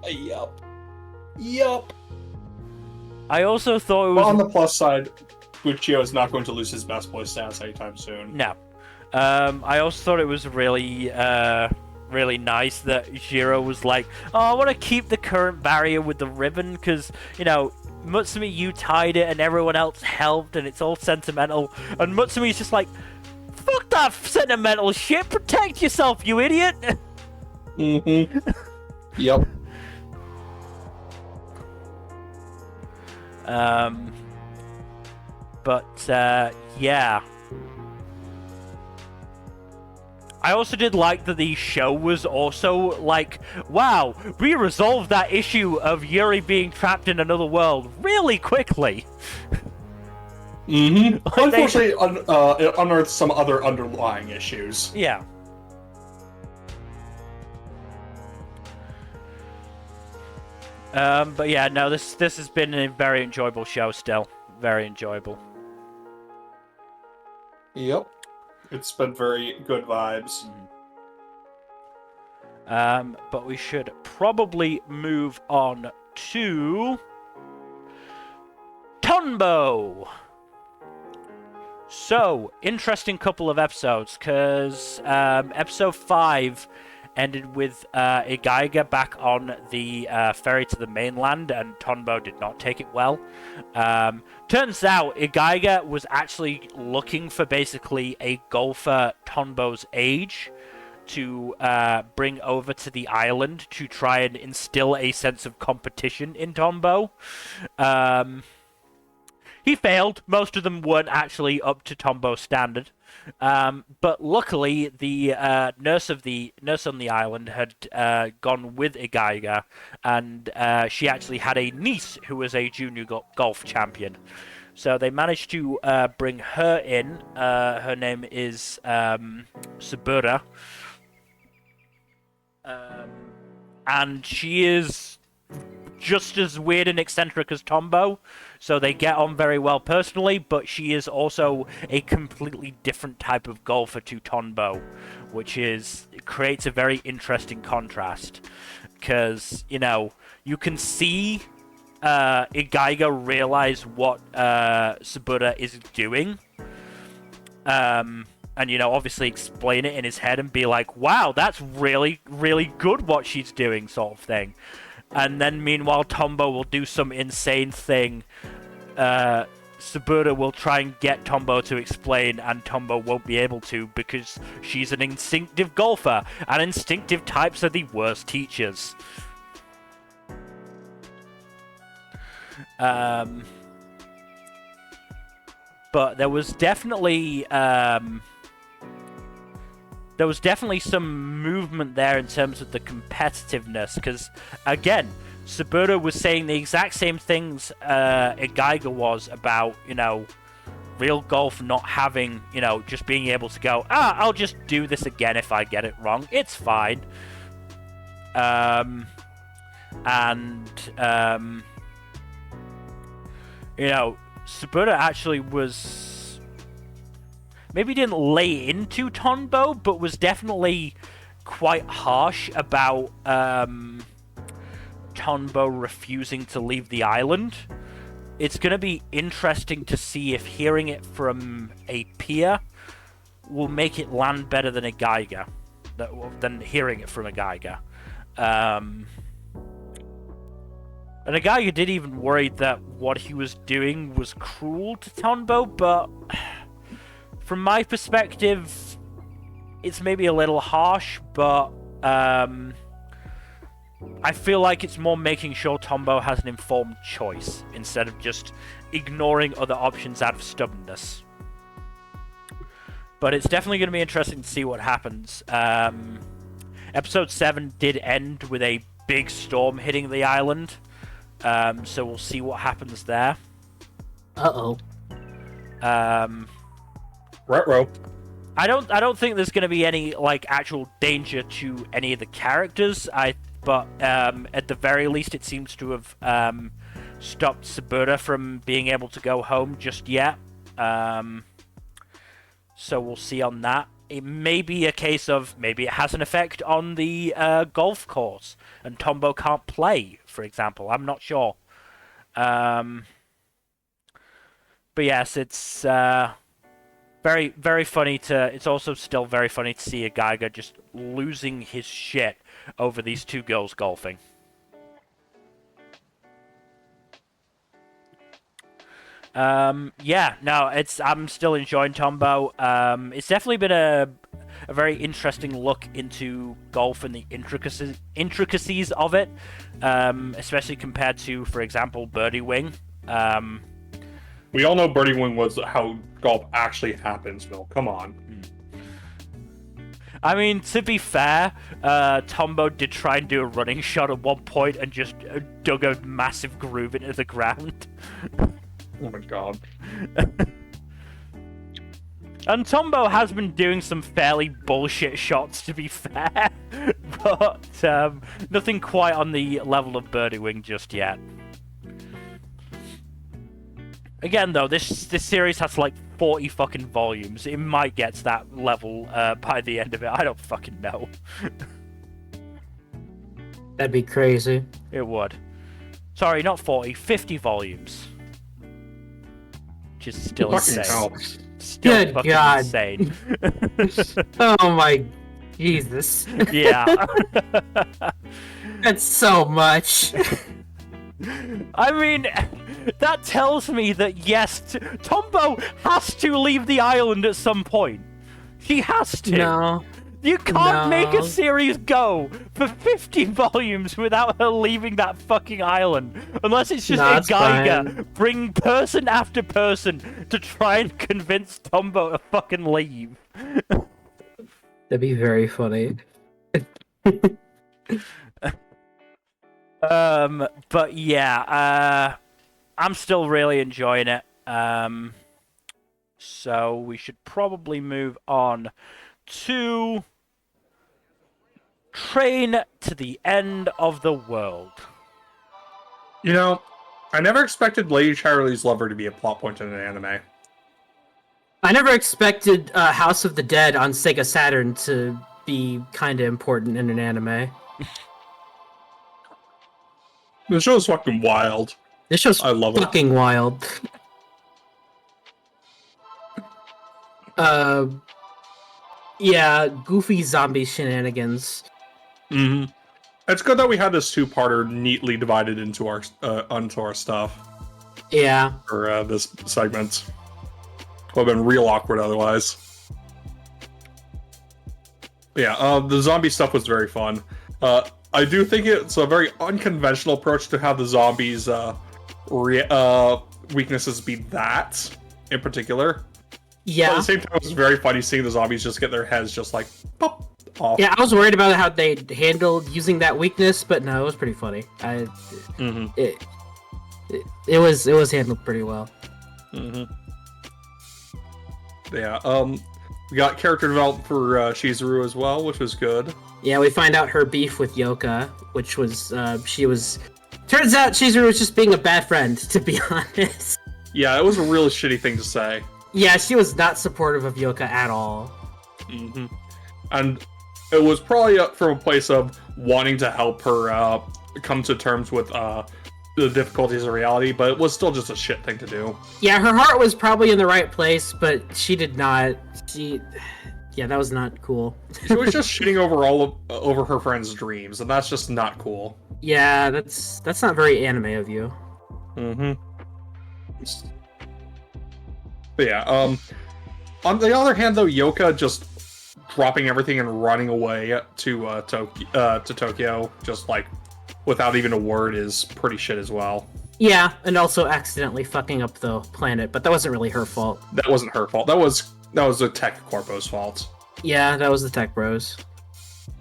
Yup. Yup. I also thought it was... Well, on the plus side, Buchio is not going to lose his best boy status anytime soon. No. I also thought it was really, really nice that Jiro was like, oh, I want to keep the current barrier with the ribbon, because, you know, Mutsumi, you tied it, and everyone else helped, and it's all sentimental. And Mutsumi's just like, fuck that sentimental shit, protect yourself, you idiot! Mm-hmm. Yep. Yeah. I also did like that the show was also like, wow, we resolved that issue of Yuri being trapped in another world really quickly. Mm-hmm. Unfortunately, it unearthed some other underlying issues. Yeah. But yeah, no, this has been a very enjoyable show still. Very enjoyable. Yep. It's been very good vibes. But we should probably move on to Tonbo. So, interesting couple of episodes, because episode 5 ended with Igaiga back on the ferry to the mainland, and Tonbo did not take it well. Turns out Igaiga was actually looking for basically a golfer Tonbo's age to bring over to the island to try and instill a sense of competition in Tonbo. He failed. Most of them weren't actually up to Tombo's standard. But luckily, the nurse on the island had gone with Igaiga, and she actually had a niece who was a junior golf champion. So they managed to bring her in. Her name is Sabura. And she is just as weird and eccentric as Tonbo, so they get on very well personally, but she is also a completely different type of golfer to Tonbo, which creates a very interesting contrast, because, you know, you can see Igaiga realize what Sabura is doing, and, you know, obviously explain it in his head and be like, wow, that's really, really good what she's doing, sort of thing. And then, meanwhile, Tonbo will do some insane thing. Sabura will try and get Tonbo to explain, and Tonbo won't be able to because she's an instinctive golfer, and instinctive types are the worst teachers. But there was definitely some movement there in terms of the competitiveness, because, again, Sabura was saying the exact same things Igaiga was about, you know, real golf not having, you know, just being able to go, I'll just do this again if I get it wrong. It's fine. Sabura actually was... Maybe didn't lay into Tonbo, but was definitely quite harsh about Tonbo refusing to leave the island. It's going to be interesting to see if hearing it from a peer will make it land better than a Geiger, than hearing it from a Geiger. And a Geiger did even worry that what he was doing was cruel to Tonbo, but from my perspective, it's maybe a little harsh, but I feel like it's more making sure Tonbo has an informed choice instead of just ignoring other options out of stubbornness. But it's definitely going to be interesting to see what happens. Episode 7 did end with a big storm hitting the island, so we'll see what happens there. Uh-oh. Retro. I don't think there's going to be any actual danger to any of the characters. But at the very least, it seems to have stopped Sabura from being able to go home just yet. So we'll see on that. It may be a case of maybe it has an effect on the golf course, and Tonbo can't play, for example. I'm not sure. But yes, it's very, very funny to... It's also still very funny to see a Geiger just losing his shit over these two girls golfing. Yeah, no, I'm still enjoying Tonbo. It's definitely been a very interesting look into golf and the intricacies of it, especially compared to, for example, Birdie Wing. We all know Birdie Wing was how golf actually happens, Will. Come on. I mean, to be fair, Tonbo did try and do a running shot at one point and just dug a massive groove into the ground. Oh my god. And Tonbo has been doing some fairly bullshit shots, to be fair. But nothing quite on the level of Birdie Wing just yet. Again, though, this series has 40 fucking volumes. It might get to that level by the end of it. I don't fucking know. That'd be crazy. It would. Sorry, not 40, 50 volumes. Which is still insane. Still Good fucking God. insane. Oh my Jesus. Yeah. That's so much. I mean, that tells me that yes, Tonbo has to leave the island at some point. He has to. No. You can't make a series go for 50 volumes without her leaving that fucking island. Unless it's just a Geiger bring person after person to try and convince Tonbo to fucking leave. That'd be very funny. But yeah, I'm still really enjoying it. So we should probably move on to Train to the End of the World. You know, I never expected Lady Charlie's Lover to be a plot point in an anime. I never expected House of the Dead on Sega Saturn to be kind of important in an anime. The show's fucking wild. This show's I love it. fucking wild. Yeah, goofy zombie shenanigans. Mm-hmm. It's good that we had this two-parter neatly divided into our stuff. Yeah. For this segment. Would have been real awkward otherwise. But yeah, the zombie stuff was very fun. I do think it's a very unconventional approach to have the zombies' weaknesses be that, in particular. Yeah. But at the same time, it was very funny seeing the zombies just get their heads just pop off. Yeah, I was worried about how they handled using that weakness, but no, it was pretty funny. It was handled pretty well. Mm-hmm. Yeah, we got character development for Shizuru as well, which was good. Yeah, we find out her beef with Yoka, which was, turns out Shizuru was just being a bad friend, to be honest. Yeah, it was a really shitty thing to say. Yeah, she was not supportive of Yoka at all. Hmm. And it was probably from a place of wanting to help her come to terms with the difficulties of reality, but it was still just a shit thing to do. Yeah, her heart was probably in the right place, but she did not. Yeah, that was not cool. She was just shitting over her friend's dreams, and that's just not cool. Yeah, that's not very anime of you. Mm-hmm. But yeah, on the other hand, though, Yoka just dropping everything and running away to Tokyo, just like without even a word, is pretty shit as well. Yeah, and also accidentally fucking up the planet, but that wasn't really her fault. That wasn't her fault. That was the Tech Corpo's fault. Yeah, that was the Tech Bros.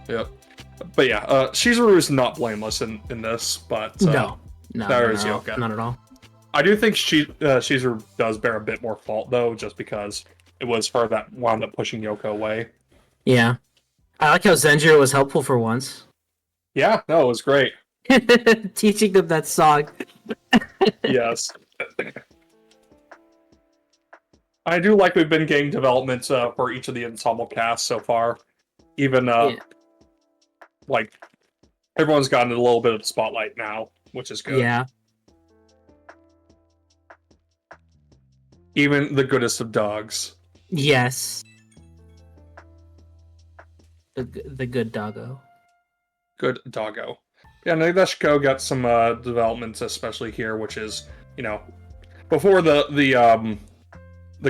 Yep. But yeah, Shizuru is not blameless in this, but no, there is Yoka. Not at all. I do think Shizuru does bear a bit more fault, though, just because it was her that wound up pushing Yoka away. Yeah. I like how Zenjiro was helpful for once. Yeah, no, it was great. Teaching them that song. Yes. I do like we've been getting development for each of the ensemble casts so far. Even, like, everyone's gotten a little bit of the spotlight now, which is good. Yeah. Even the goodest of dogs. Yes. The good doggo. Good doggo. Yeah, Nadeshiko got some developments, especially here, which is, before the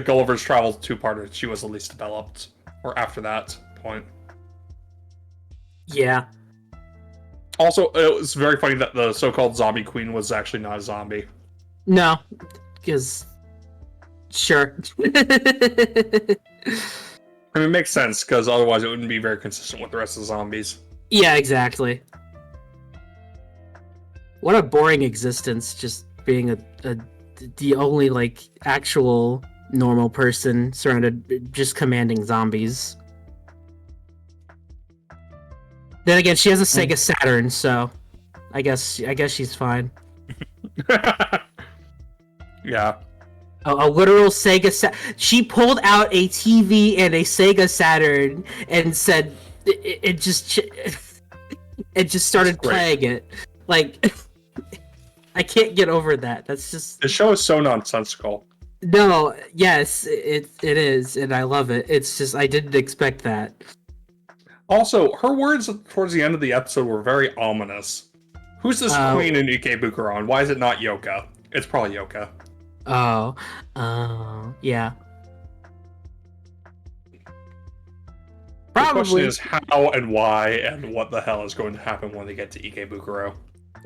Gulliver's Travel two-parter, she was the least developed, or after that point. Yeah. Also, it was very funny that the so-called zombie queen was actually not a zombie. No, because sure. I mean, it makes sense, because otherwise it wouldn't be very consistent with the rest of the zombies. Yeah, exactly. What a boring existence, just being the only, like, actual normal person surrounded, just commanding zombies. Then again, she has a Sega Saturn, so I guess she's fine. Yeah. A literal Sega she pulled out a TV and a Sega Saturn and said it just started playing it. Like, I can't get over that. That's just... The show is so nonsensical. No, yes, it is, and I love it. It's just, I didn't expect that. Also, her words towards the end of the episode were very ominous. Who's this queen in Ikebukuro? Why is it not Yoka? It's probably Yoka. Oh, yeah. The question is how and why and what the hell is going to happen when they get to Ikebukuro.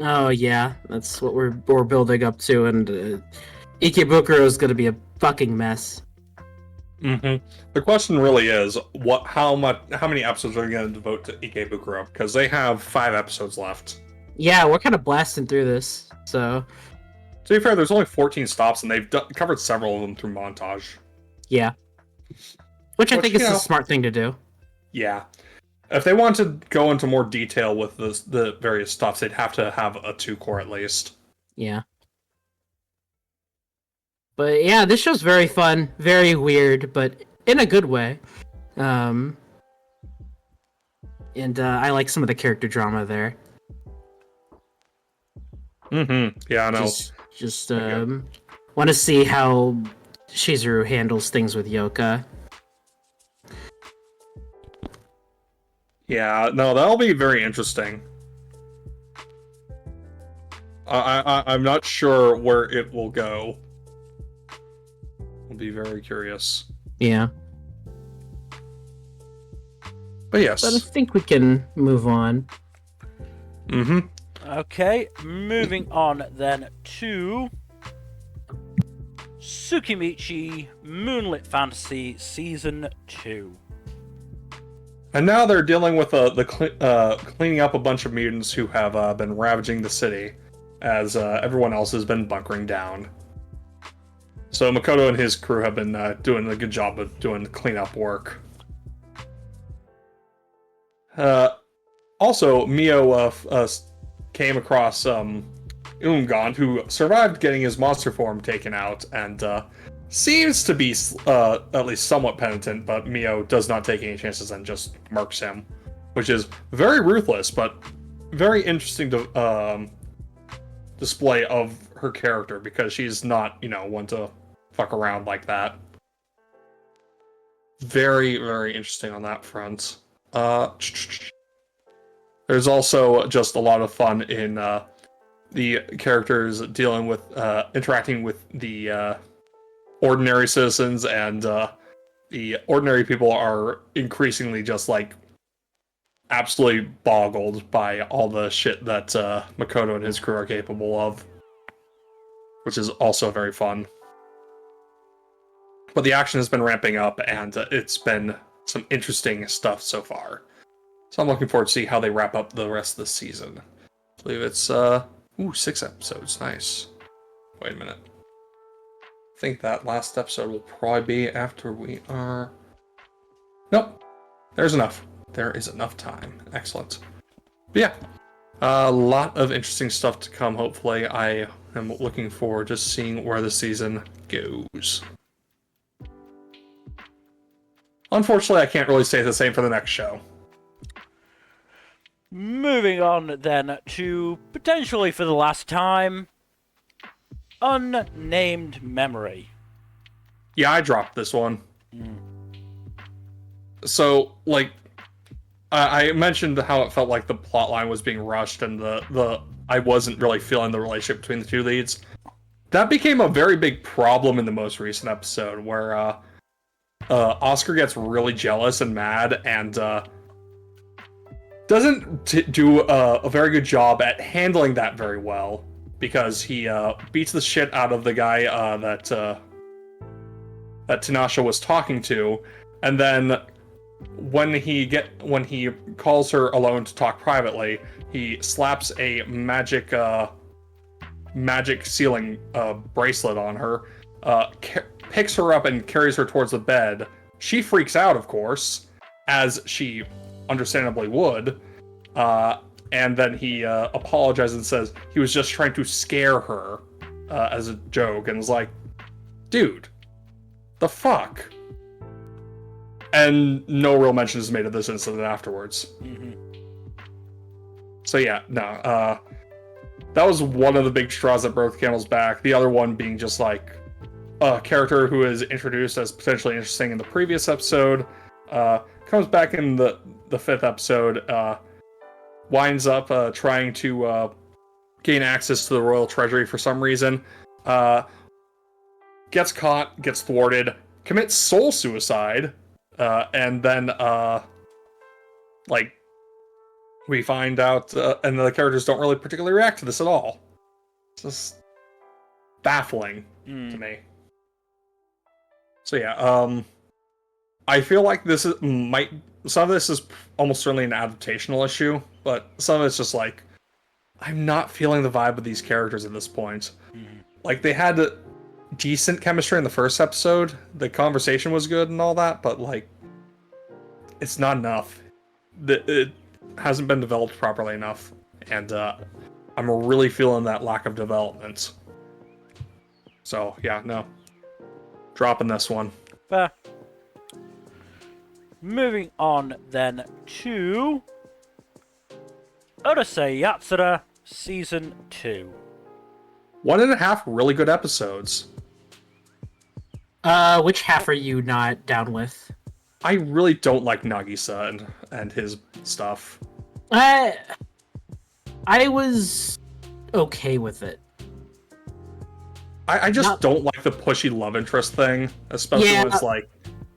Oh yeah, that's what we're building up to, and Ikebukuro is going to be a fucking mess. Mm-hmm. The question really is, how many episodes are you going to devote to Ikebukuro? Because they have 5 episodes left. Yeah, we're kind of blasting through this, so... To be fair, there's only 14 stops, and they've covered several of them through montage. Yeah. Which I think is a smart thing to do. Yeah. If they want to go into more detail with the various stops, they'd have to have a 2-core at least. Yeah. But yeah, this show's very fun, very weird, but in a good way. And I like some of the character drama there. Mm-hmm. Yeah, I know. Just want to see how Shizuru handles things with Yoka. Yeah, no, that'll be very interesting. I'm not sure where it will go. I'll be very curious. Yeah. But yes. But I think we can move on. Mm-hmm. Okay, moving on then to Tsukimichi Moonlit Fantasy Season 2. And now they're dealing with cleaning up a bunch of mutants who have been ravaging the city, as everyone else has been bunkering down. So Makoto and his crew have been doing a good job of doing the cleanup work. Also, Mio came across Ungan, who survived getting his monster form taken out and seems to be at least somewhat penitent, but Mio does not take any chances and just murks him, which is very ruthless, but very interesting to display of her character, because she's not, one to fuck around like that. Very, very interesting on that front. There's also just a lot of fun in the characters dealing with, interacting with the ordinary citizens, and the ordinary people are increasingly just like absolutely boggled by all the shit that Makoto and his crew are capable of, which is also very fun. But the action has been ramping up, and it's been some interesting stuff so far. So I'm looking forward to see how they wrap up the rest of the season. I believe it's 6 episodes. Nice. Wait a minute. I think that last episode will probably be after we are... Nope. There's enough. There is enough time. Excellent. But yeah. A lot of interesting stuff to come, hopefully. I am looking forward to seeing where the season goes. Unfortunately, I can't really say the same for the next show. Moving on then to, potentially for the last time, Unnamed Memory. Yeah, I dropped this one. So, like, I mentioned how it felt like the plotline was being rushed, and I wasn't really feeling the relationship between the two leads. That became a very big problem in the most recent episode, where Oscar gets really jealous and mad, and doesn't do a very good job at handling that very well, because he beats the shit out of the guy that Tanasha was talking to, and then when he calls her alone to talk privately, he slaps a magic ceiling bracelet on her, picks her up and carries her towards the bed. She freaks out, of course, as she understandably would, and then he apologizes and says he was just trying to scare her as a joke, and is like, dude, the fuck? And no real mention is made of this incident afterwards. So yeah, no, that was one of the big straws that broke the camel's back. The other one being just like a character who is introduced as potentially interesting in the previous episode, comes back in the 5th episode, winds up trying to gain access to the royal treasury for some reason, gets caught, gets thwarted, commits soul suicide, and then we find out, and the characters don't really particularly react to this at all. It's just baffling to me. So yeah, I feel like this is some of this is almost certainly an adaptational issue, but some of it's just like, I'm not feeling the vibe of these characters at this point. Like, they had decent chemistry in the first episode, the conversation was good and all that, but like, it's not enough. It hasn't been developed properly enough, and I'm really feeling that lack of development. So yeah, no. Dropping this one. Fair. Moving on then to Urusei Yatsura Season 2. 1.5 really good episodes. Which half are you not down with? I really don't like Nagisa and his stuff. I was okay with it. I just don't like the pushy love interest thing, especially when it's like,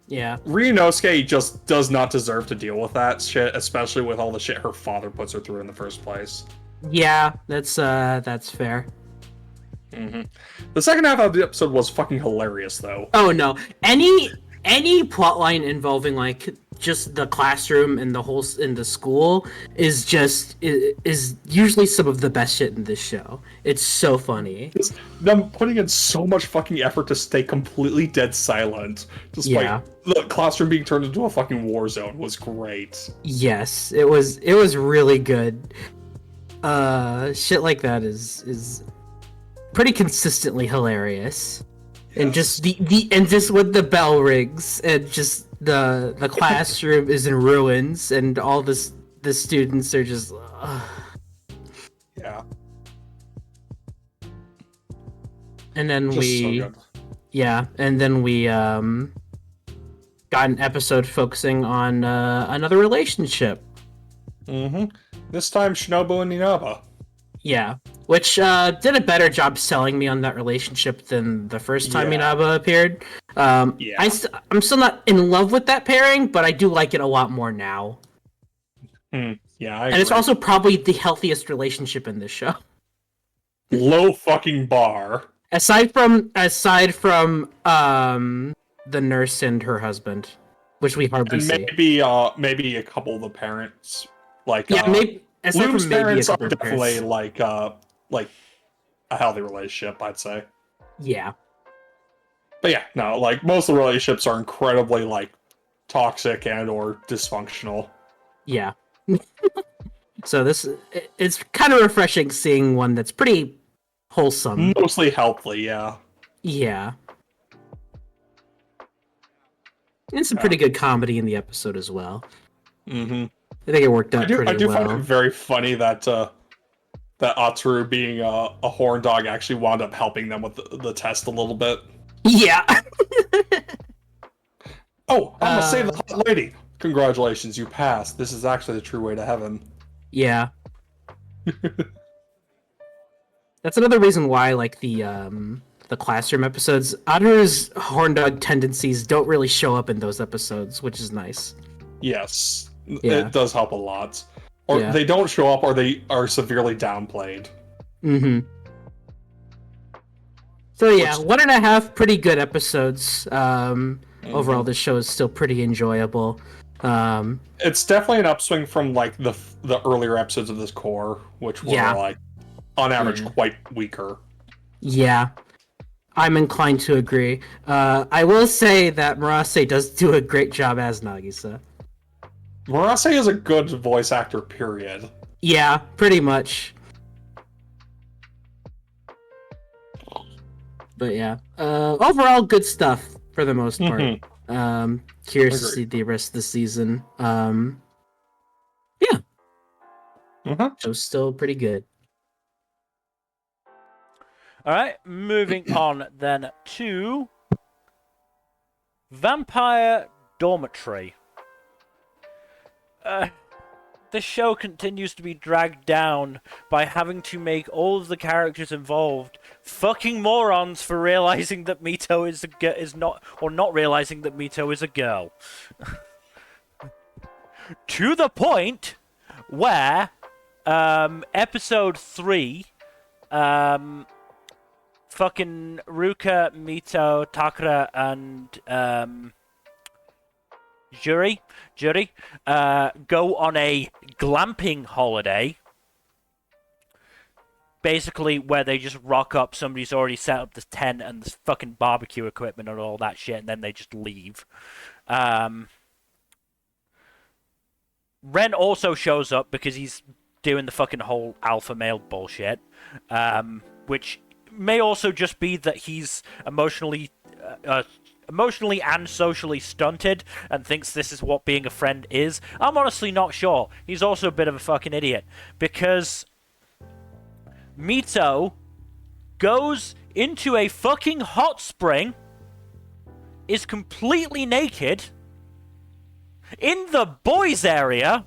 Ryunosuke just does not deserve to deal with that shit, especially with all the shit her father puts her through in the first place. Yeah, that's fair. The second half of the episode was fucking hilarious, though. Oh no, any plotline involving like just the classroom and the school is usually some of the best shit in this show. It's so funny. Them putting in so much fucking effort to stay completely dead silent, despite the classroom being turned into a fucking war zone, was great. Yes, it was really good. Shit like that is pretty consistently hilarious. And just just with the bell rings and just the classroom is in ruins and all the students are just Yeah. And then Just so good. and then we got an episode focusing on another relationship. This time Shinobu and Inaba. Yeah, which did a better job selling me on that relationship than the first time Inaba appeared. I'm still not in love with that pairing, but I do like it a lot more now. Yeah, and it's also probably the healthiest relationship in this show. Low fucking bar. Aside from the nurse and her husband, which we hardly see. Maybe a couple of the parents, maybe. Bloom's parents are definitely like a healthy relationship, I'd say. Yeah. But yeah, no, like most of the relationships are incredibly like toxic and or dysfunctional. Yeah. So it's kind of refreshing seeing one that's pretty wholesome. Mostly healthy, yeah. Yeah. And some pretty good comedy in the episode as well. I think it worked out pretty well. I do find it very funny that that Yatsura being a horn dog actually wound up helping them with the test a little bit. Yeah. Oh, I'm gonna save the hot lady. Congratulations, you passed. This is actually the true way to heaven. Yeah. That's another reason why, like, the classroom episodes, Yatsura's horn dog tendencies don't really show up in those episodes, which is nice. Yes. It does help a lot. Or they don't show up, or they are severely downplayed. So yeah, 1.5 pretty good episodes. Overall, this show is still pretty enjoyable. It's definitely an upswing from like the earlier episodes of this core, which were like on average quite weaker. Yeah, I'm inclined to agree. I will say that Murase does do a great job as Nagisa. Murase is a good voice actor, period. Yeah, pretty much. But yeah, overall good stuff for the most part. Curious to see the rest of the season. Yeah. Show's still pretty good. Alright, moving on then to Vampire Dormitory. The show continues to be dragged down by having to make all of the characters involved fucking morons for realizing that Mito is not realizing that Mito is a girl. To the point where episode 3 fucking Ruka, Mito, Takara, and Jury go on a glamping holiday, basically where they just rock up, somebody's already set up the tent and the fucking barbecue equipment and all that shit, and then they just leave. Ren also shows up because he's doing the fucking whole alpha male bullshit, which may also just be that he's emotionally and socially stunted and thinks this is what being a friend is. I'm honestly not sure. He's also a bit of a fucking idiot, because Mito goes into a fucking hot spring, is completely naked in the boys area,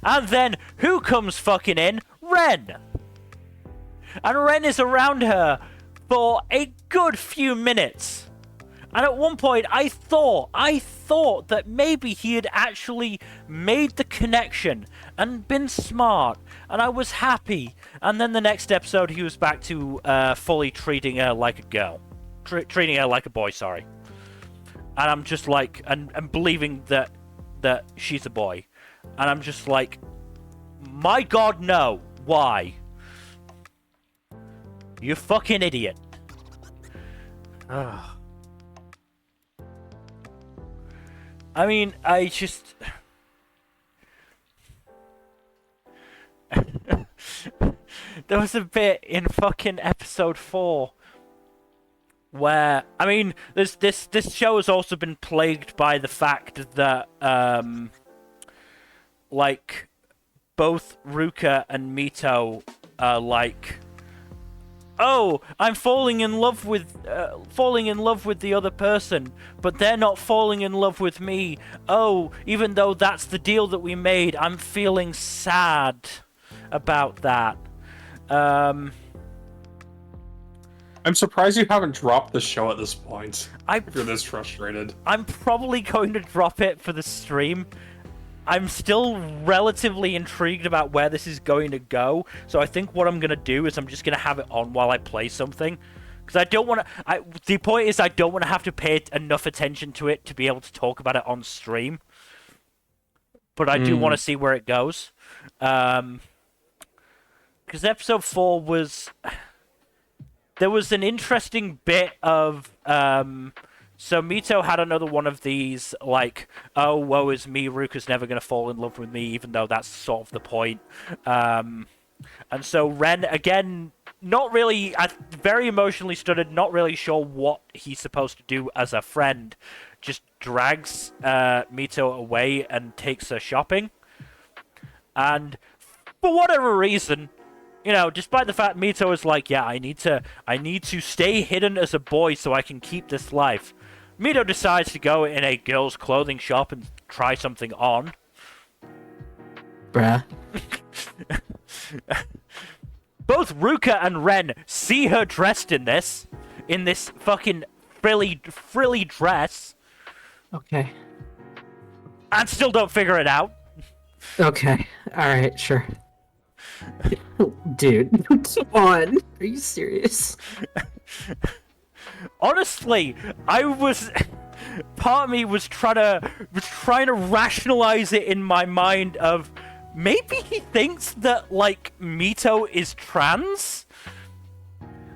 and then who comes fucking in? Ren. And Ren is around her for a good few minutes. And at one point, I thought that maybe he had actually made the connection and been smart, and I was happy. And then the next episode, he was back to fully treating her like a girl. Treating her like a boy, sorry. And I'm just like, and believing that she's a boy. And I'm just like, my god, no. Why? You fucking idiot. Ugh. I mean, I just... there was a bit in fucking episode 4 where, I mean, this show has also been plagued by the fact that like both Ruka and Mito are like, oh, I'm falling in love with the other person, but they're not falling in love with me. Oh, even though that's the deal that we made, I'm feeling sad about that. I'm surprised you haven't dropped the show at this point. If you're this frustrated. I'm probably going to drop it for the stream. I'm still relatively intrigued about where this is going to go, so I think what I'm going to do is I'm just going to have it on while I play something. Because I don't want to... The point is I don't want to have to pay enough attention to it to be able to talk about it on stream. But I do want to see where it goes. Because episode 4 was... There was an interesting bit of... So Mito had another one of these, like, oh, woe is me, Ruka's never going to fall in love with me, even though that's sort of the point. And so Ren, again, not really, very emotionally stunned, not really sure what he's supposed to do as a friend, just drags Mito away and takes her shopping. And for whatever reason, you know, despite the fact Mito is like, yeah, I need to stay hidden as a boy so I can keep this life. Mito decides to go in a girl's clothing shop and try something on. Bruh. Both Ruka and Ren see her dressed in this fucking frilly dress. Okay. And still don't figure it out. Okay. Alright, sure. Dude, come on. Are you serious? Honestly, part of me was trying to rationalize it in my mind of maybe he thinks that like Mito is trans.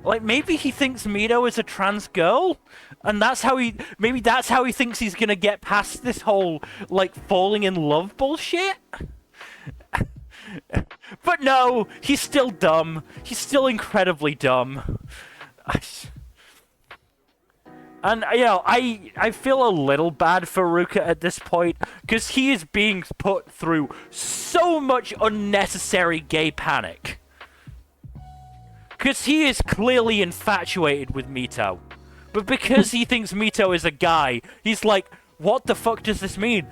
Like maybe he thinks Mito is a trans girl, and that's how he thinks he's gonna get past this whole like falling in love bullshit. But no, he's still dumb. He's still incredibly dumb. And, you know, I feel a little bad for Ruka at this point, because he is being put through so much unnecessary gay panic. Because he is clearly infatuated with Mito. But because he thinks Mito is a guy, he's like, what the fuck does this mean?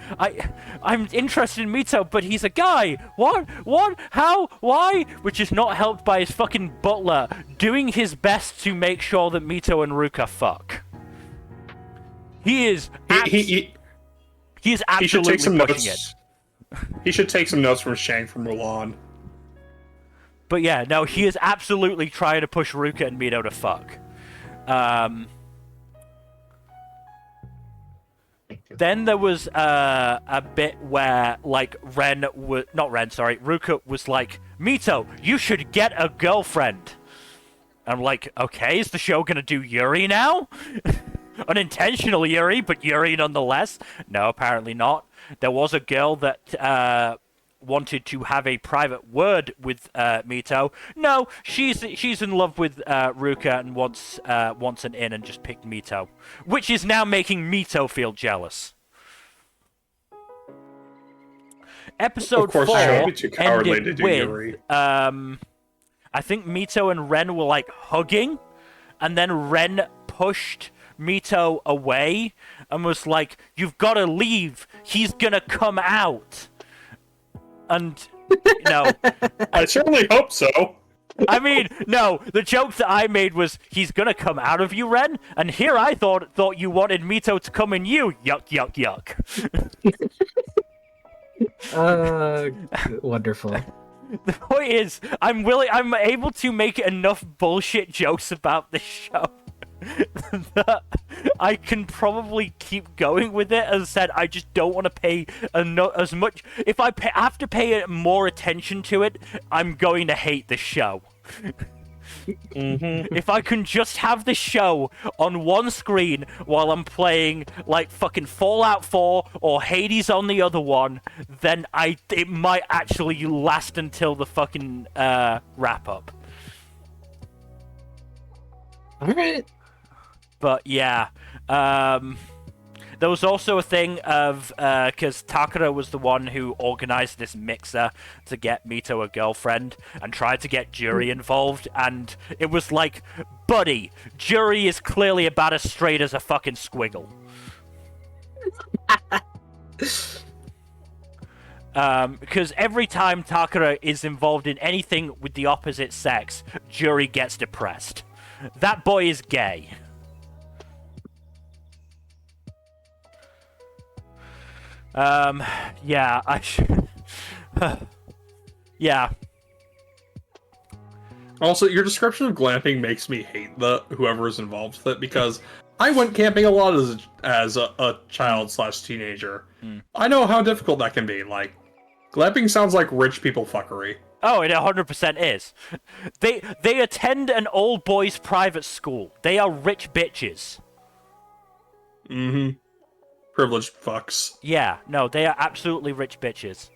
I'm interested in Mito, but he's a guy. What? How? Why? Which is not helped by his fucking butler doing his best to make sure that Mito and Ruka fuck. He is absolutely pushing it. He should take some notes from Shang from Mulan. But yeah, no, he is absolutely trying to push Ruka and Mito to fuck. Then there was a bit where, like, Ruka was like, Mito, you should get a girlfriend. I'm like, okay, is the show gonna do Yuri now? Unintentional Yuri, but Yuri nonetheless. No, apparently not. There was a girl that wanted to have a private word with Mito. No, she's in love with Ruka and wants an in and just picked Mito, which is now making Mito feel jealous. Episode 4 ended with I think Mito and Ren were like hugging, and then Ren pushed Mito away and was like, "You've got to leave. He's gonna come out." And you know, I certainly hope so. I mean, no. The joke that I made was, "He's gonna come out of you, Ren." And here I thought you wanted Mito to come in you. Yuck, yuck, yuck. Wonderful. The point is, I'm able to make enough bullshit jokes about this show that I can probably keep going with it. As I said, I just don't want to pay as much. If I have to pay more attention to it, I'm going to hate this show. If I can just have the show on one screen while I'm playing like fucking Fallout 4 or Hades on the other one, then it might actually last until the fucking wrap up. All right. But yeah, there was also a thing of, because Takara was the one who organized this mixer to get Mito a girlfriend and tried to get Jury involved, and it was like, buddy, Jury is clearly about as straight as a fucking squiggle. Because every time Takara is involved in anything with the opposite sex, Jury gets depressed. That boy is gay. Yeah, I should... yeah. Also, your description of glamping makes me hate whoever is involved with it, because I went camping a lot as a child/teenager. I know how difficult that can be. Like, glamping sounds like rich people fuckery. Oh, it 100% is. They attend an old boys' private school. They are rich bitches. Mm-hmm. Privileged fucks. Yeah, no, they are absolutely rich bitches.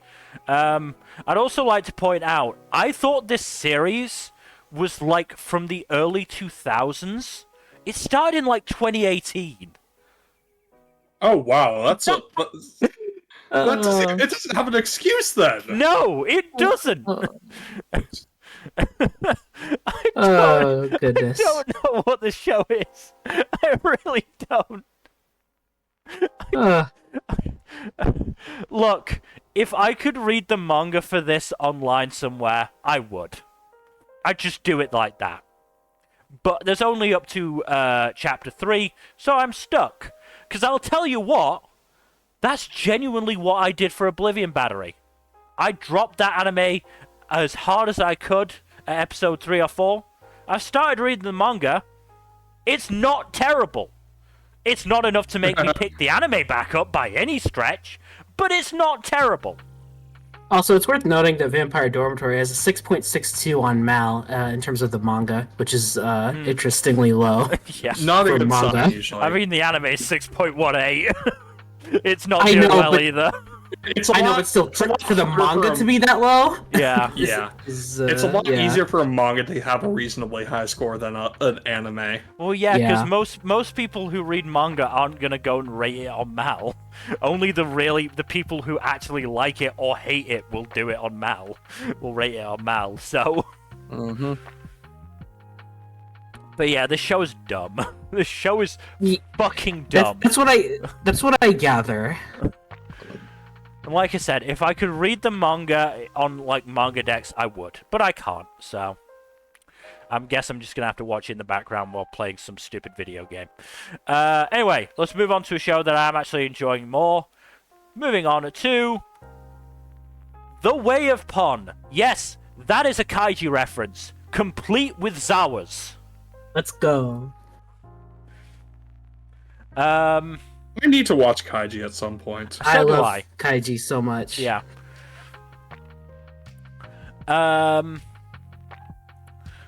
I'd also like to point out, I thought this series was, like, from the early 2000s. It started in, like, 2018. Oh, wow, that's a... it doesn't have an excuse, then! No, it doesn't! Oh, goodness. I don't know what the show is. I really don't. Look, if I could read the manga for this online somewhere, I would. I'd just do it like that. But there's only up to chapter 3, so I'm stuck. Because I'll tell you what, that's genuinely what I did for Oblivion Battery. I dropped that anime as hard as I could at episode 3 or 4. I started reading the manga. It's not terrible. It's not enough to make me pick the anime back up by any stretch, but it's not terrible. Also, it's worth noting that Vampire Dormitory has a 6.62 on Mal in terms of the manga, which is interestingly low. Yes. Not a For good manga. sign, usually. I mean, the anime is 6.18. It's not I doing know, well but- either. It's a I know, lot- but still, it's a lot for the harder manga for to be that low? Yeah. Yeah. Is, It's a lot yeah. easier for a manga to have a reasonably high score than an anime. Well, yeah, because Yeah. most people who read manga aren't gonna go and rate it on Mal. Only the people who actually like it or hate it will do it on Mal. Will rate it on Mal. So. Mm-hmm. But yeah, this show is dumb. This show is Ye- fucking dumb. That's what I gather. And like I said, if I could read the manga on, like, manga decks, I would. But I can't, so... I guess I'm just gonna have to watch it in the background while playing some stupid video game. Anyway, let's move on to a show that I'm actually enjoying more. Moving on to... The Way of Pon. Yes, that is a kaiju reference. Complete with Zawas. Let's go. I need to watch Kaiji at some point. I do love I. Kaiji so much. Yeah.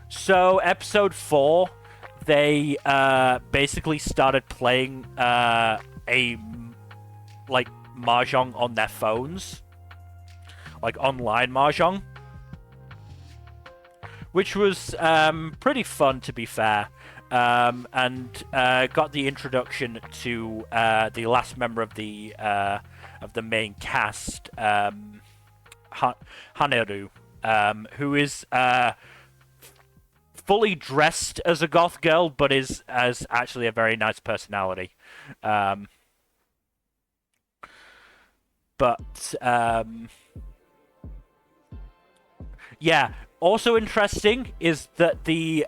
So episode 4, they basically started playing a like mahjong on their phones, like online mahjong, which was pretty fun, to be fair. And got the introduction to the last member of the main cast, Haneru, who is fully dressed as a goth girl, but has actually a very nice personality. Yeah. Also interesting is that the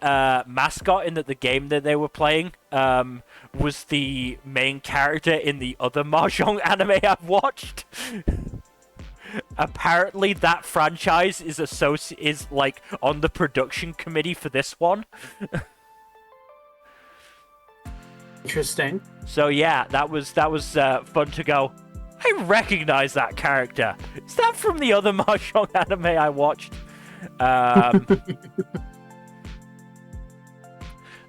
mascot in the game that they were playing was the main character in the other mahjong anime I've watched. Apparently, that franchise is like on the production committee for this one. Interesting. So yeah, that was fun to go. I recognize that character. Is that from the other mahjong anime I watched?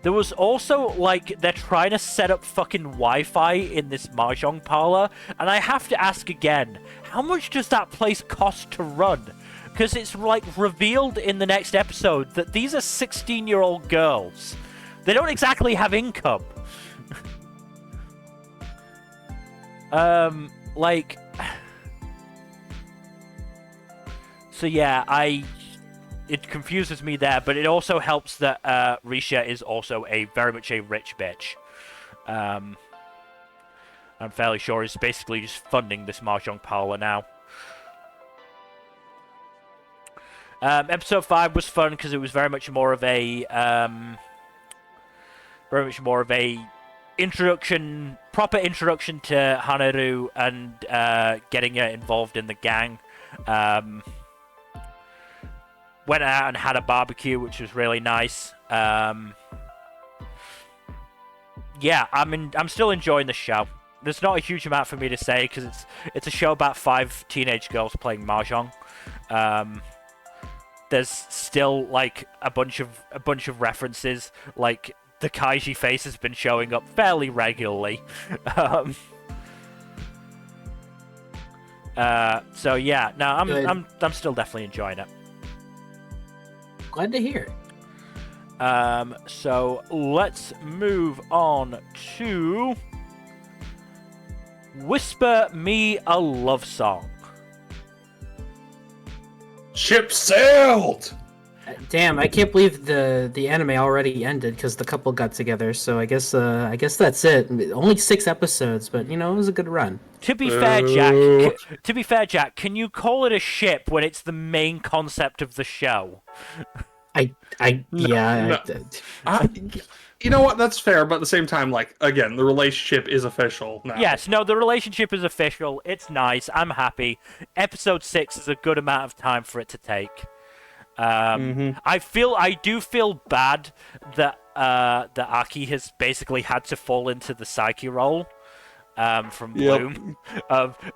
There was also, like, they're trying to set up fucking Wi-Fi in this mahjong parlor, and I have to ask again, how much does that place cost to run? Because it's, like, revealed in the next episode that these are 16-year-old girls. They don't exactly have income. Like... So yeah, it confuses me there, but it also helps that Risha is also very much a rich bitch. I'm fairly sure he's basically just funding this mahjong parlor now. Episode 5 was fun because it was very much more of a proper introduction to Hanaru and getting her involved in the gang. Went out and had a barbecue, which was really nice. Yeah, I'm still enjoying the show. There's not a huge amount for me to say because it's a show about 5 teenage girls playing mahjong. There's still like a bunch of references, like the Kaiji face has been showing up fairly regularly. So yeah, no, I'm still definitely enjoying it. Glad to hear. So let's move on to Whisper Me a Love Song. Ship sailed! Damn, I can't believe the anime already ended because the couple got together. So I guess that's it. Only 6 episodes, but it was a good run. To be fair, Jack, can you call it a ship when it's the main concept of the show? You know what? That's fair, but at the same time, like, again, the relationship is official now. Yes, no, the relationship is official. It's nice. I'm happy. Episode 6 is a good amount of time for it to take. I do feel bad that Aki has basically had to fall into the Psyche role from Bloom.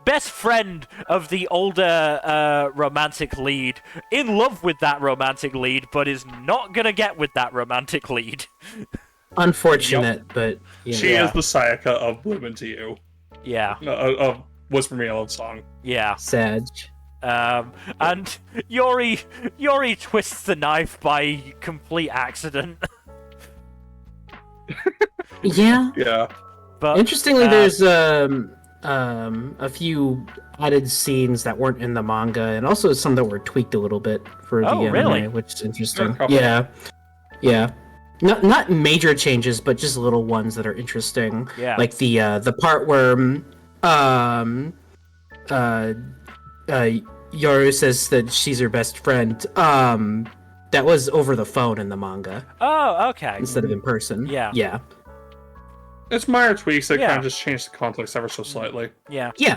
Best friend of the older romantic lead, in love with that romantic lead, but is not gonna get with that romantic lead. Unfortunate, but she is the Sayaka of Bloom into You. Yeah. Of Whisper Me a Love Song. Yeah. Sad. And Yori twists the knife by complete accident. Yeah. Yeah. But interestingly, there's a few added scenes that weren't in the manga, and also some that were tweaked a little bit for the anime, really? which is interesting. Yeah. Yeah. Not major changes, but just little ones that are interesting. Yeah. Like the part where Yoru says that she's her best friend. That was over the phone in the manga. Oh, okay. Instead of in person. Yeah. Yeah. It's minor tweaks that kind of just change the context ever so slightly. Yeah. Yeah.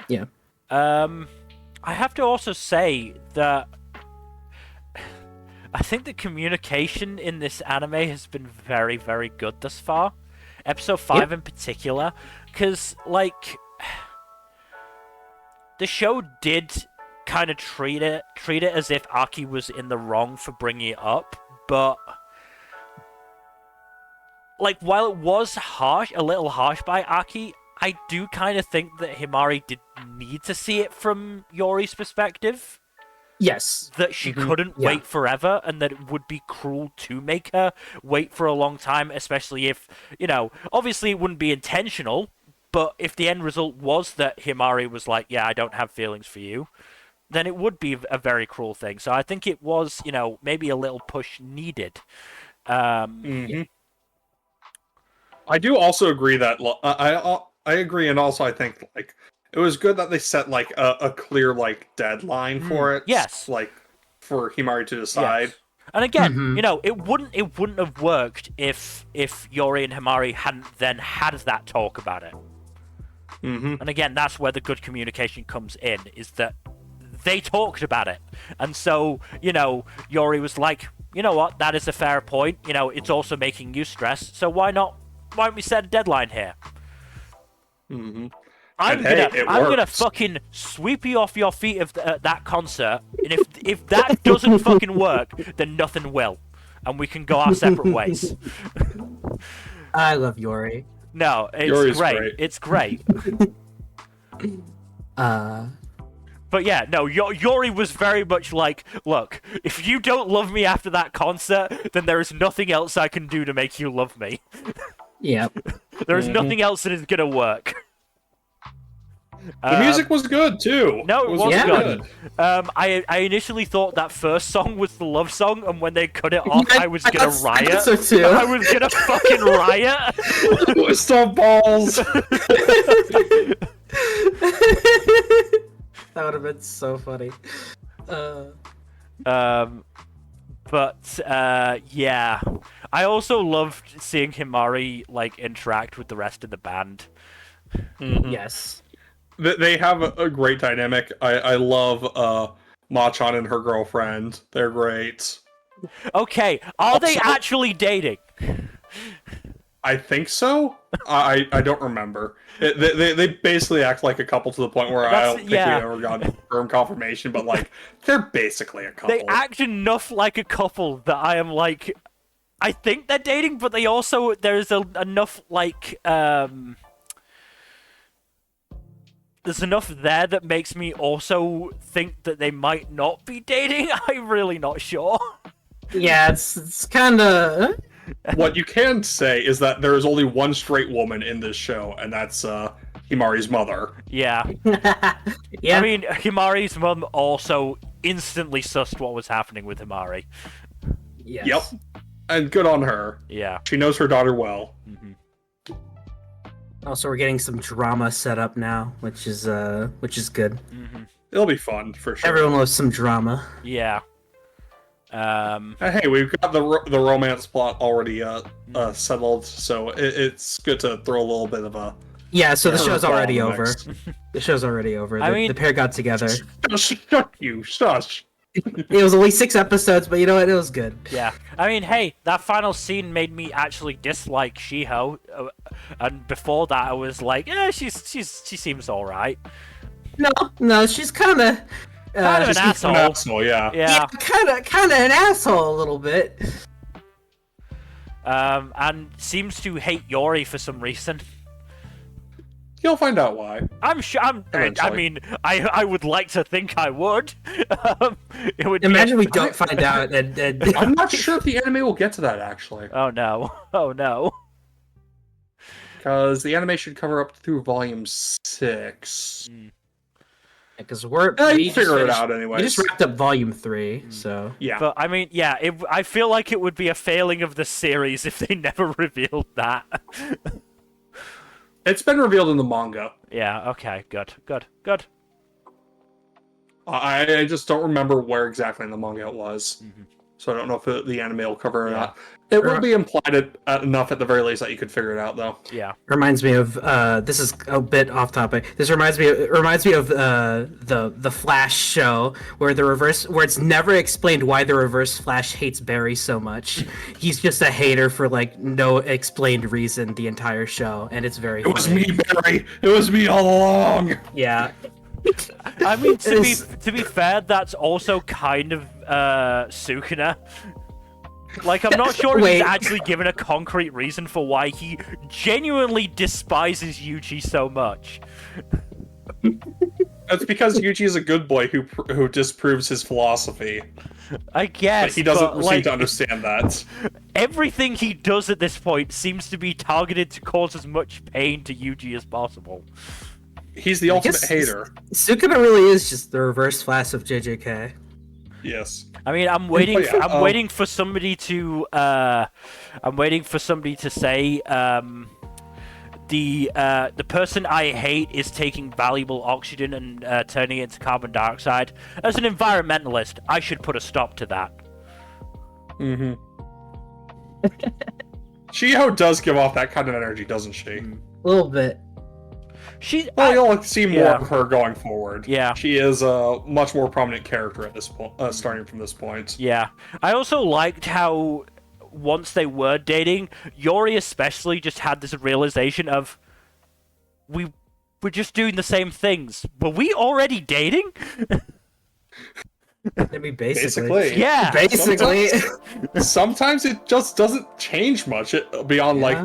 Yeah. I have to also say that I think the communication in this anime has been very, very good thus far. Episode 5 in particular, because, like, the show did kind of treat it as if Aki was in the wrong for bringing it up, but, like, while it was a little harsh by Aki, I do kind of think that Himari did need to see it from Yori's perspective. Yes. That she couldn't wait forever, and that it would be cruel to make her wait for a long time, especially if, obviously it wouldn't be intentional, but if the end result was that Himari was like, yeah, I don't have feelings for you, then it would be a very cruel thing. So I think it was, maybe a little push needed. I do also agree that, I agree, and also I think, like, it was good that they set, like, a clear, like, deadline for it. Yes. Like, for Himari to decide. Yes. And again, it wouldn't have worked if Yori and Himari hadn't then had that talk about it. And again, that's where the good communication comes in, is that they talked about it. And so, Yori was like, you know what, that is a fair point. It's also making you stress, so why don't we set a deadline here? I'm gonna fucking sweep you off your feet at that concert, and if that doesn't fucking work, then nothing will, and we can go our separate ways. I love Yori. No, it's Yori's great. It's great. But yeah, no, Yori was very much like, look, if you don't love me after that concert, then there is nothing else I can do to make you love me. Yep. There is nothing else that is gonna work. The music was good too. No, it was yeah. good. I initially thought that first song was the love song, and when they cut it off, I was gonna riot. I thought so too. I was gonna fucking riot. Stop balls. That would have been so funny. Yeah. I also loved seeing Himari like interact with the rest of the band. Yes. They have a great dynamic. I love Machan and her girlfriend. They're great. Okay, are they actually dating? I think so. I don't remember. They basically act like a couple to the point where I don't think we ever got firm confirmation, but like they're basically a couple. They act enough like a couple that I am like, I think they're dating, but they also there's enough like there's enough there that makes me also think that they might not be dating. I'm really not sure. Yeah, it's kind of. What you can say is that there is only one straight woman in this show, and that's Himari's mother. Yeah. Yeah. I mean, Himari's mum also instantly sussed what was happening with Himari. Yes. Yep. And good on her. Yeah. She knows her daughter well. Also, we're getting some drama set up now, which is good. It'll be fun for sure. Everyone loves some drama. Yeah. Hey, we've got the romance plot already settled, so it's good to throw a little bit of a. Yeah, so the show's curveball already in the over. mix. The show's already over. I mean- The pair got together. Shut you, shush. It was only 6 episodes, but you know what? It was good. Yeah. I mean, hey, that final scene made me actually dislike Shiho, and before that I was like, she seems alright. No, she's kind of. Kind of an asshole. Asshole, yeah. Yeah. kind of an asshole a little bit. And seems to hate Yori for some reason. You'll find out why. I'm sure. I Eventually. mean, I would like to think I would. It would. Imagine we don't find out. And I'm not sure if the anime will get to that actually, Oh no! Oh no! because the anime should cover up through volume 6. because You we figure it just out We anyway. just wrapped up volume 3, so Yeah. But I mean, yeah. I feel like it would be a failing of the series if they never revealed that. It's been revealed in the manga. Yeah. Okay. Good. I just don't remember where exactly in the manga it was. So I don't know if the anime will cover it or not. It will be implied enough at the very least that you could figure it out, though. Yeah. reminds me of this is a bit off topic. This reminds me of the Flash show where it's never explained why the Reverse Flash hates Barry so much. He's just a hater for like no explained reason the entire show, and it's very It was funny. me, Barry. It was me all along. Yeah. I mean, to It's- be fair, that's also kind of Sukuna. Like, I'm not sure if he's Wait. actually given a concrete reason for why he genuinely despises Yuji so much. That's because Yuji is a good boy who disproves his philosophy. I guess. But he doesn't but, seem like, to understand that. everything he does at this point seems to be targeted to cause as much pain to Yuji as possible. He's the ultimate guess- hater. Sukuna really is just the Reverse Flash of JJK. Yes. I mean, I'm waiting. but yeah, I'm waiting for somebody to. I'm waiting for somebody to say. The person I hate is taking valuable oxygen and turning it into carbon dioxide. As an environmentalist, I should put a stop to that. Mm-hmm. Shiho does give off that kind of energy, doesn't she? A little bit. I- You'll see more yeah. of her going forward. Yeah. She is a much more prominent character at this point, starting from this point. Yeah. I also liked how once they were dating, Yori especially just had this realization of we're just doing the same things. Were we already dating? I mean, basically. Basically. Yeah. Basically. Sometimes it just doesn't change much beyond Yeah. like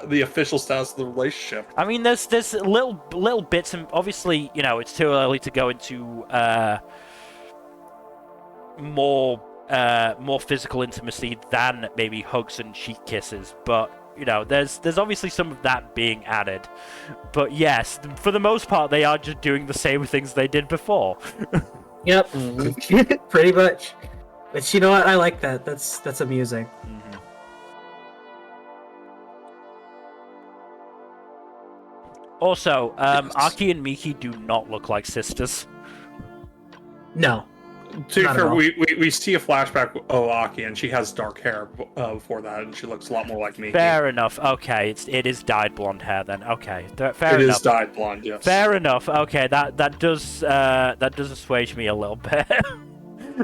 the official status of the relationship. I mean, there's little bits, and obviously, you know, it's too early to go into more physical intimacy than maybe hugs and cheek kisses, but you know, there's obviously some of that being added. But yes, for the most part, they are just doing the same things they did before. Yep. Pretty much. But you know what? I like that. That's amusing. Mm-hmm. Also, Aki and Miki do not look like sisters. No. To be Not at fair, all. we see a flashback of Aki, and she has dark hair before that, and she looks a lot more like me. Fair enough. Okay, it is dyed blonde hair then. Okay, fair It enough. is dyed blonde, yes. Fair enough. Okay, that does assuage me a little bit.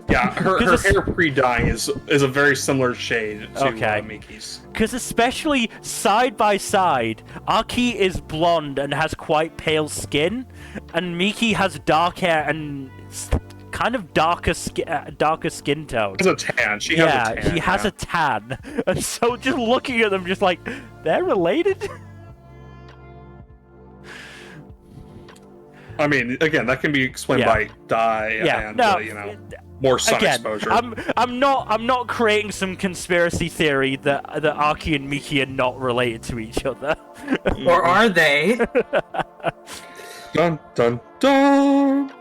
Yeah, her 'Cause hair pre-dyeing is a very similar shade to Miki's. Because especially side by side, Aki is blonde and has quite pale skin, and Miki has dark hair and kind of darker skin tone. She has a tan. She has a tan. He has a tan, and so just looking at them, just like they're related. I mean, again, that can be explained by dye and you know, more sun exposure. I'm not creating some conspiracy theory that Aki and Miki are not related to each other. Or are they? Dun dun dun.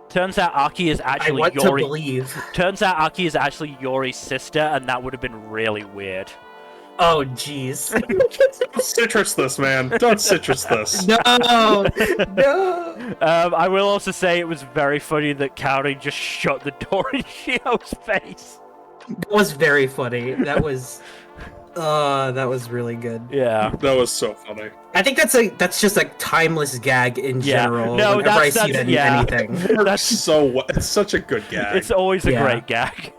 Turns out Aki is actually I want Yori. to believe. Turns out Aki is actually Yori's sister, and that would have been really weird. Oh, jeez. Citrus this, man. Don't citrus this. No! No! I will also say it was very funny that Kaori just shut the door in Shio's face. That was very funny. That was really good. Yeah. That was so funny. I think that's just a timeless gag in general. No, whenever I see that's that in anything. That's so. It's such a good gag. It's always a great gag.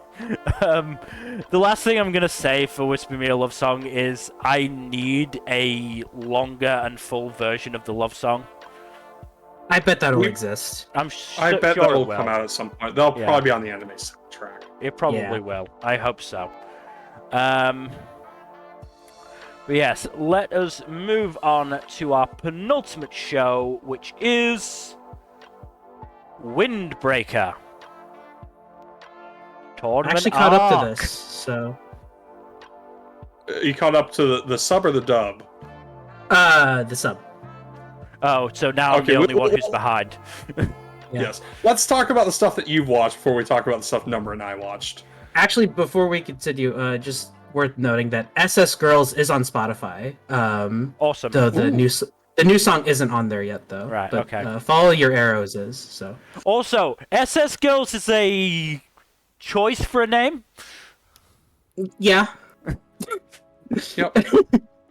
The last thing I'm gonna say for Whisper Me a Love Song is I need a longer and full version of the love song. I bet that'll exist. I bet sure that'll it will. come out at some point. They'll probably be on the anime soundtrack. It probably will. I hope so. But yes, let us move on to our penultimate show, which is Windbreaker. I Tournament actually caught up to arc. this, so... You caught up to the sub or the dub? The sub. Oh, so now I'm the only one who's behind. Yeah. Yes. Let's talk about the stuff that you've watched before we talk about the stuff Nmbr and I watched. Actually, before we continue, just worth noting that SS Girls is on Spotify. Awesome. Though the new song isn't on there yet, though. Right, but, okay. Follow Your Arrows is, so... Also, SS Girls is a choice for a name. Yeah. Yep.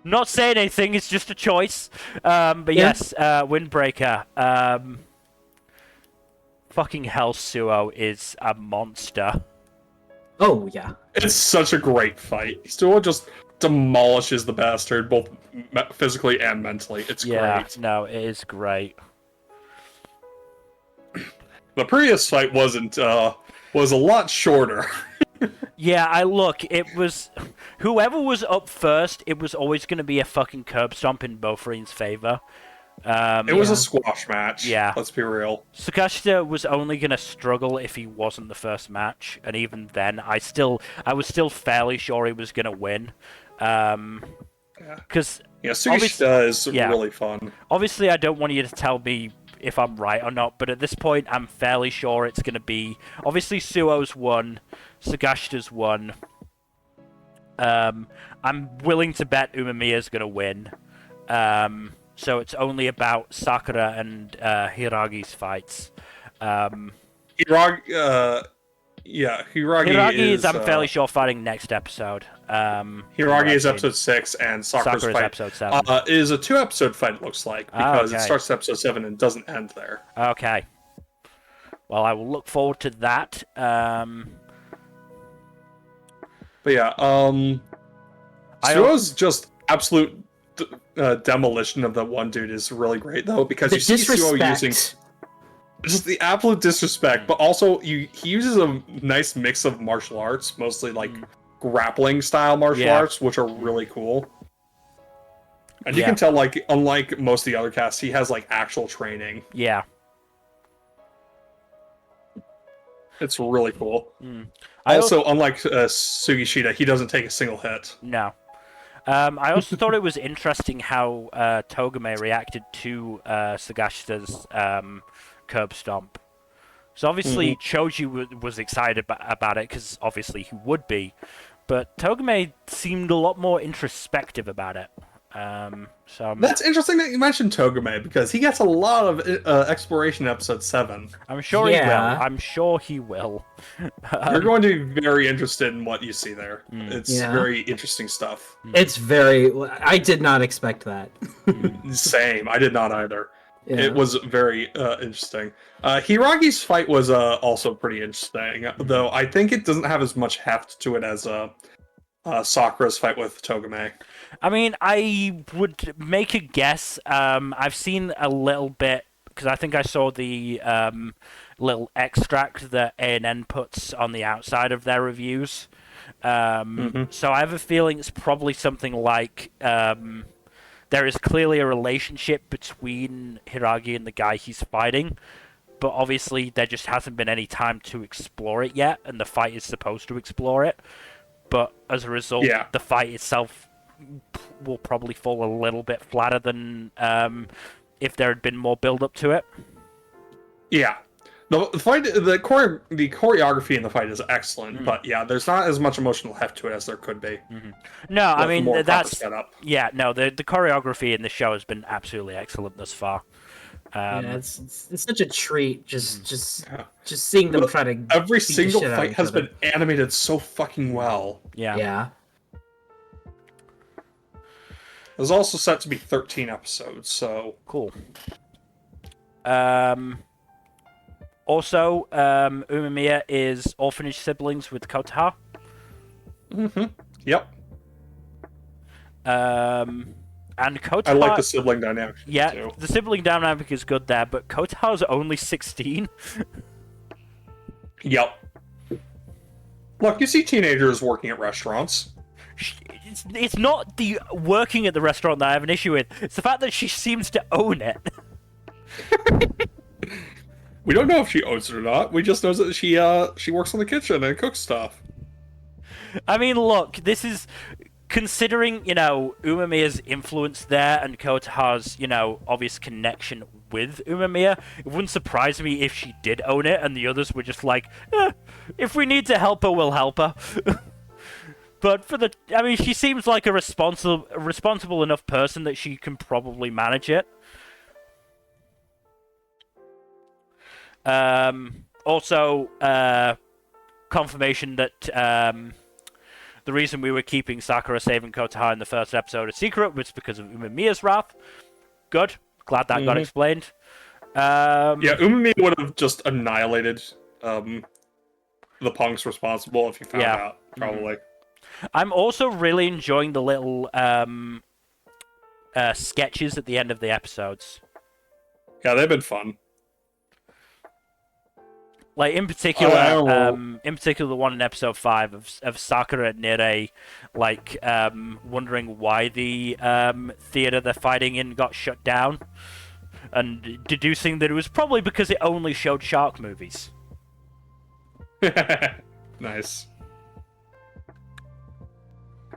Not saying anything, it's just a choice. But yes, Windbreaker. Fucking hell, Suo is a monster. Oh, yeah. It's such a great fight. Suo just demolishes the bastard, both physically and mentally. It's great. No, it is great. The previous fight was a lot shorter. Yeah, it was... Whoever was up first, it was always going to be a fucking curb stomp in Bofrin's favor. It was a squash match. Yeah. Let's be real. Sakashita was only going to struggle if he wasn't the first match, and even then, I was still fairly sure he was going to win. Because... Yeah, Sugishita is really fun. Obviously, I don't want you to tell me if I'm right or not, but at this point, I'm fairly sure it's going to be... Obviously, Suo's won, Sagashita's won. I'm willing to bet Umemiya's going to win. So it's only about Sakura and Hiragi's fights. Hiragi is, I'm fairly sure, fighting next episode. Hiragi is episode 6, and Sakura's fight episode 7. is a 2-episode fight, it looks like, because it starts at episode 7 and doesn't end there. Okay. Well, I will look forward to that. But yeah, Suo's just absolute demolition of that one dude is really great, though, because The you see Suo disrespect. using... just the absolute disrespect, but also he uses a nice mix of martial arts, mostly like grappling style martial arts, which are really cool. And you can tell, like, unlike most of the other casts, he has like actual training. Yeah. It's really cool. Also, unlike Sugishita, he doesn't take a single hit. No. I also thought it was interesting how Togame reacted to Sagashita's curb stomp. So obviously Choji was excited about it, because obviously he would be. But Togame seemed a lot more introspective about it. That's interesting that you mentioned Togame, because he gets a lot of exploration in episode 7. I'm sure he will. I'm sure he will. You're going to be very interested in what you see there. It's very interesting stuff. It's very... I did not expect that. Same. I did not either. Yeah. It was very interesting. Hiragi's fight was also pretty interesting, though I think it doesn't have as much heft to it as Sakura's fight with Togame. I mean, I would make a guess. I've seen a little bit, because I think I saw the little extract that ANN puts on the outside of their reviews. So I have a feeling it's probably something like there is clearly a relationship between Hiragi and the guy he's fighting, but obviously there just hasn't been any time to explore it yet, and the fight is supposed to explore it. But as a result, the fight itself will probably fall a little bit flatter than if there had been more build-up to it. Yeah. The fight, the choreography in the fight is excellent, but yeah, there's not as much emotional heft to it as there could be. No, I mean, that's... Yeah, no, the choreography in the show has been absolutely excellent thus far. It's such a treat, just seeing them try to... Every single fight has been animated so fucking well. Yeah. There's also set to be 13 episodes, so... Cool. Also, Umemiya is orphanage siblings with Kotaha. Yep. And Kotaha... I like the sibling dynamic, too. The sibling dynamic is good there, but Kotaha's only 16. Yep. Look, you see teenagers working at restaurants. It's not the working at the restaurant that I have an issue with. It's the fact that she seems to own it. We don't know if she owns it or not. We just know that she works in the kitchen and cooks stuff. I mean, look, this is... Considering, Umemiya's influence there and Kotaha's, obvious connection with Umemiya, it wouldn't surprise me if she did own it and the others were just like, if we need to help her, we'll help her. But she seems like a responsible enough person that she can probably manage it. Also, confirmation that the reason we were keeping Sakura saving Kotaha in the first episode a secret was because of Umemiya's wrath. Good. Glad that got explained. Umemiya would have just annihilated the punks responsible if you found out, probably. I'm also really enjoying the little sketches at the end of the episodes. Yeah, they've been fun. Like, in particular, the one in episode 5 of Sakura and Nire, like, wondering why the theater they're fighting in got shut down, and deducing that it was probably because it only showed shark movies. Nice.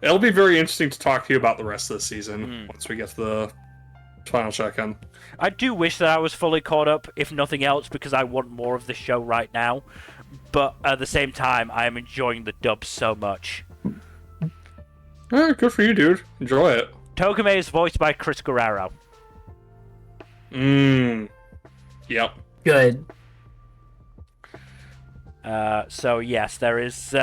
It'll be very interesting to talk to you about the rest of the season once we get to the final check-in. I do wish that I was fully caught up, if nothing else, because I want more of the show right now. But at the same time, I am enjoying the dub so much. Good for you, dude. Enjoy it. Togame is voiced by Chris Guerrero. Yep. Good. So yes, there is...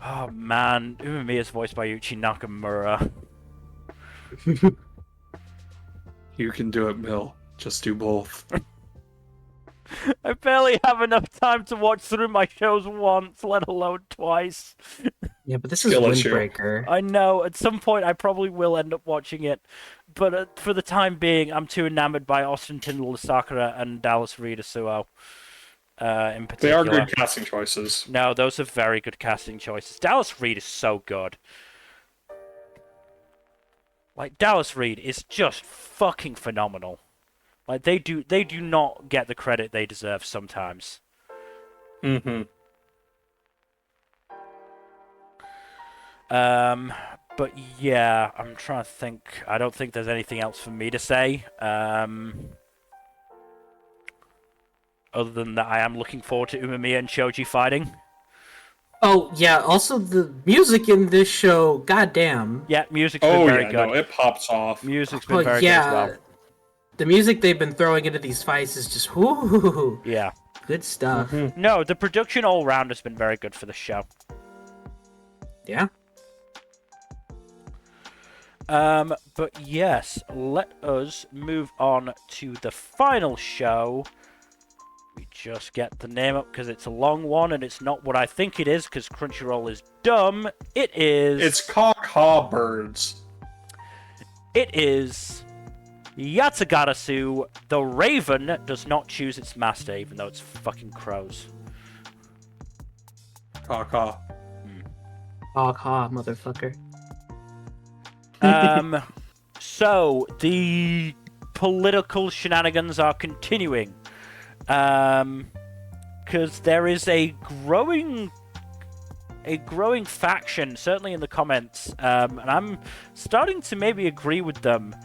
Oh man, Umemiya is voiced by Yuichi Nakamura. You can do it, Mill. Just do both. I barely have enough time to watch through my shows once, let alone twice. Yeah, but this is skill issue. Windbreaker. I know, at some point I probably will end up watching it, but for the time being, I'm too enamored by Austin Tyndall Sakura and Dallas Reed Asuo. In particular. They are good casting choices. No, those are very good casting choices. Dallas Reed is so good. Like, Dallas Reed is just fucking phenomenal. Like, they do not get the credit they deserve sometimes. Mm-hmm. But yeah, I'm trying to think. I don't think there's anything else for me to say. Other than that, I am looking forward to Umemiya and Shoji fighting. Oh, yeah, also the music in this show, goddamn. Yeah, music's been very good. No, it pops off. Music's been very good as well. The music they've been throwing into these fights is just, whoo, yeah, good stuff. Mm-hmm. No, the production all round has been very good for the show. Yeah. But yes, let us move on to the final show. We just get the name up because it's a long one and it's not what I think it is because Crunchyroll is dumb. It's Caw Birds. It is Yatagarasu. The Raven does not choose its master, even though it's fucking crows. Caw. Caw, motherfucker. So the political shenanigans are continuing. Because there is a growing faction, certainly in the comments, and I'm starting to maybe agree with them,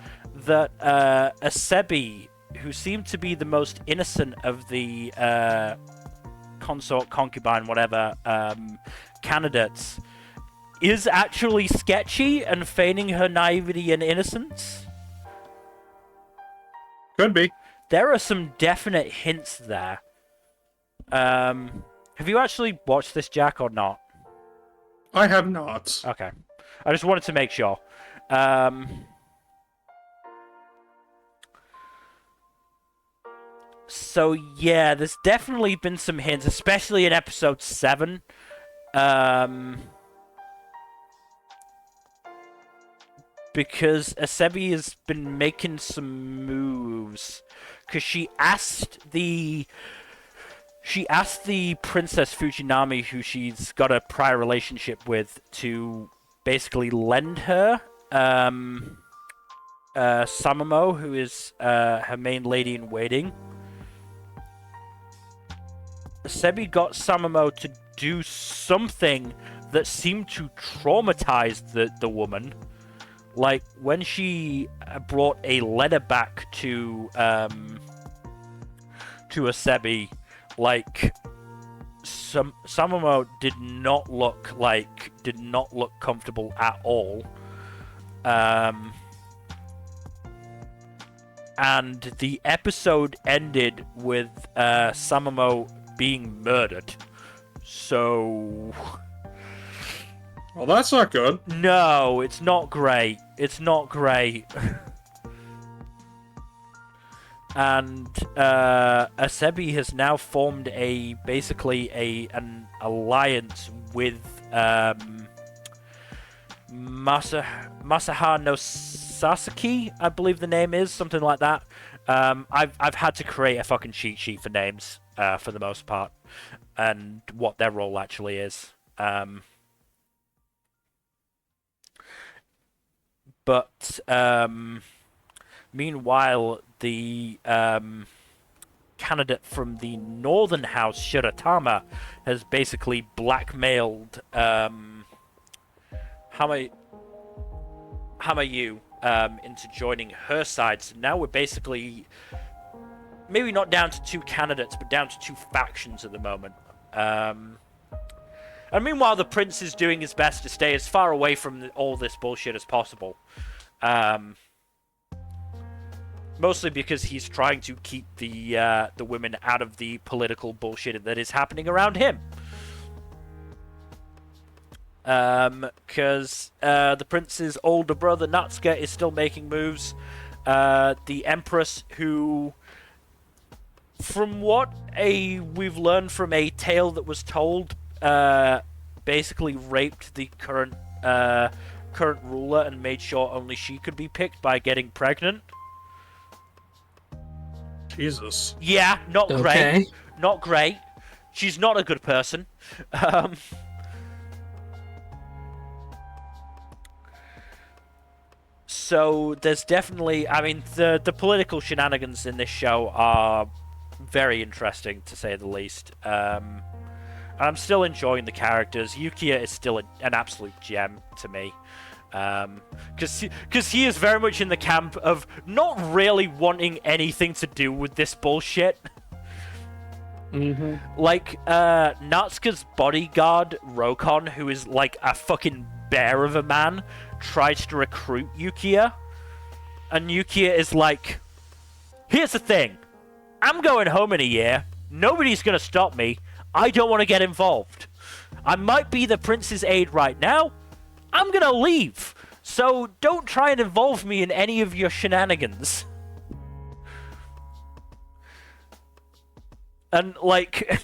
that Asebi, who seemed to be the most innocent of the consort, concubine, whatever, candidates, is actually sketchy and feigning her naivety and innocence. Could be. There are some definite hints there. Have you actually watched this, Jack, or not? I have not. Okay. I just wanted to make sure. So, yeah, there's definitely been some hints, especially in episode 7. Because Asebi has been making some moves. Because she asked the Princess Fujinami, who she's got a prior relationship with, to basically lend her Samamo, who is her main lady in waiting. Asebi got Samamo to do something that seemed to traumatize the woman. Like, when she brought a letter back to Asebi, like, Samamo did not look comfortable at all. And the episode ended with Samamo being murdered. So... Well, that's not good. No, it's not great. It's not great. And Asebi has now formed basically an alliance with Masaha no Sasaki, I believe the name is, something like that. I've had to create a fucking cheat sheet for names for the most part, and what their role actually is. But meanwhile, the candidate from the northern house, Shiratama, has basically blackmailed Hamayu into joining her side. So now we're basically maybe not down to 2 candidates, but down to 2 factions at the moment. And meanwhile, the prince is doing his best to stay as far away from all this bullshit as possible. Mostly because he's trying to keep the women out of the political bullshit that is happening around him. Because the prince's older brother, Natsuka, is still making moves. The Empress, who... From what we've learned from a tale that was told basically raped the current ruler and made sure only she could be picked by getting pregnant. Jesus. Yeah, not Okay. great. Not great. She's not a good person. So there's definitely, I mean, the political shenanigans in this show are very interesting, to say the least. I'm still enjoying the characters. Yukiya is still an absolute gem to me. Because he is very much in the camp of not really wanting anything to do with this bullshit. Like, Natsuka's bodyguard, Rokon, who is like a fucking bear of a man, tries to recruit Yukiya. And Yukiya is like, here's the thing. I'm going home in a year. Nobody's gonna stop me. I don't want to get involved. I might be the prince's aide right now. I'm gonna leave. So don't try and involve me in any of your shenanigans. And, like,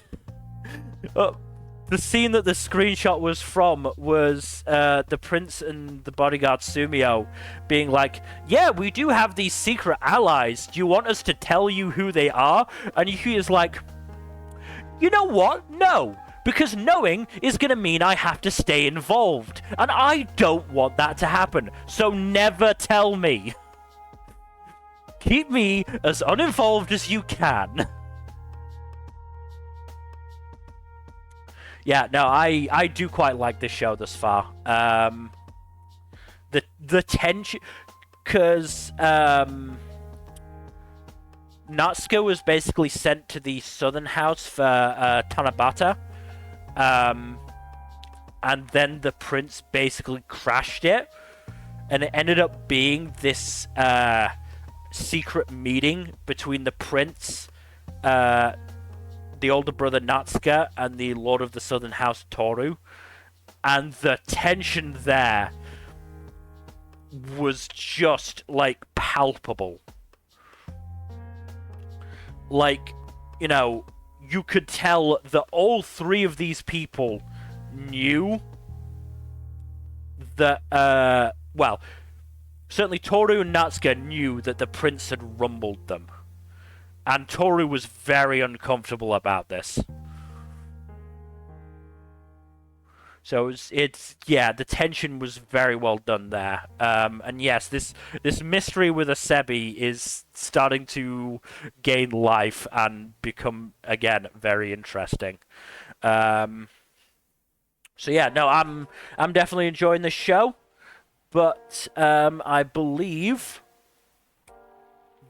the scene that the screenshot was from was the prince and the bodyguard Sumio being like, yeah, we do have these secret allies. Do you want us to tell you who they are? And Yuki is like, you know what? No. Because knowing is going to mean I have to stay involved. And I don't want that to happen. So never tell me. Keep me as uninvolved as you can. Yeah, no, I do quite like this show thus far. The tension, because Natsuko was basically sent to the southern house for Tanabata, and then the prince basically crashed it, and it ended up being this secret meeting between the prince, the older brother Natsuka, and the Lord of the Southern House Toru. And the tension there was just, like, palpable. Like, you know, you could tell that all three of these people knew that, well, certainly Toru and Natsuka knew that the prince had rumbled them. And Toru was very uncomfortable about this. So it's yeah, the tension was very well done there. And yes, this mystery with Asebi is starting to gain life and become, again, very interesting. So yeah, no, I'm definitely enjoying this show. But I believe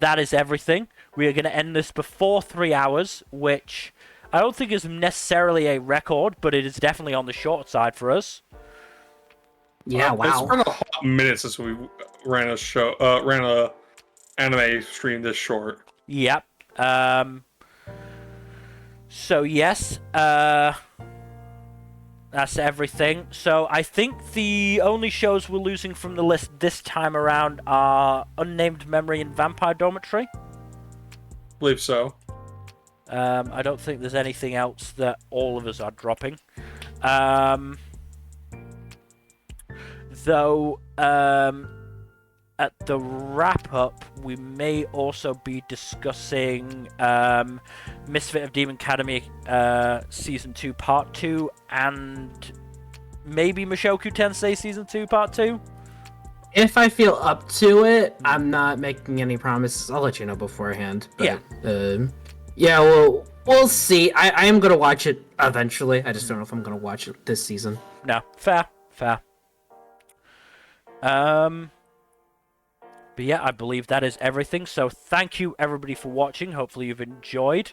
that is everything. We are going to end this before 3 hours, which I don't think is necessarily a record, but it is definitely on the short side for us. Yeah, wow. It's been a hot minute since we ran a anime stream this short. Yep. So yes, that's everything. So I think the only shows we're losing from the list this time around are Unnamed Memory and Vampire Dormitory. Believe so. I don't think there's anything else that all of us are dropping. Though, at the wrap-up, we may also be discussing Misfit of Demon Academy Season 2 Part 2 and maybe Mushoku Tensei Season 2 Part 2. If I feel up to it, I'm not making any promises. I'll let you know beforehand. But, yeah, well, we'll see. I am going to watch it eventually. I just don't know if I'm going to watch it this season. No, fair. But yeah, I believe that is everything. So thank you, everybody, for watching. Hopefully you've enjoyed.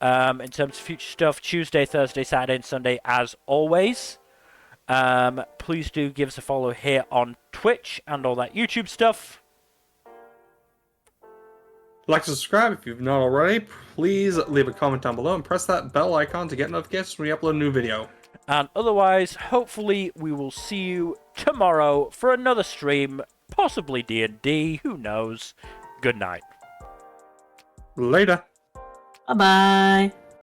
In terms of future stuff, Tuesday, Thursday, Saturday, and Sunday, as always. Please do give us a follow here on Twitch and all that YouTube stuff. Like to subscribe if you've not already. Please leave a comment down below and press that bell icon to get notifications when we upload a new video. And otherwise, hopefully we will see you tomorrow for another stream, possibly D&D, who knows. Good night. Later. Bye-bye.